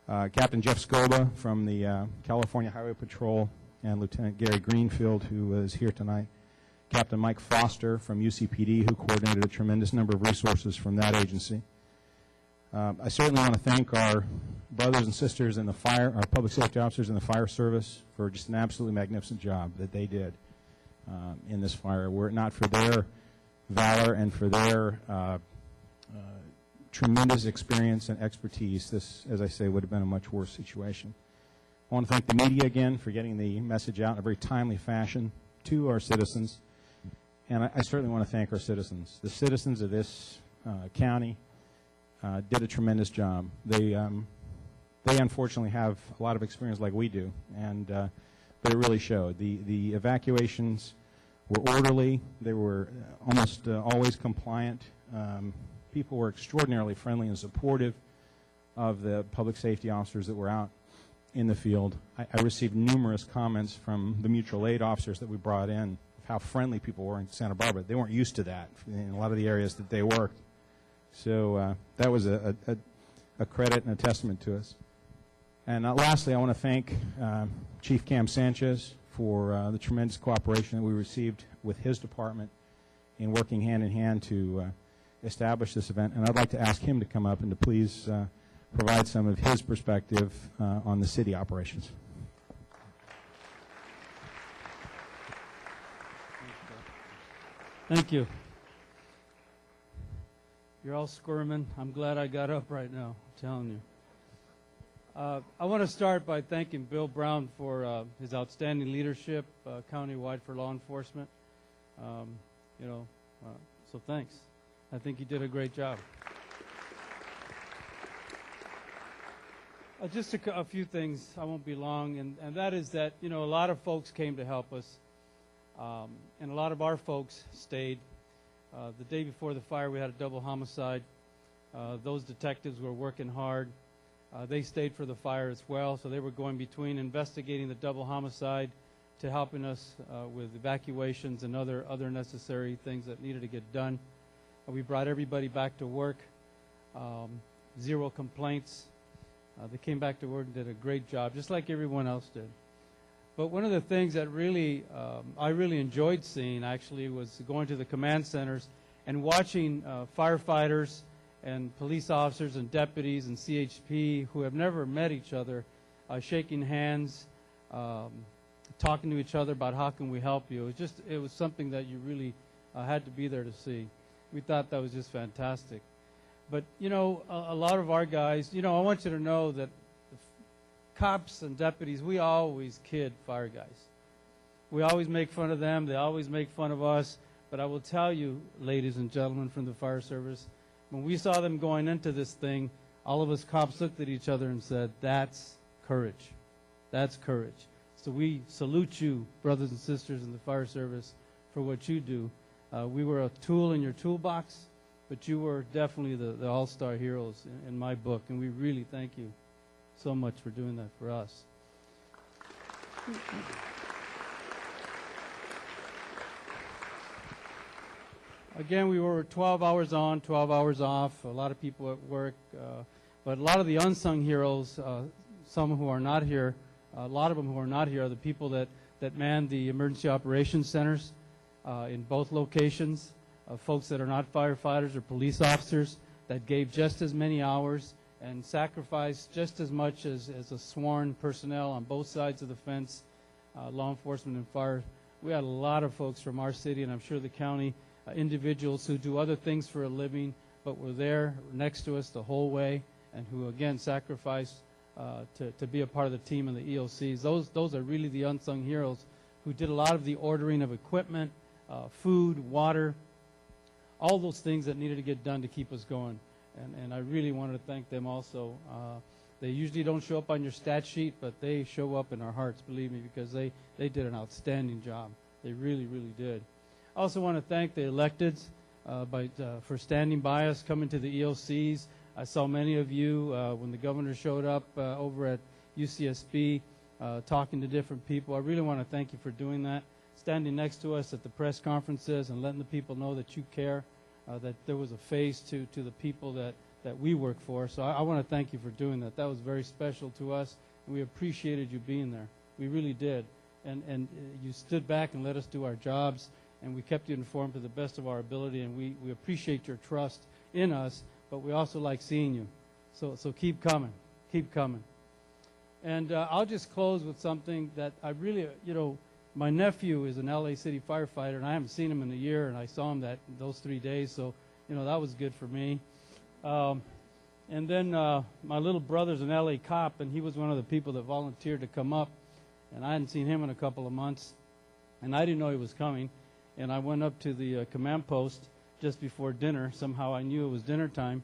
Captain Jeff Scoba from the California Highway Patrol and Lieutenant Gary Greenfield, who is here tonight. Captain Mike Foster from UCPD, who coordinated a tremendous number of resources from that agency. I certainly want to thank our brothers and sisters in the fire, our public safety officers in the fire service for just an absolutely magnificent job that they did in this fire. Were it not for their valor and for their tremendous experience and expertise, this, as I say, would have been a much worse situation. I want to thank the media again for getting the message out in a very timely fashion to our citizens. And I certainly want to thank our citizens. The citizens of this county did a tremendous job. They unfortunately have a lot of experience like we do, but it really showed. The evacuations were orderly. They were almost always compliant. People were extraordinarily friendly and supportive of the public safety officers that were out in the field. I received numerous comments from the mutual aid officers that we brought in, how friendly people were in Santa Barbara. They weren't used to that in a lot of the areas that they worked. So that was a credit and a testament to us. And lastly, I want to thank Chief Cam Sanchez for the tremendous cooperation that we received with his department in working hand in hand to establish this event. And I'd like to ask him to come up and to please provide some of his perspective on the city operations. Thank you. You're all squirming. I'm glad I got up right now, I'm telling you. I want to start by thanking Bill Brown for his outstanding leadership countywide for law enforcement. So thanks. I think he did a great job. Just a few things. I won't be long, and that is that a lot of folks came to help us, and a lot of our folks stayed. The day before the fire, we had a double homicide. Those detectives were working hard. They stayed for the fire as well, so they were going between investigating the double homicide to helping us with evacuations and other necessary things that needed to get done. We brought everybody back to work. 0 complaints. They came back to work and did a great job, just like everyone else did. But one of the things that I really enjoyed seeing, actually, was going to the command centers and watching firefighters and police officers and deputies and CHP who have never met each other, shaking hands, talking to each other about how can we help you. It was something that you really had to be there to see. We thought that was just fantastic. But, a lot of our guys, I want you to know that cops and deputies, we always kid fire guys. We always make fun of them. They always make fun of us. But I will tell you, ladies and gentlemen from the fire service, when we saw them going into this thing, all of us cops looked at each other and said, that's courage. That's courage. So we salute you, brothers and sisters in the fire service, for what you do. We were a tool in your toolbox, but you were definitely the all-star heroes in my book, and we really thank you so much for doing that for us. Again, we were 12 hours on, 12 hours off, a lot of people at work, but a lot of the unsung heroes, some who are not here, a lot of them who are not here are the people that man the emergency operations centers in both locations, folks that are not firefighters or police officers that gave just as many hours and sacrificed just as much as a sworn personnel on both sides of the fence, law enforcement and fire. We had a lot of folks from our city, and I'm sure the county, individuals who do other things for a living, but were there next to us the whole way, and who, again, sacrificed to be a part of the team in the EOCs. Those are really the unsung heroes who did a lot of the ordering of equipment, food, water, all those things that needed to get done to keep us going. And I really wanted to thank them also. They usually don't show up on your stat sheet, but they show up in our hearts, believe me, because they did an outstanding job. They really, really did. I also want to thank the electeds for standing by us, coming to the EOCs. I saw many of you when the governor showed up over at UCSB talking to different people. I really want to thank you for doing that, standing next to us at the press conferences and letting the people know that you care, that there was a face to the people that we work for. So I want to thank you for doing that. That was very special to us, and we appreciated you being there. We really did. And you stood back and let us do our jobs, and we kept you informed to the best of our ability, and we appreciate your trust in us, but we also like seeing you. So keep coming. Keep coming. And I'll just close with something that I really, my nephew is an LA City firefighter, and I haven't seen him in a year, and I saw him those 3 days, so, that was good for me. And then my little brother's an LA cop, and he was one of the people that volunteered to come up, and I hadn't seen him in a couple of months, and I didn't know he was coming, and I went up to the command post just before dinner. Somehow I knew it was dinner time,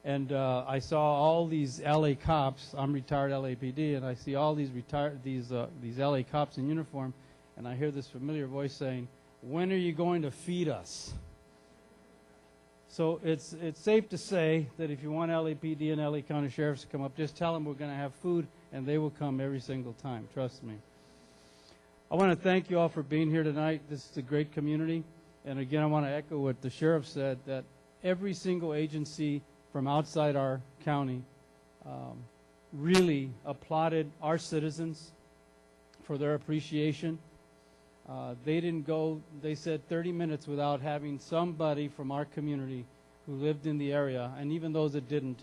and I saw all these LA cops. I'm retired LAPD, and I see all these LA cops in uniform, and I hear this familiar voice saying, "When are you going to feed us?" So it's safe to say that if you want LAPD and LA County Sheriffs to come up, just tell them we're going to have food, and they will come every single time. Trust me. I want to thank you all for being here tonight. This is a great community. And again, I want to echo what the sheriff said, that every single agency from outside our county really applauded our citizens for their appreciation. They didn't go, they said 30 minutes without having somebody from our community who lived in the area, and even those that didn't,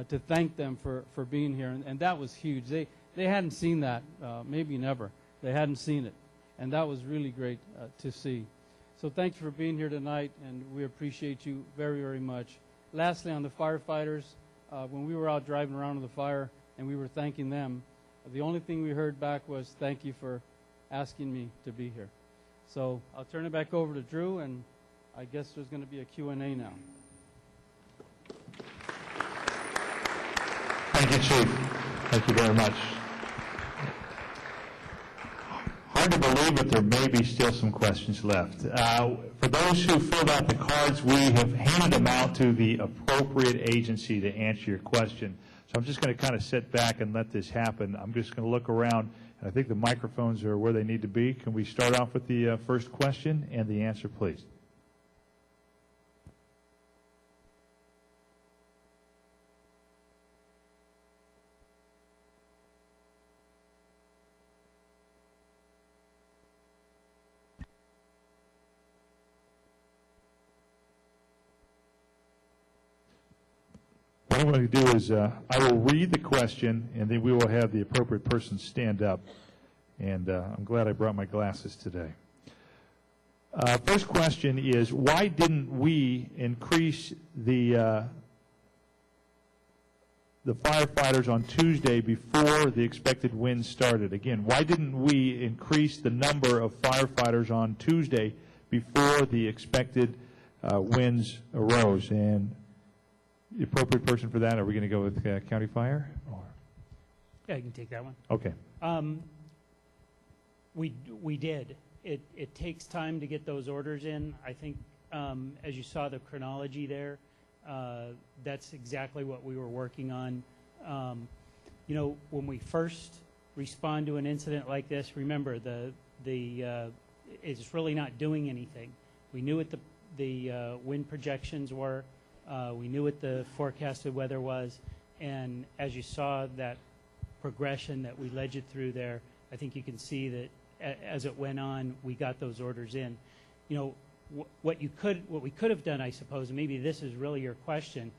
to thank them for being here. And that was huge. They hadn't seen that, maybe never. They hadn't seen it. And that was really great to see. So thank you for being here tonight, and we appreciate you very, very much. Lastly, on the firefighters, when we were out driving around with the fire and we were thanking them, the only thing we heard back was, thank you for asking me to be here. So I'll turn it back over to Drew, and I guess there's going to be a Q&A now. Thank you, Chief. Thank you very much. Hard to believe that there may be still some questions left. For those who filled out the cards, we have handed them out to the appropriate agency to answer your question. So I'm just going to kind of sit back and let this happen. I'm just going to look around, and I think the microphones are where they need to be. Can we start off with the first question and the answer, please? What I'm going to do is I will read the question, and then we will have the appropriate person stand up. And I'm glad I brought my glasses today. First question is, why didn't we increase the firefighters on Tuesday before the expected winds started? Again, why didn't we increase the number of firefighters on Tuesday before the expected winds arose? And the appropriate person for that, are we going to go with County Fire? Or? Yeah, you can take that one. Okay. We did. It takes time to get those orders in. I think, as you saw the chronology there, that's exactly what we were working on. You know, when we first respond to an incident like this, remember it's really not doing anything. We knew what the wind projections were. We knew what the forecasted weather was, and as you saw that progression that we led you through there, I think you can see that as it went on, we got those orders in. You know, what we could have done, I suppose, and maybe this is really your question,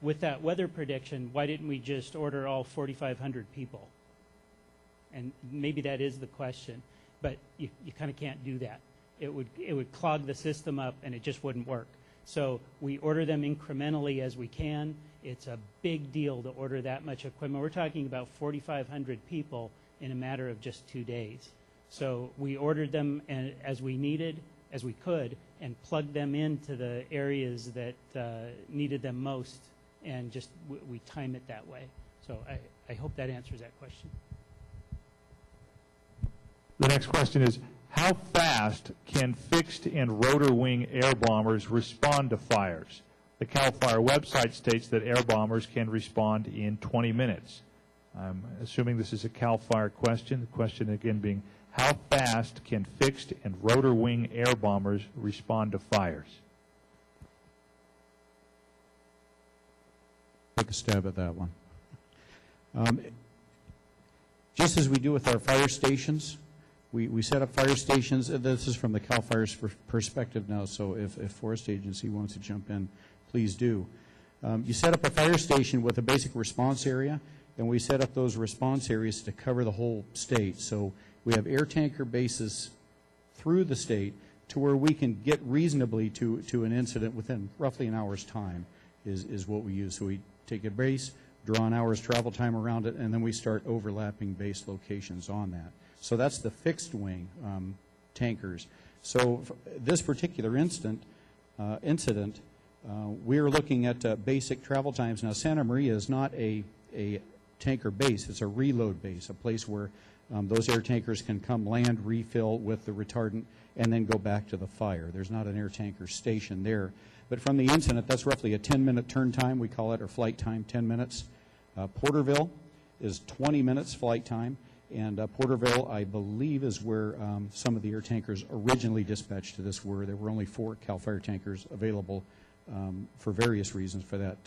with that weather prediction, why didn't we just order all 4,500 people? And maybe that is the question, but you kind of can't do that. It would clog the system up, and it just wouldn't work. So we order them incrementally as we can. It's a big deal to order that much equipment. We're talking about 4,500 people in a matter of just 2 days. So we ordered them as we needed, as we could, and plugged them into the areas that needed them most, and just we time it that way. So I hope that answers that question. The next question is, how fast can fixed and rotor wing air bombers respond to fires? The CAL FIRE website states that air bombers can respond in 20 minutes. I'm assuming this is a CAL FIRE question. The question again being, how fast can fixed and rotor wing air bombers respond to fires? Take a stab at that one. Just as we do with our fire stations, we set up fire stations. This is from the CAL FIRE's perspective now, so if Forest Agency wants to jump in, please do. You set up a fire station with a basic response area, and we set up those response areas to cover the whole state. So we have air tanker bases through the state to where we can get reasonably to an incident within roughly an hour's time is what we use. So we take a base, draw an hour's travel time around it, and then we start overlapping base locations on that. So that's the fixed wing tankers. So this particular incident, we're looking at basic travel times. Now, Santa Maria is not a tanker base. It's a reload base, a place where those air tankers can come land, refill with the retardant, and then go back to the fire. There's not an air tanker station there. But from the incident, that's roughly a 10-minute turn time. We call it, or flight time, 10 minutes. Porterville is 20 minutes flight time. And Porterville, I believe, is where some of the air tankers originally dispatched to this were. There were only 4 CAL FIRE tankers available for various reasons for that.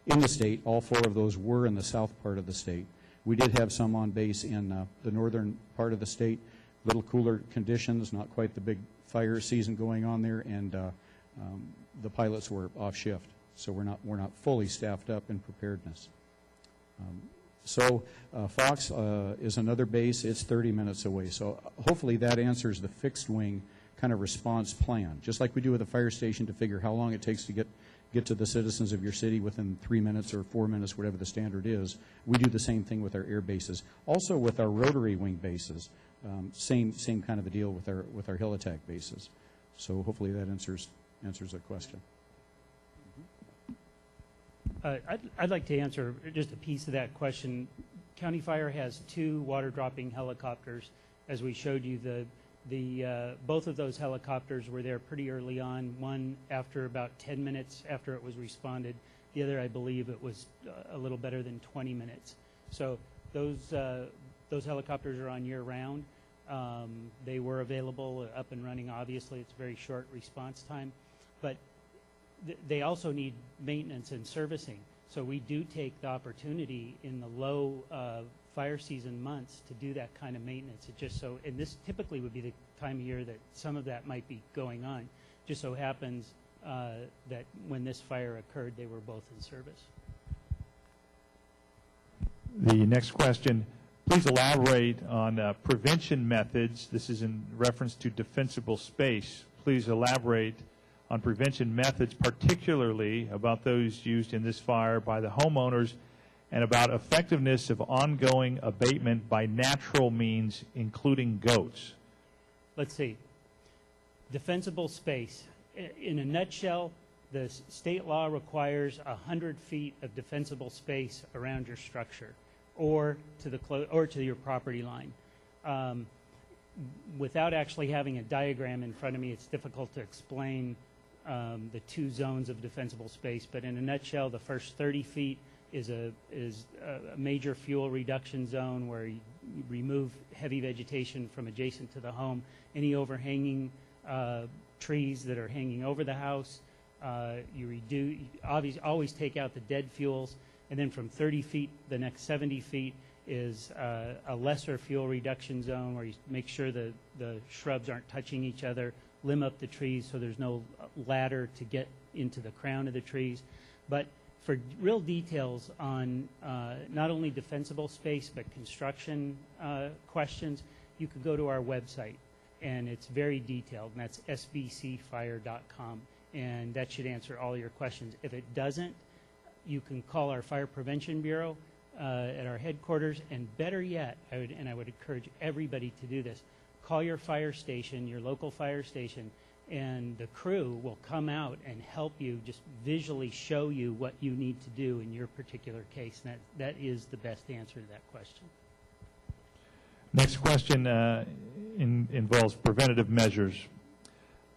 In the state, all 4 of those were in the south part of the state. We did have some on base in the northern part of the state, little cooler conditions, not quite the big fire season going on there, and the pilots were off shift, so we're not fully staffed up in preparedness. Fox is another base. It's 30 minutes away. So hopefully that answers the fixed wing kind of response plan, just like we do with a fire station to figure how long it takes to get to the citizens of your city within 3 minutes or 4 minutes, whatever the standard is. We do the same thing with our air bases. Also with our rotary wing bases, same kind of a deal with our hill attack bases. So hopefully that answers the question. I'd like to answer just a piece of that question. County Fire has 2 water dropping helicopters. As we showed you, both of those helicopters were there pretty early on. One after about 10 minutes after it was responded. The other, I believe, it was a little better than 20 minutes. So those helicopters are on year-round. They were available, up and running. Obviously, it's a very short response time, but they also need maintenance and servicing. So we do take the opportunity in the low fire season months to do that kind of maintenance. It just so, and this typically would be the time of year that some of that might be going on. Just so happens that when this fire occurred, they were both in service. The next question, please elaborate on prevention methods. This is in reference to defensible space. Please elaborate on prevention methods, particularly about those used in this fire by the homeowners, and about effectiveness of ongoing abatement by natural means, including goats. Let's see. Defensible space. In a nutshell, the state law requires 100 feet of defensible space around your structure or to your property line. Without actually having a diagram in front of me, it's difficult to explain the 2 zones of defensible space, but in a nutshell, the first 30 feet is a major fuel reduction zone where you remove heavy vegetation from adjacent to the home. Any overhanging trees that are hanging over the house, you always take out the dead fuels, and then from 30 feet, the next 70 feet is a lesser fuel reduction zone where you make sure the shrubs aren't touching each other, limb up the trees so there's no ladder to get into the crown of the trees. But for real details on not only defensible space but construction questions, you could go to our website, and it's very detailed, and that's sbcfire.com, and that should answer all your questions. If it doesn't, you can call our Fire Prevention Bureau at our headquarters, and better yet, I would encourage everybody to do this. Call your fire station, your local fire station, and the crew will come out and help you, just visually show you what you need to do in your particular case. And that is the best answer to that question. Next question involves preventative measures.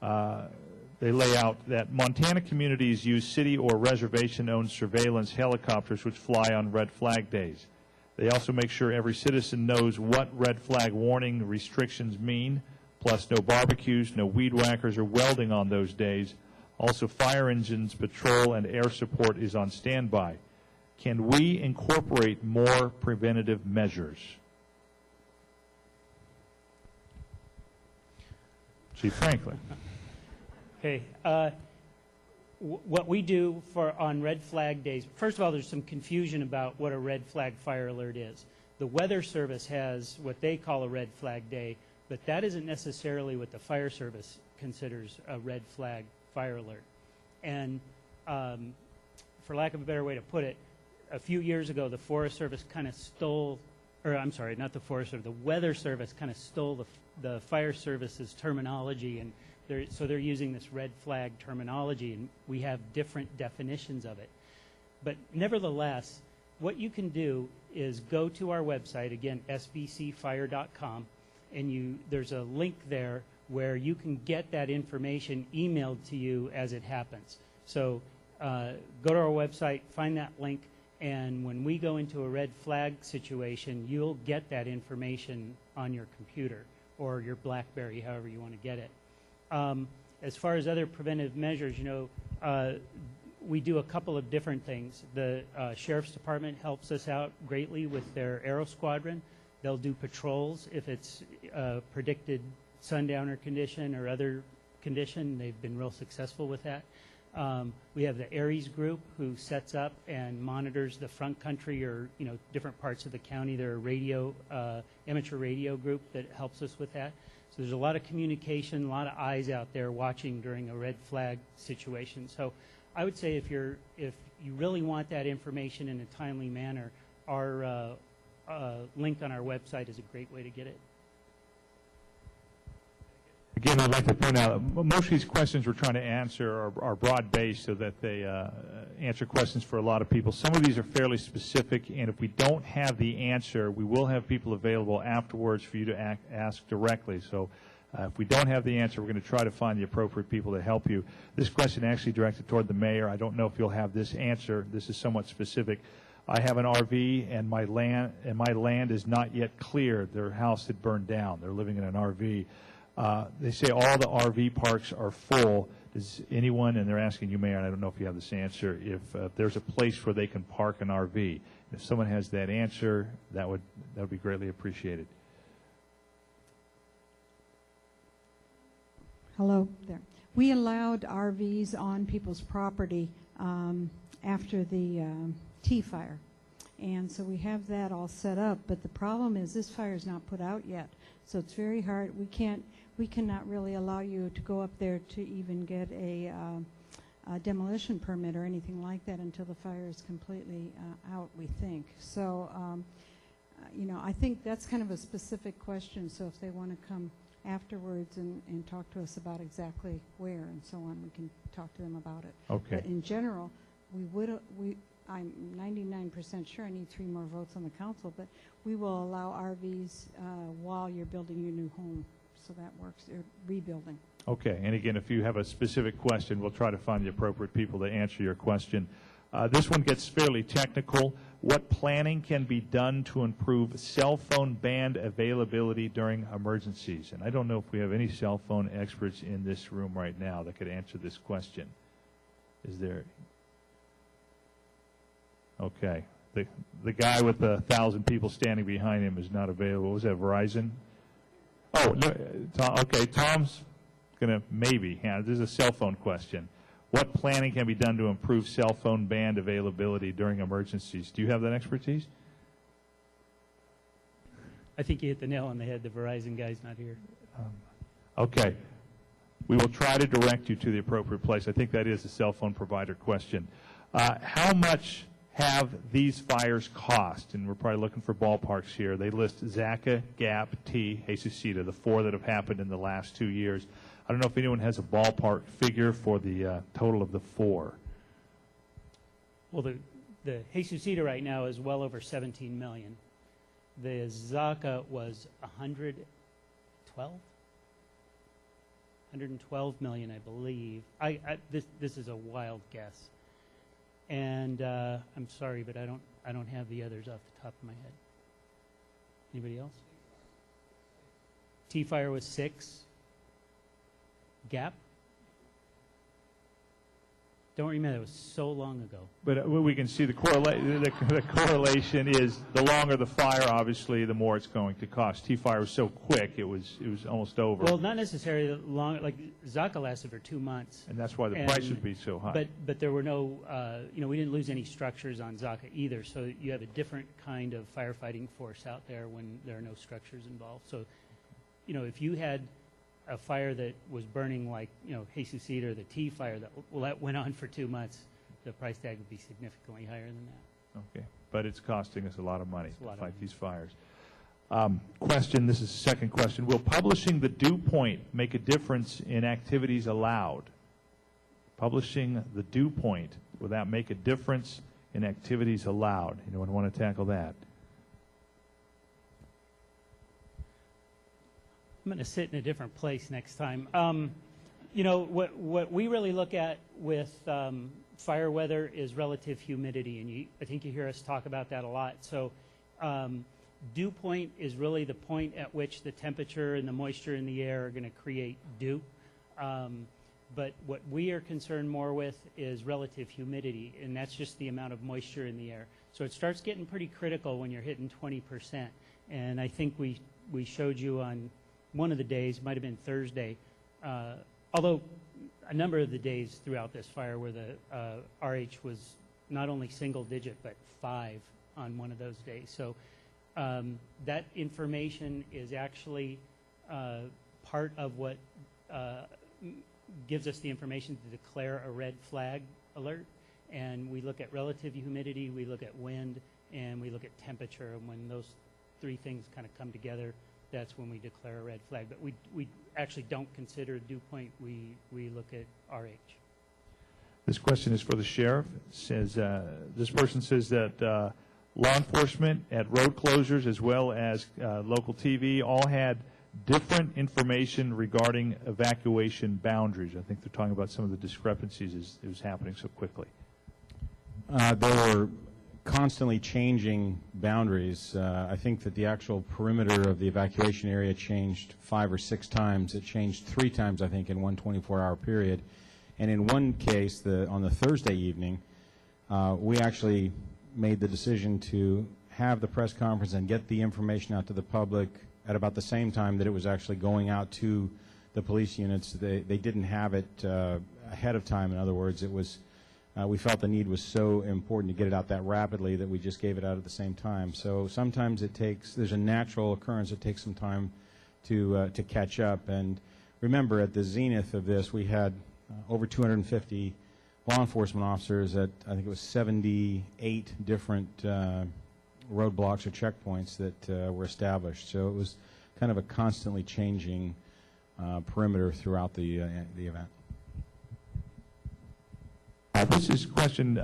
They lay out that Montana communities use city or reservation-owned surveillance helicopters which fly on red flag days. They also make sure every citizen knows what red flag warning restrictions mean, plus no barbecues, no weed whackers, or welding on those days. Also, fire engines, patrol, and air support is on standby. Can we incorporate more preventative measures? Chief Franklin. Okay. What we do on red flag days, first of all, there's some confusion about what a red flag fire alert is. The Weather Service has what they call a red flag day, but that isn't necessarily what the Fire Service considers a red flag fire alert. And for lack of a better way to put it, a few years ago, the Forest Service kind of stole, or I'm sorry, not the Forest Service, the Weather Service kind of stole the Fire Service's terminology, and so they're using this red flag terminology, and we have different definitions of it. But nevertheless, what you can do is go to our website, again, sbcfire.com, and there's a link there where you can get that information emailed to you as it happens. So go to our website, find that link, and when we go into a red flag situation, you'll get that information on your computer or your BlackBerry, however you want to get it. As far as other preventive measures, we do a couple of different things. The Sheriff's Department helps us out greatly with their Aero Squadron. They'll do patrols if it's predicted sundowner condition or other condition. They've been real successful with that. We have the Aries group who sets up and monitors the front country or different parts of the county. They're a radio, amateur radio group that helps us with that. So there's a lot of communication, a lot of eyes out there watching during a red flag situation. So I would say if you really want that information in a timely manner, our link on our website is a great way to get it. Again, I'd like to point out, most of these questions we're trying to answer are broad-based so that they answer questions for a lot of people. Some of these are fairly specific, and if we don't have the answer, we will have people available afterwards for you to ask directly. So if we don't have the answer, we're going to try to find the appropriate people to help you. This question actually directed toward the mayor. I don't know if you'll have this answer. This is somewhat specific. I have an RV, and my land is not yet cleared. Their house had burned down. They're living in an RV. They say all the RV parks are full. Does anyone, and they're asking you, Mayor, and I don't know if you have this answer, if there's a place where they can park an RV. If someone has that answer, that would be greatly appreciated. Hello there. We allowed RVs on people's property after the T fire. And so we have that all set up, but the problem is this fire is not put out yet. So it's very hard. We cannot really allow you to go up there to even get a demolition permit or anything like that until the fire is completely out, we think. So, I think that's kind of a specific question. So if they want to come afterwards and talk to us about exactly where and so on, we can talk to them about it. Okay. But in general, I'm 99% sure I need 3 more votes on the council, but we will allow RVs while you're building your new home. So that works, rebuilding. Okay, and again, if you have a specific question, we'll try to find the appropriate people to answer your question. This one gets fairly technical. What planning can be done to improve cell phone band availability during emergencies? And I don't know if we have any cell phone experts in this room right now that could answer this question. Is there? Okay. The guy with 1,000 people standing behind him is not available. Was that Verizon? Oh, no, okay. Tom's going to maybe. This is a cell phone question. What planning can be done to improve cell phone band availability during emergencies? Do you have that expertise? I think you hit the nail on the head. The Verizon guy's not here. Okay. We will try to direct you to the appropriate place. I think that is a cell phone provider question. How much have these fires cost? And we're probably looking for ballparks here. They list Zaca, Gap, T, Jesusita, the 4 that have happened in the last 2 years. I don't know if anyone has a ballpark figure for the total of the 4. Well, the Jesusita right now is well over 17 million. The Zaca was 112 million, I believe. This is a wild guess. And I'm sorry, but I don't have the others off the top of my head. Anybody else? T-Fire was 6. Gap? Don't remember, that was so long ago. But we can see the correlation is the longer the fire, obviously, the more it's going to cost. T-Fire was so quick, it was almost over. Well, not necessarily long. Like Zaca lasted for 2 months. And that's why the price would be so high. But there were no, we didn't lose any structures on Zaca either. So you have a different kind of firefighting force out there when there are no structures involved. So, if you had a fire that was burning like, Jesusita or the T-Fire that went on for 2 months, the price tag would be significantly higher than that. Okay, but it's costing us a lot of money to fight these fires. Question, this is the second question. Will publishing the dew point make a difference in activities allowed? Publishing the dew point, will that make a difference in activities allowed? Anyone want to tackle that? I'm going to sit in a different place next time. What we really look at with fire weather is relative humidity, and I think you hear us talk about that a lot. So dew point is really the point at which the temperature and the moisture in the air are going to create dew. But what we are concerned more with is relative humidity, and that's just the amount of moisture in the air. So it starts getting pretty critical when you're hitting 20%. And I think we showed you on one of the days, might have been Thursday, although a number of the days throughout this fire where the RH was not only single digit, but 5 on one of those days. So that information is actually part of what gives us the information to declare a red flag alert. And we look at relative humidity, we look at wind, and we look at temperature. And when those 3 things kind of come together, that's when we declare a red flag. But we actually don't consider dew point. We look at RH. This question is for the sheriff. It says, this person says that law enforcement at road closures as well as local TV all had different information regarding evacuation boundaries. I think they're talking about some of the discrepancies as it was happening so quickly. There were constantly changing boundaries. I think that the actual perimeter of the evacuation area changed 5 or 6 times. It changed 3 times, I think, in one 24-hour period. And in one case, on the Thursday evening, we actually made the decision to have the press conference and get the information out to the public at about the same time that it was actually going out to the police units. They didn't have it ahead of time. In other words, it was we felt the need was so important to get it out that rapidly that we just gave it out at the same time. So sometimes there's a natural occurrence. It takes some time to catch up. And remember, at the zenith of this, we had over 250 law enforcement officers at, I think it was 78 different roadblocks or checkpoints that were established. So it was kind of a constantly changing perimeter throughout the event. This is a question,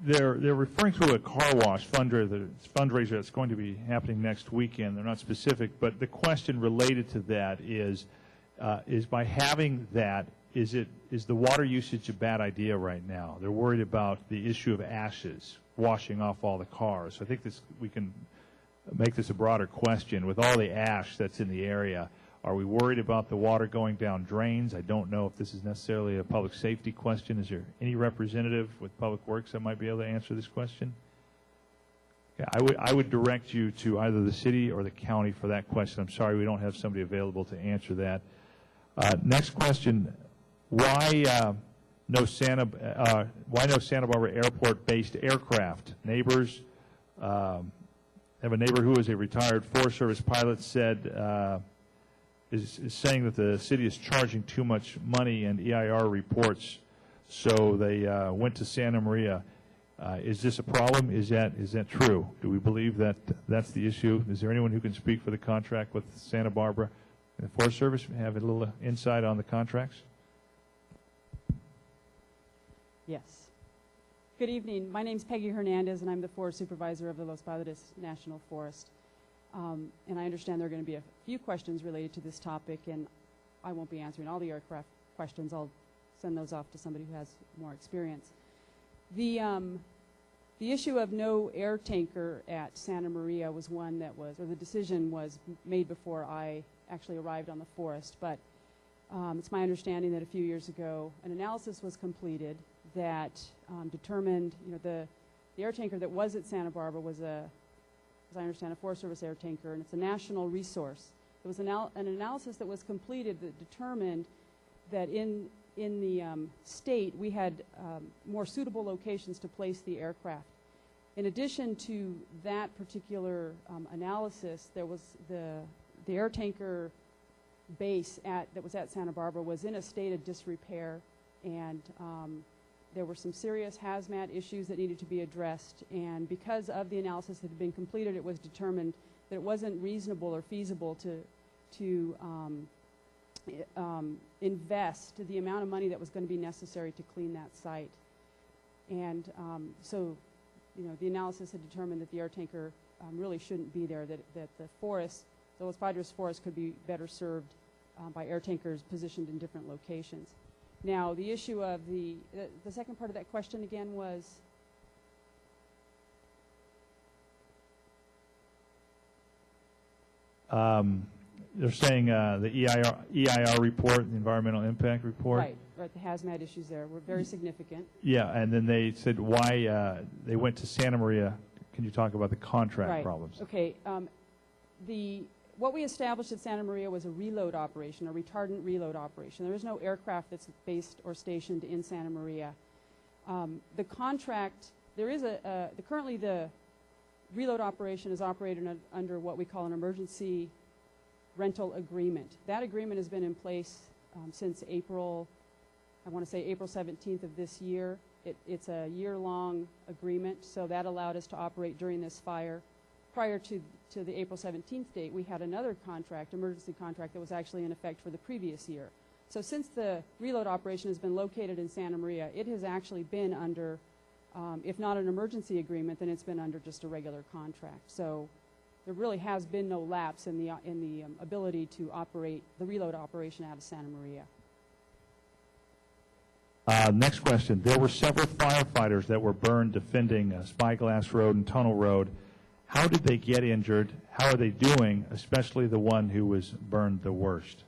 they're referring to a car wash fundraiser that's going to be happening next weekend. They're not specific, but the question related to that is by having that, is the water usage a bad idea right now? They're worried about the issue of ashes washing off all the cars. So I think we can make this a broader question. With all the ash that's in the area, are we worried about the water going down drains? I don't know if this is necessarily a public safety question. Is there any representative with Public Works that might be able to answer this question? Yeah, I would direct you to either the city or the county for that question. I'm sorry we don't have somebody available to answer that. Next question, why no Santa Barbara Airport-based aircraft? Neighbors have a neighbor who is a retired Forest Service pilot said is saying that the city is charging too much money and EIR reports, so they went to Santa Maria. Is this a problem? Is that true? Do we believe that that's the issue? Is there anyone who can speak for the contract with Santa Barbara? The Forest Service have a little insight on the contracts? Yes. Good evening. My name is Peggy Hernandez, and I'm the Forest Supervisor of the Los Padres National Forest. And I understand there are going to be a few questions related to this topic, and I won't be answering all the aircraft questions. I'll send those off to somebody who has more experience. The issue of no air tanker at Santa Maria was one that was, or the decision was made before I actually arrived on the forest. But it's my understanding that a few years ago an analysis was completed that determined, the air tanker that was at Santa Barbara was as I understand, a Forest Service air tanker, and it's a national resource. There was an analysis that was completed that determined that in the state we had more suitable locations to place the aircraft. In addition to that particular analysis, there was the air tanker base that was at Santa Barbara was in a state of disrepair, and there were some serious hazmat issues that needed to be addressed, and because of the analysis that had been completed, it was determined that it wasn't reasonable or feasible to invest the amount of money that was going to be necessary to clean that site. And so, the analysis had determined that the air tanker really shouldn't be there, that the forest, the Los Padres forest, could be better served by air tankers positioned in different locations. Now, the issue of the second part of that question again was? they're saying the EIR report, the environmental impact report. Right, the hazmat issues there were very significant. Yeah, and then they said why they went to Santa Maria. Can you talk about the contract problems? Okay. What we established at Santa Maria was a reload operation, a retardant reload operation. There is no aircraft that's based or stationed in Santa Maria. The contract, there is currently the reload operation is operated under what we call an emergency rental agreement. That agreement has been in place since April, I want to say April 17th of this year. It's a year-long agreement, so that allowed us to operate during this fire. Prior to the April 17th date, we had another contract, emergency contract, that was actually in effect for the previous year. So since the reload operation has been located in Santa Maria, it has actually been under, if not an emergency agreement, then it's been under just a regular contract. So there really has been no lapse in the ability to operate the reload operation out of Santa Maria. Next question. There were several firefighters that were burned defending Spyglass Road and Tunnel Road. How did they get injured? How are they doing, especially the one who was burned the worst?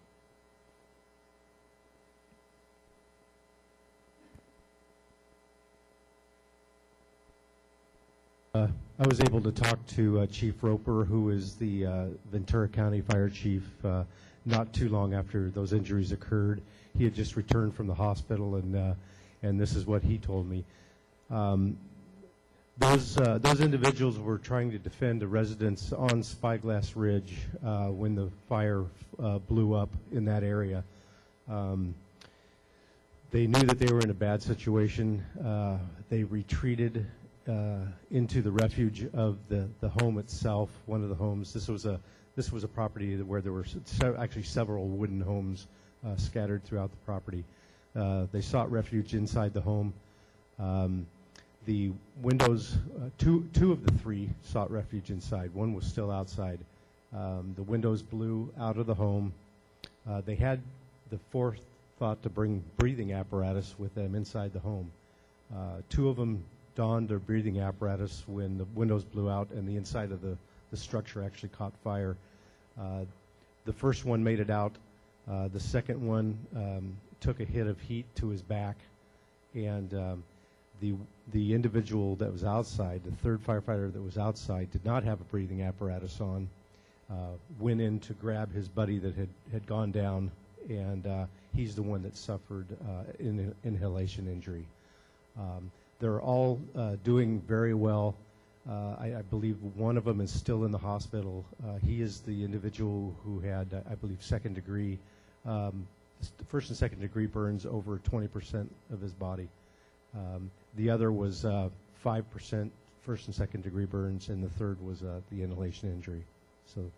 I was able to talk to Chief Roper, who is the Ventura County Fire Chief, not too long after those injuries occurred. He had just returned from the hospital, and this is what he told me. Those individuals were trying to defend a residence on Spyglass Ridge when the fire blew up in that area. They knew that they were in a bad situation. They retreated into the refuge of the home itself. One of the homes. This was a property where there were actually several wooden homes scattered throughout the property. They sought refuge inside the home. The windows, two of the three sought refuge inside. One was still outside. The windows blew out of the home. They had the forethought to bring breathing apparatus with them inside the home. Two of them donned their breathing apparatus when the windows blew out and the inside of the structure actually caught fire. The first one made it out. The second one took a hit of heat to his back, and the individual that was outside, the third firefighter that was outside, did not have a breathing apparatus on, went in to grab his buddy that had gone down, and he's the one that suffered an inhalation injury. They're all doing very well. I believe one of them is still in the hospital. He is the individual who had, I believe, first and second degree burns over 20% of his body. The other was 5% first and second degree burns, and the third was the inhalation injury. So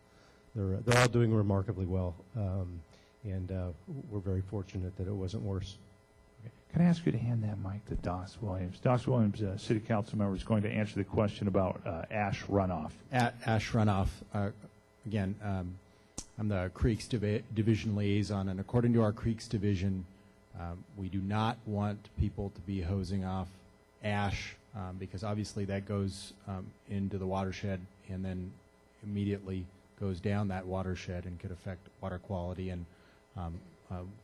they're all doing remarkably well, and we're very fortunate that it wasn't worse. Okay. Can I ask you to hand that mic to Doss Williams? Doss Williams, City Council member, is going to answer the question about ash runoff. Ash runoff. Again, I'm the Creeks Division liaison, and according to our Creeks Division, we do not want people to be hosing off ash because obviously that goes into the watershed and then immediately goes down that watershed and could affect water quality and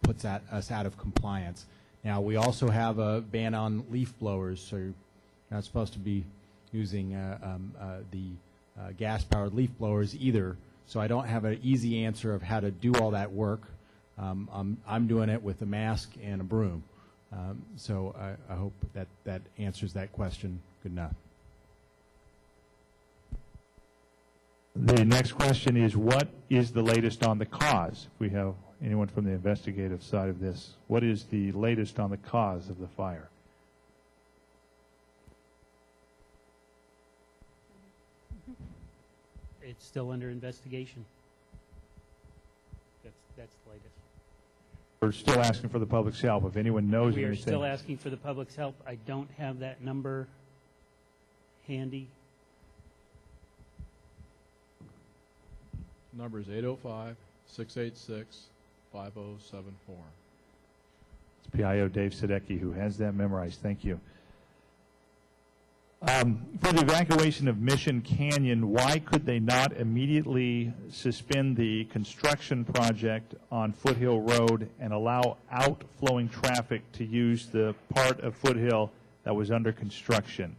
puts us out of compliance. Now, we also have a ban on leaf blowers, so you're not supposed to be using the gas-powered leaf blowers either. So I don't have an easy answer of how to do all that work. I'm doing it with a mask and a broom. So I hope that answers that question good enough. The next question is, what is the latest on the cause? If we have anyone from the investigative side of this, what is the latest on the cause of the fire? It's still under investigation. That's the latest. We're still asking for the public's help. If anyone knows We are anything. still asking for the public's help. I don't have that number handy. Number is 805-686-5074. It's PIO Dave Sadecki who has that memorized. Thank you. For the evacuation of Mission Canyon, why could they not immediately suspend the construction project on Foothill Road and allow outflowing traffic to use the part of Foothill that was under construction?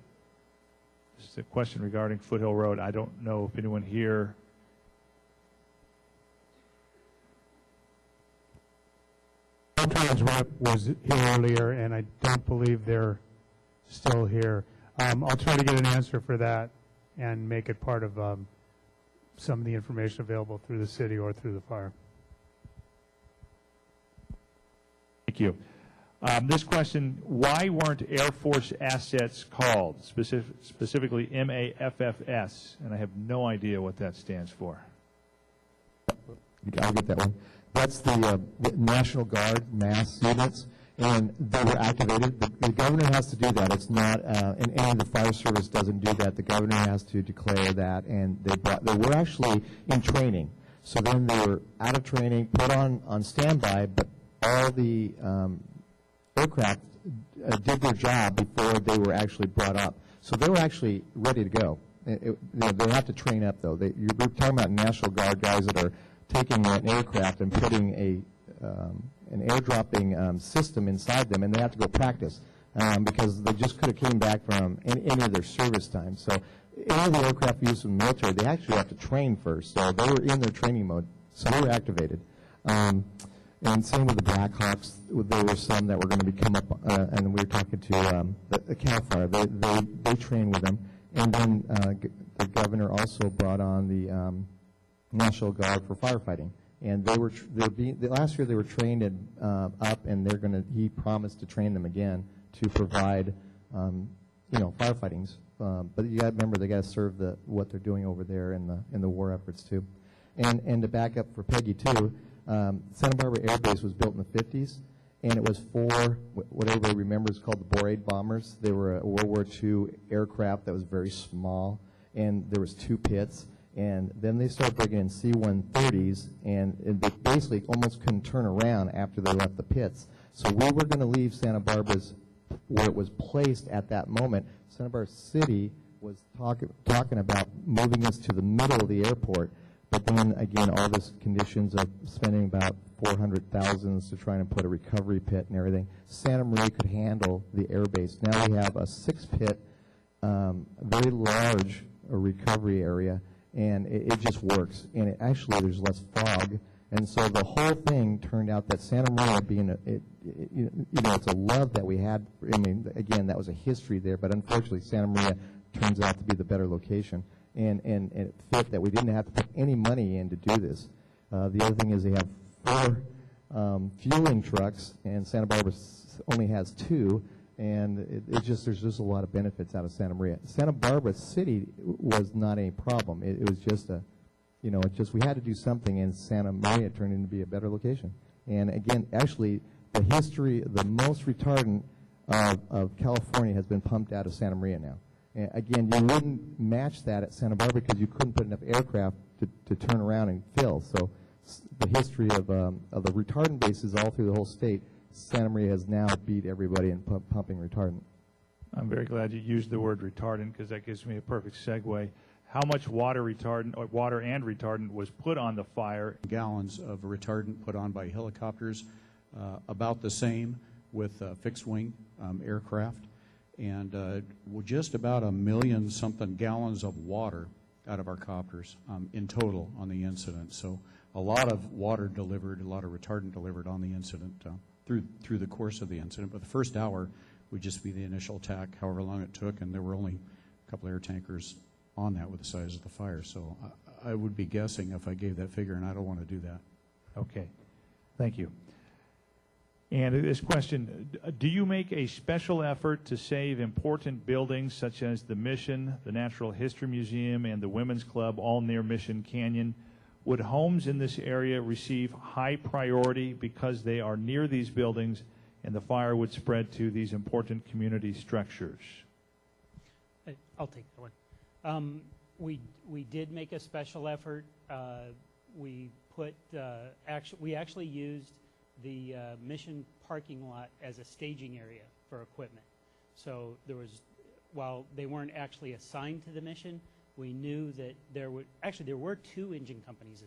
This is a question regarding Foothill Road. I don't know if anyone here. Caltrans rep was here earlier, and I don't believe they're still here. I'll try to get an answer for that and make it part of some of the information available through the city or through the fire. Thank you. This question, why weren't Air Force assets called, specifically MAFFS? And I have no idea what that stands for. I'll get that one. That's the National Guard mass units, and they were activated. The governor has to do that. It's not, and any of the fire service doesn't do that. The governor has to declare that, and they were actually in training. So then they were out of training, put on standby, but all the aircraft did their job before they were actually brought up. So they were actually ready to go. They have to train up, though. You're talking about National Guard guys that are taking an aircraft and putting an airdropping system inside them, and they have to go practice because they just could have came back from any of their service time. So any of the aircraft used in the military, they actually have to train first. So they were in their training mode, so they were activated. And same with the Blackhawks. There were some that were going to come up, and we were talking to the CAL FIRE. They trained with them. And then the governor also brought on the National Guard for firefighting. And last year they were trained up, and he promised to train them again to provide, firefightings. But you got to remember, they got to serve what they're doing over there in the war efforts too. And to back up for Peggy too, Santa Barbara Air Base was built in the 50s, and it was for what everybody remembers called the Borate bombers. They were a World War II aircraft that was very small, and there was 2 pits. And then they started bringing in C-130s, and they basically almost couldn't turn around after they left the pits. So we were going to leave Santa Barbara's where it was placed at that moment. Santa Barbara City was talking about moving us to the middle of the airport. But then again, all this conditions of spending about $400,000 to try and put a recovery pit and everything. Santa Maria could handle the air base. Now we have a 6-pit, very large recovery area, and it just works. And actually, there's less fog. And so the whole thing turned out that Santa Maria being, it's a love that we had. I mean, again, that was a history there, but unfortunately, Santa Maria turns out to be the better location. And it fit that we didn't have to put any money in to do this. The other thing is they have 4 fueling trucks, and Santa Barbara only has 2, and there's just a lot of benefits out of Santa Maria. Santa Barbara City was not a problem. It was just we had to do something, and Santa Maria turned into be a better location. And again, actually, the most retardant of California has been pumped out of Santa Maria now. And again, you wouldn't match that at Santa Barbara because you couldn't put enough aircraft to turn around and fill. So the history of the retardant bases all through the whole state, Santa Maria has now beat everybody in pumping retardant. I'm very glad you used the word retardant because that gives me a perfect segue. How much water and retardant was put on the fire? Gallons of retardant put on by helicopters, about the same with fixed-wing aircraft. And just about 1 million something gallons of water out of our copters in total on the incident. So a lot of water delivered, a lot of retardant delivered on the incident through the course of the incident. But the first hour would just be the initial attack, however long it took, and there were only a couple air tankers on that with the size of the fire. So I would be guessing if I gave that figure, and I don't want to do that. Okay. Thank you. And this question, do you make a special effort to save important buildings such as the Mission, the Natural History Museum, and the Women's Club, all near Mission Canyon? Would homes in this area receive high priority because they are near these buildings and the fire would spread to these important community structures? I'll take that one. We did make a special effort. We actually used the Mission parking lot as a staging area for equipment. So there was while they weren't actually assigned to the mission, we knew that there were 2 engine companies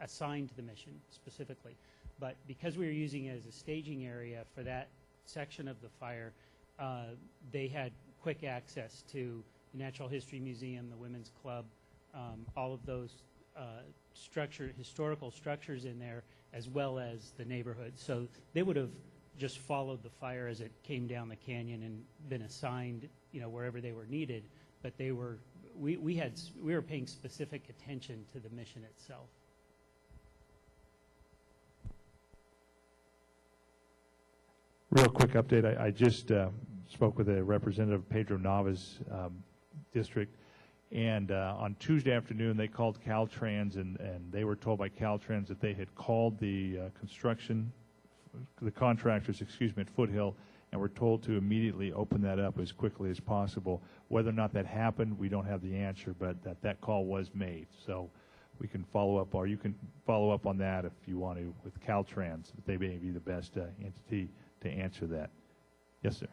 assigned to the mission specifically. But because we were using it as a staging area for that section of the fire, they had quick access to the Natural History Museum, the Women's Club, all of those historical structures in there, as well as the neighborhood. So they would have just followed the fire as it came down the canyon and been assigned, wherever they were needed. But we were paying specific attention to the mission itself. Real quick update. I just spoke with a representative of Pedro Nava's district, and on Tuesday afternoon they called Caltrans, and they were told by Caltrans that they had called the contractors, at Foothill, and were told to immediately open that up as quickly as possible. Whether or not that happened, we don't have the answer, but that call was made. So we can follow up, or you can follow up on that if you want to with Caltrans. They may be the best entity to answer that. Yes, sir.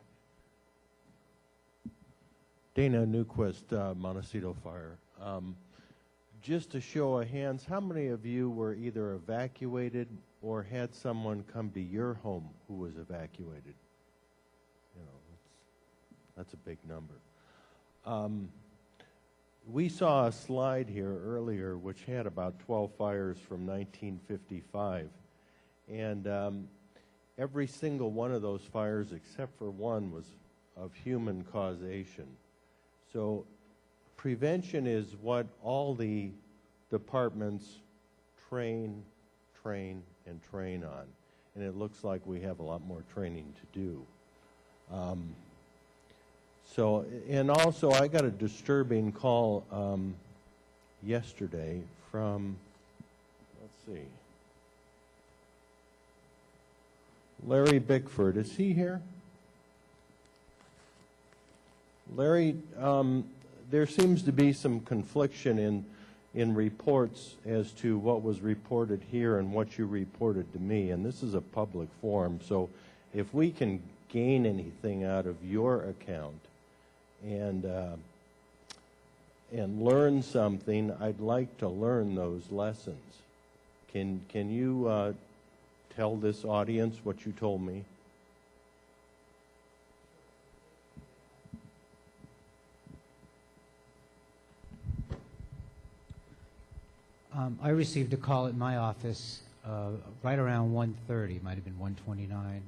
Dana Newquist, Montecito Fire. Just a show of hands, how many of you were either evacuated or had someone come to your home who was evacuated? That's a big number. We saw a slide here earlier which had about 12 fires from 1955, and every single one of those fires except for one was of human causation. So prevention is what all the departments train, and train on. And it looks like we have a lot more training to do. And also I got a disturbing call yesterday from, let's see, Larry Bickford. Is he here? Larry, there seems to be some confliction in reports as to what was reported here and what you reported to me, and this is a public forum, so if we can gain anything out of your account and learn something, I'd like to learn those lessons. Can you tell this audience what you told me? I received a call at my office right around 1:30, might have been 1:29,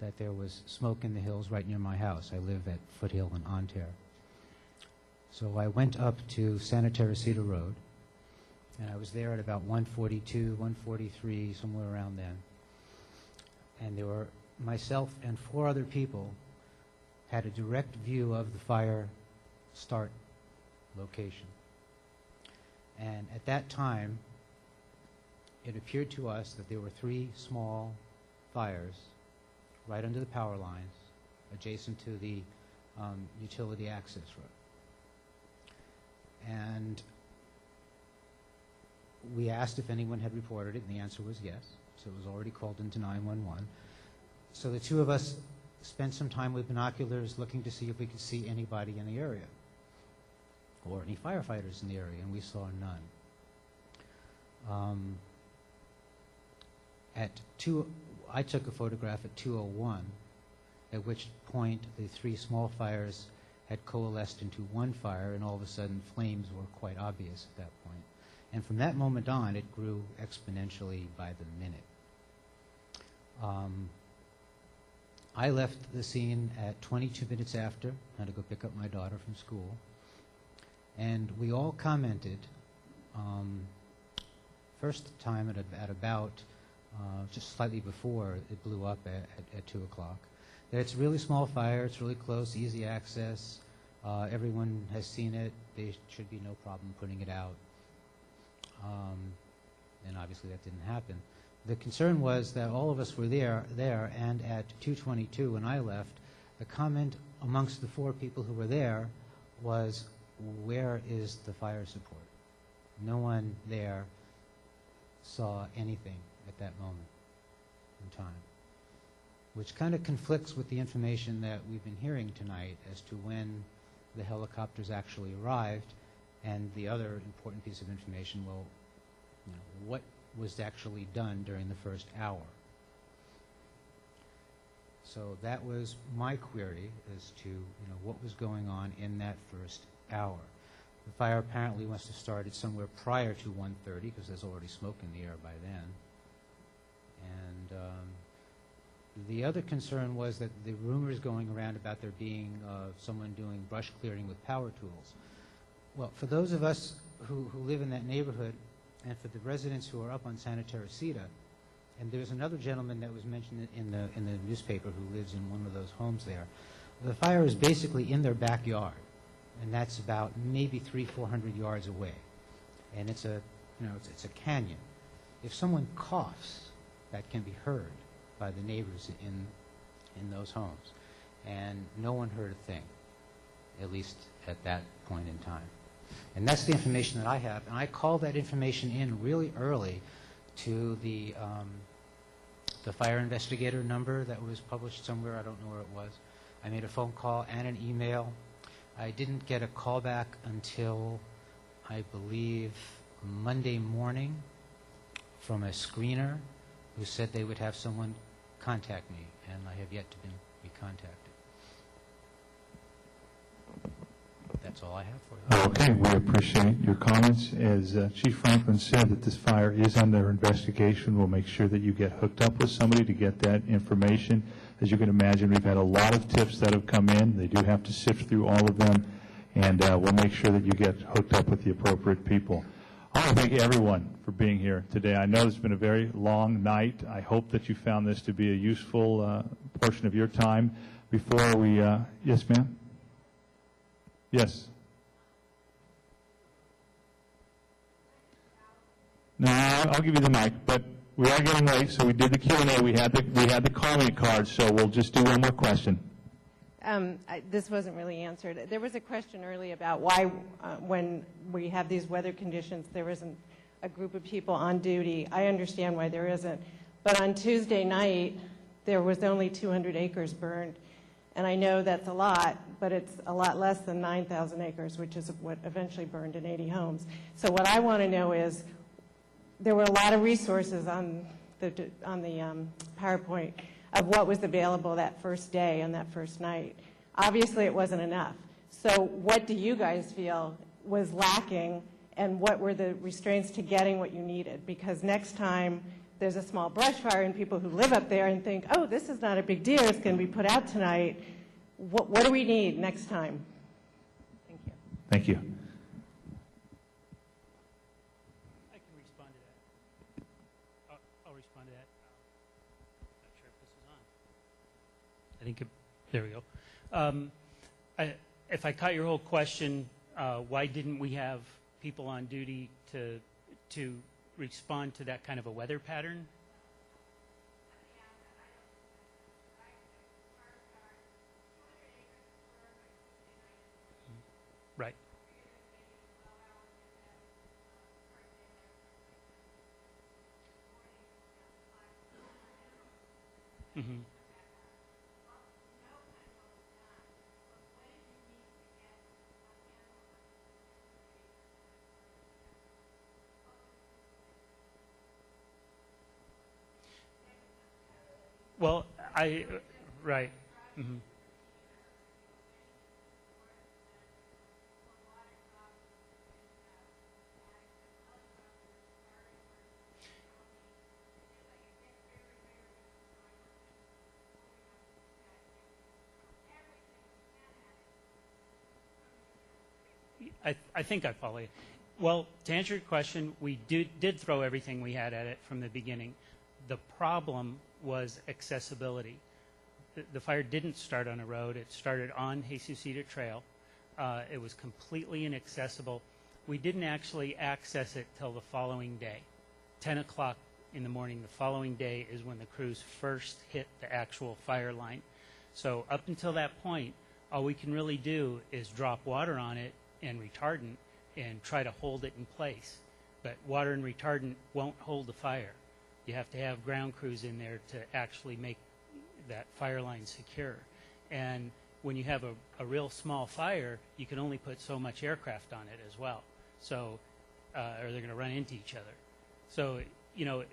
that there was smoke in the hills right near my house. I live at Foothill and Ontaire. So I went up to Santa Teresita Road, and I was there at about 1:42, 1:43, somewhere around then. And there were myself and 4 other people had a direct view of the fire start location. And at that time, it appeared to us that there were 3 small fires right under the power lines adjacent to the utility access road. And we asked if anyone had reported it, and the answer was yes. So it was already called into 911. So the 2 of us spent some time with binoculars looking to see if we could see anybody in the area or any firefighters in the area, and we saw none. I took a photograph at 2:01, at which point the 3 small fires had coalesced into one fire, and all of a sudden flames were quite obvious at that point. And from that moment on, it grew exponentially by the minute. I left the scene at 22 minutes after. I had to go pick up my daughter from school. And we all commented, first time at about just slightly before it blew up at 2 o'clock, that it's a really small fire, it's really close, easy access, everyone has seen it, there should be no problem putting it out. And obviously that didn't happen. The concern was that all of us were there, and at 2:22 when I left, the comment amongst the 4 people who were there was, where is the fire support? No one there saw anything at that moment in time. which kind of conflicts with the information that we've been hearing tonight as to when the helicopters actually arrived, and the other important piece of information, well, what was actually done during the first hour. So that was my query as to what was going on in that first hour. The fire apparently must have started somewhere prior to 1:30 because there's already smoke in the air by then. And the other concern was that the rumors going around about there being someone doing brush clearing with power tools. Well, for those of us who live in that neighborhood, and for the residents who are up on Santa Teresita, and there's another gentleman that was mentioned in the newspaper who lives in one of those homes there. The fire is basically in their backyard, and that's about maybe 300-400 yards away, and it's a it's a canyon. If someone coughs, that can be heard by the neighbors in those homes, and no one heard a thing, at least at that point in time. And that's the information that I have, and I called that information in really early to the fire investigator number that was published somewhere. I don't know where it was. I made a phone call and an email. I didn't get a call back until, I believe, Monday morning from a screener who said they would have someone contact me, and I have yet to be contacted. That's all I have for you. Okay, we appreciate your comments. As Chief Franklin said, that this fire is under investigation. We'll make sure that you get hooked up with somebody to get that information. As you can imagine, we've had a lot of tips that have come in. They do have to sift through all of them, and we'll make sure that you get hooked up with the appropriate people. I want to thank everyone for being here today. I know it's been a very long night. I hope that you found this to be a useful portion of your time. Before we, yes, ma'am? Yes. No, I'll give you the mic, but we are getting late, so we did the Q&A. We had the comment card, so we'll just do one more question. This wasn't really answered. There was a question earlier about why, when we have these weather conditions, there isn't a group of people on duty. I understand why there isn't. But on Tuesday night, there was only 200 acres burned. And I know that's a lot, but it's a lot less than 9,000 acres, which is what eventually burned in 80 homes. So what I want to know is, there were a lot of resources on the PowerPoint of what was available that first day and that first night. Obviously, it wasn't enough. So what do you guys feel was lacking, and what were the restraints to getting what you needed? Because next time there's a small brush fire and people who live up there and think, oh, this is not a big deal, it's going to be put out tonight. What do we need next time? Thank you. Thank you. I can respond to that. I'll respond to that. Not sure if this is on. I think there we go. If I caught your whole question, why didn't we have people on duty to respond to that kind of a weather pattern? Right. Mm-hmm. Well, right. Mm-hmm. I think I follow you. Well, to answer your question, we did throw everything we had at it from the beginning. The problem was accessibility. The fire didn't start on a road. It started on Jesusita Trail. It was completely inaccessible. We didn't actually access it till the following day. 10 o'clock in the morning the following day is when the crews first hit the actual fire line. So up until that point, all we can really do is drop water on it and retardant and try to hold it in place. But water and retardant won't hold the fire. You have to have ground crews in there to actually that fire line secure. And when you have a real small fire, you can only put so much aircraft on it as well. So, or they're going to run into each other. So, you know,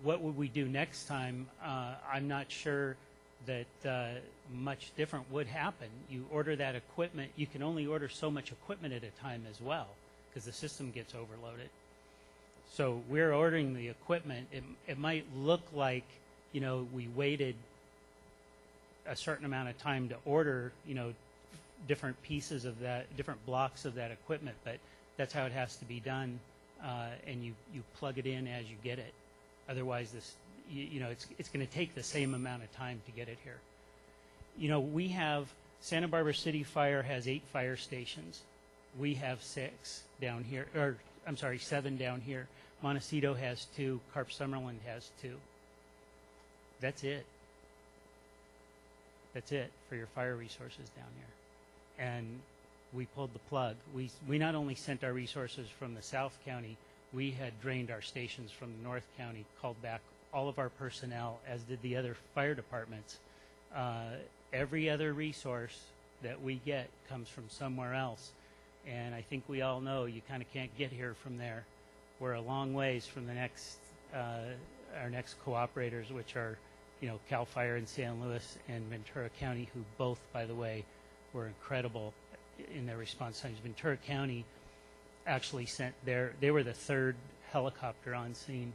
what would we do next time? I'm not sure that much different would happen. You order that equipment. You can only order so much equipment at a time as well, because the system gets overloaded. So we're ordering the equipment. It might look like, you know, we waited a certain amount of time to order, you know, different pieces of that, different blocks of that equipment, but that's how it has to be done, and you plug it in as you get it. Otherwise, this, you know, it's going to take the same amount of time to get it here. You know, we have, Santa Barbara City Fire has 8 fire stations. We have 6 down here, or I'm sorry, 7 down here. Montecito has 2. Carp Summerlin has 2. That's it. That's it for your fire resources down here. And we pulled the plug. We not only sent our resources from the South County, we had drained our stations from the North County, called back all of our personnel, as did the other fire departments. Every other resource that we get comes from somewhere else. And I think we all know you kind of can't get here from there. We're a long ways from the next, our next cooperators, which are, you know, CAL FIRE in San Luis and Ventura County, who both, by the way, were incredible in their response times. Ventura County actually sent they were the 3rd helicopter on scene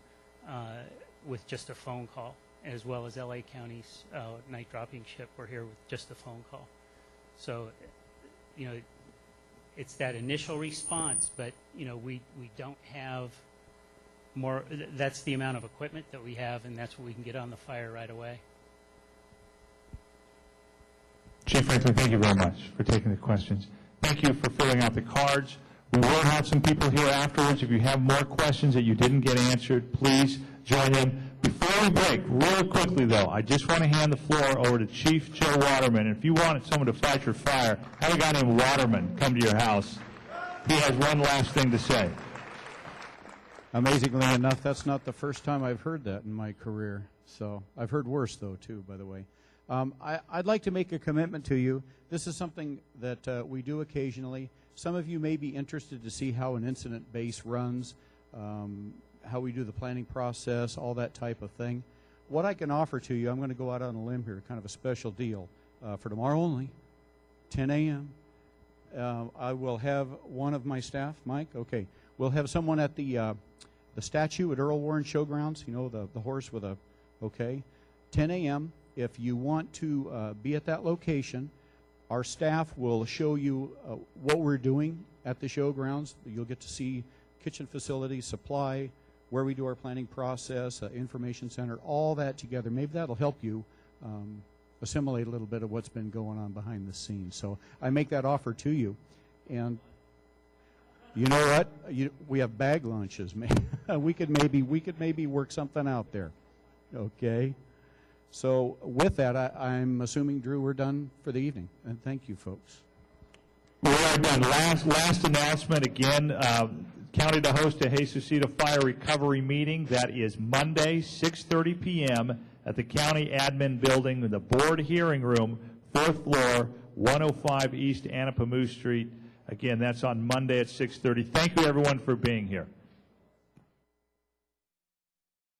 with just a phone call, as well as LA County's night dropping ship were here with just a phone call. So, you know, it's that initial response, but, you know, we don't have more. That's the amount of equipment that we have, and that's what we can get on the fire right away. Chief Franklin, thank you very much for taking the questions. Thank you for filling out the cards. We will have some people here afterwards. If you have more questions that you didn't get answered, please join in. Before we break, real quickly though, I just want to hand the floor over to Chief Joe Waterman. If you want someone to fight your fire, have a guy named Waterman come to your house. He has one last thing to say. Amazingly enough, that's not the first time I've heard that in my career. So I've heard worse, though, too, by the way. I'd like to make a commitment to you. This is something that we do occasionally. Some of you may be interested to see how an incident base runs, how we do the planning process, all that type of thing. What I can offer to you, I'm going to go out on a limb here, kind of a special deal. For tomorrow only, 10 a.m., I will have one of my staff, Mike, okay, we'll have someone at the statue at Earl Warren Showgrounds, you know, the horse with a, okay, 10 a.m. If you want to be at that location, our staff will show you what we're doing at the showgrounds. You'll get to see kitchen facilities, supply, where we do our planning process, information center, all that together. Maybe that'll help you assimilate a little bit of what's been going on behind the scenes. So I make that offer to you. And you know what? We have bag lunches. we could maybe work something out there. Okay. So with that, I'm assuming, Drew, we're done for the evening. And thank you, folks. We are done. Last announcement again. County to host a Jesusita Fire Recovery meeting. That is Monday, 6:30 p.m. at the County Admin Building, the Board Hearing Room, 4th floor, 105 East Anapamu Street. Again, that's on Monday at 6:30. Thank you, everyone, for being here.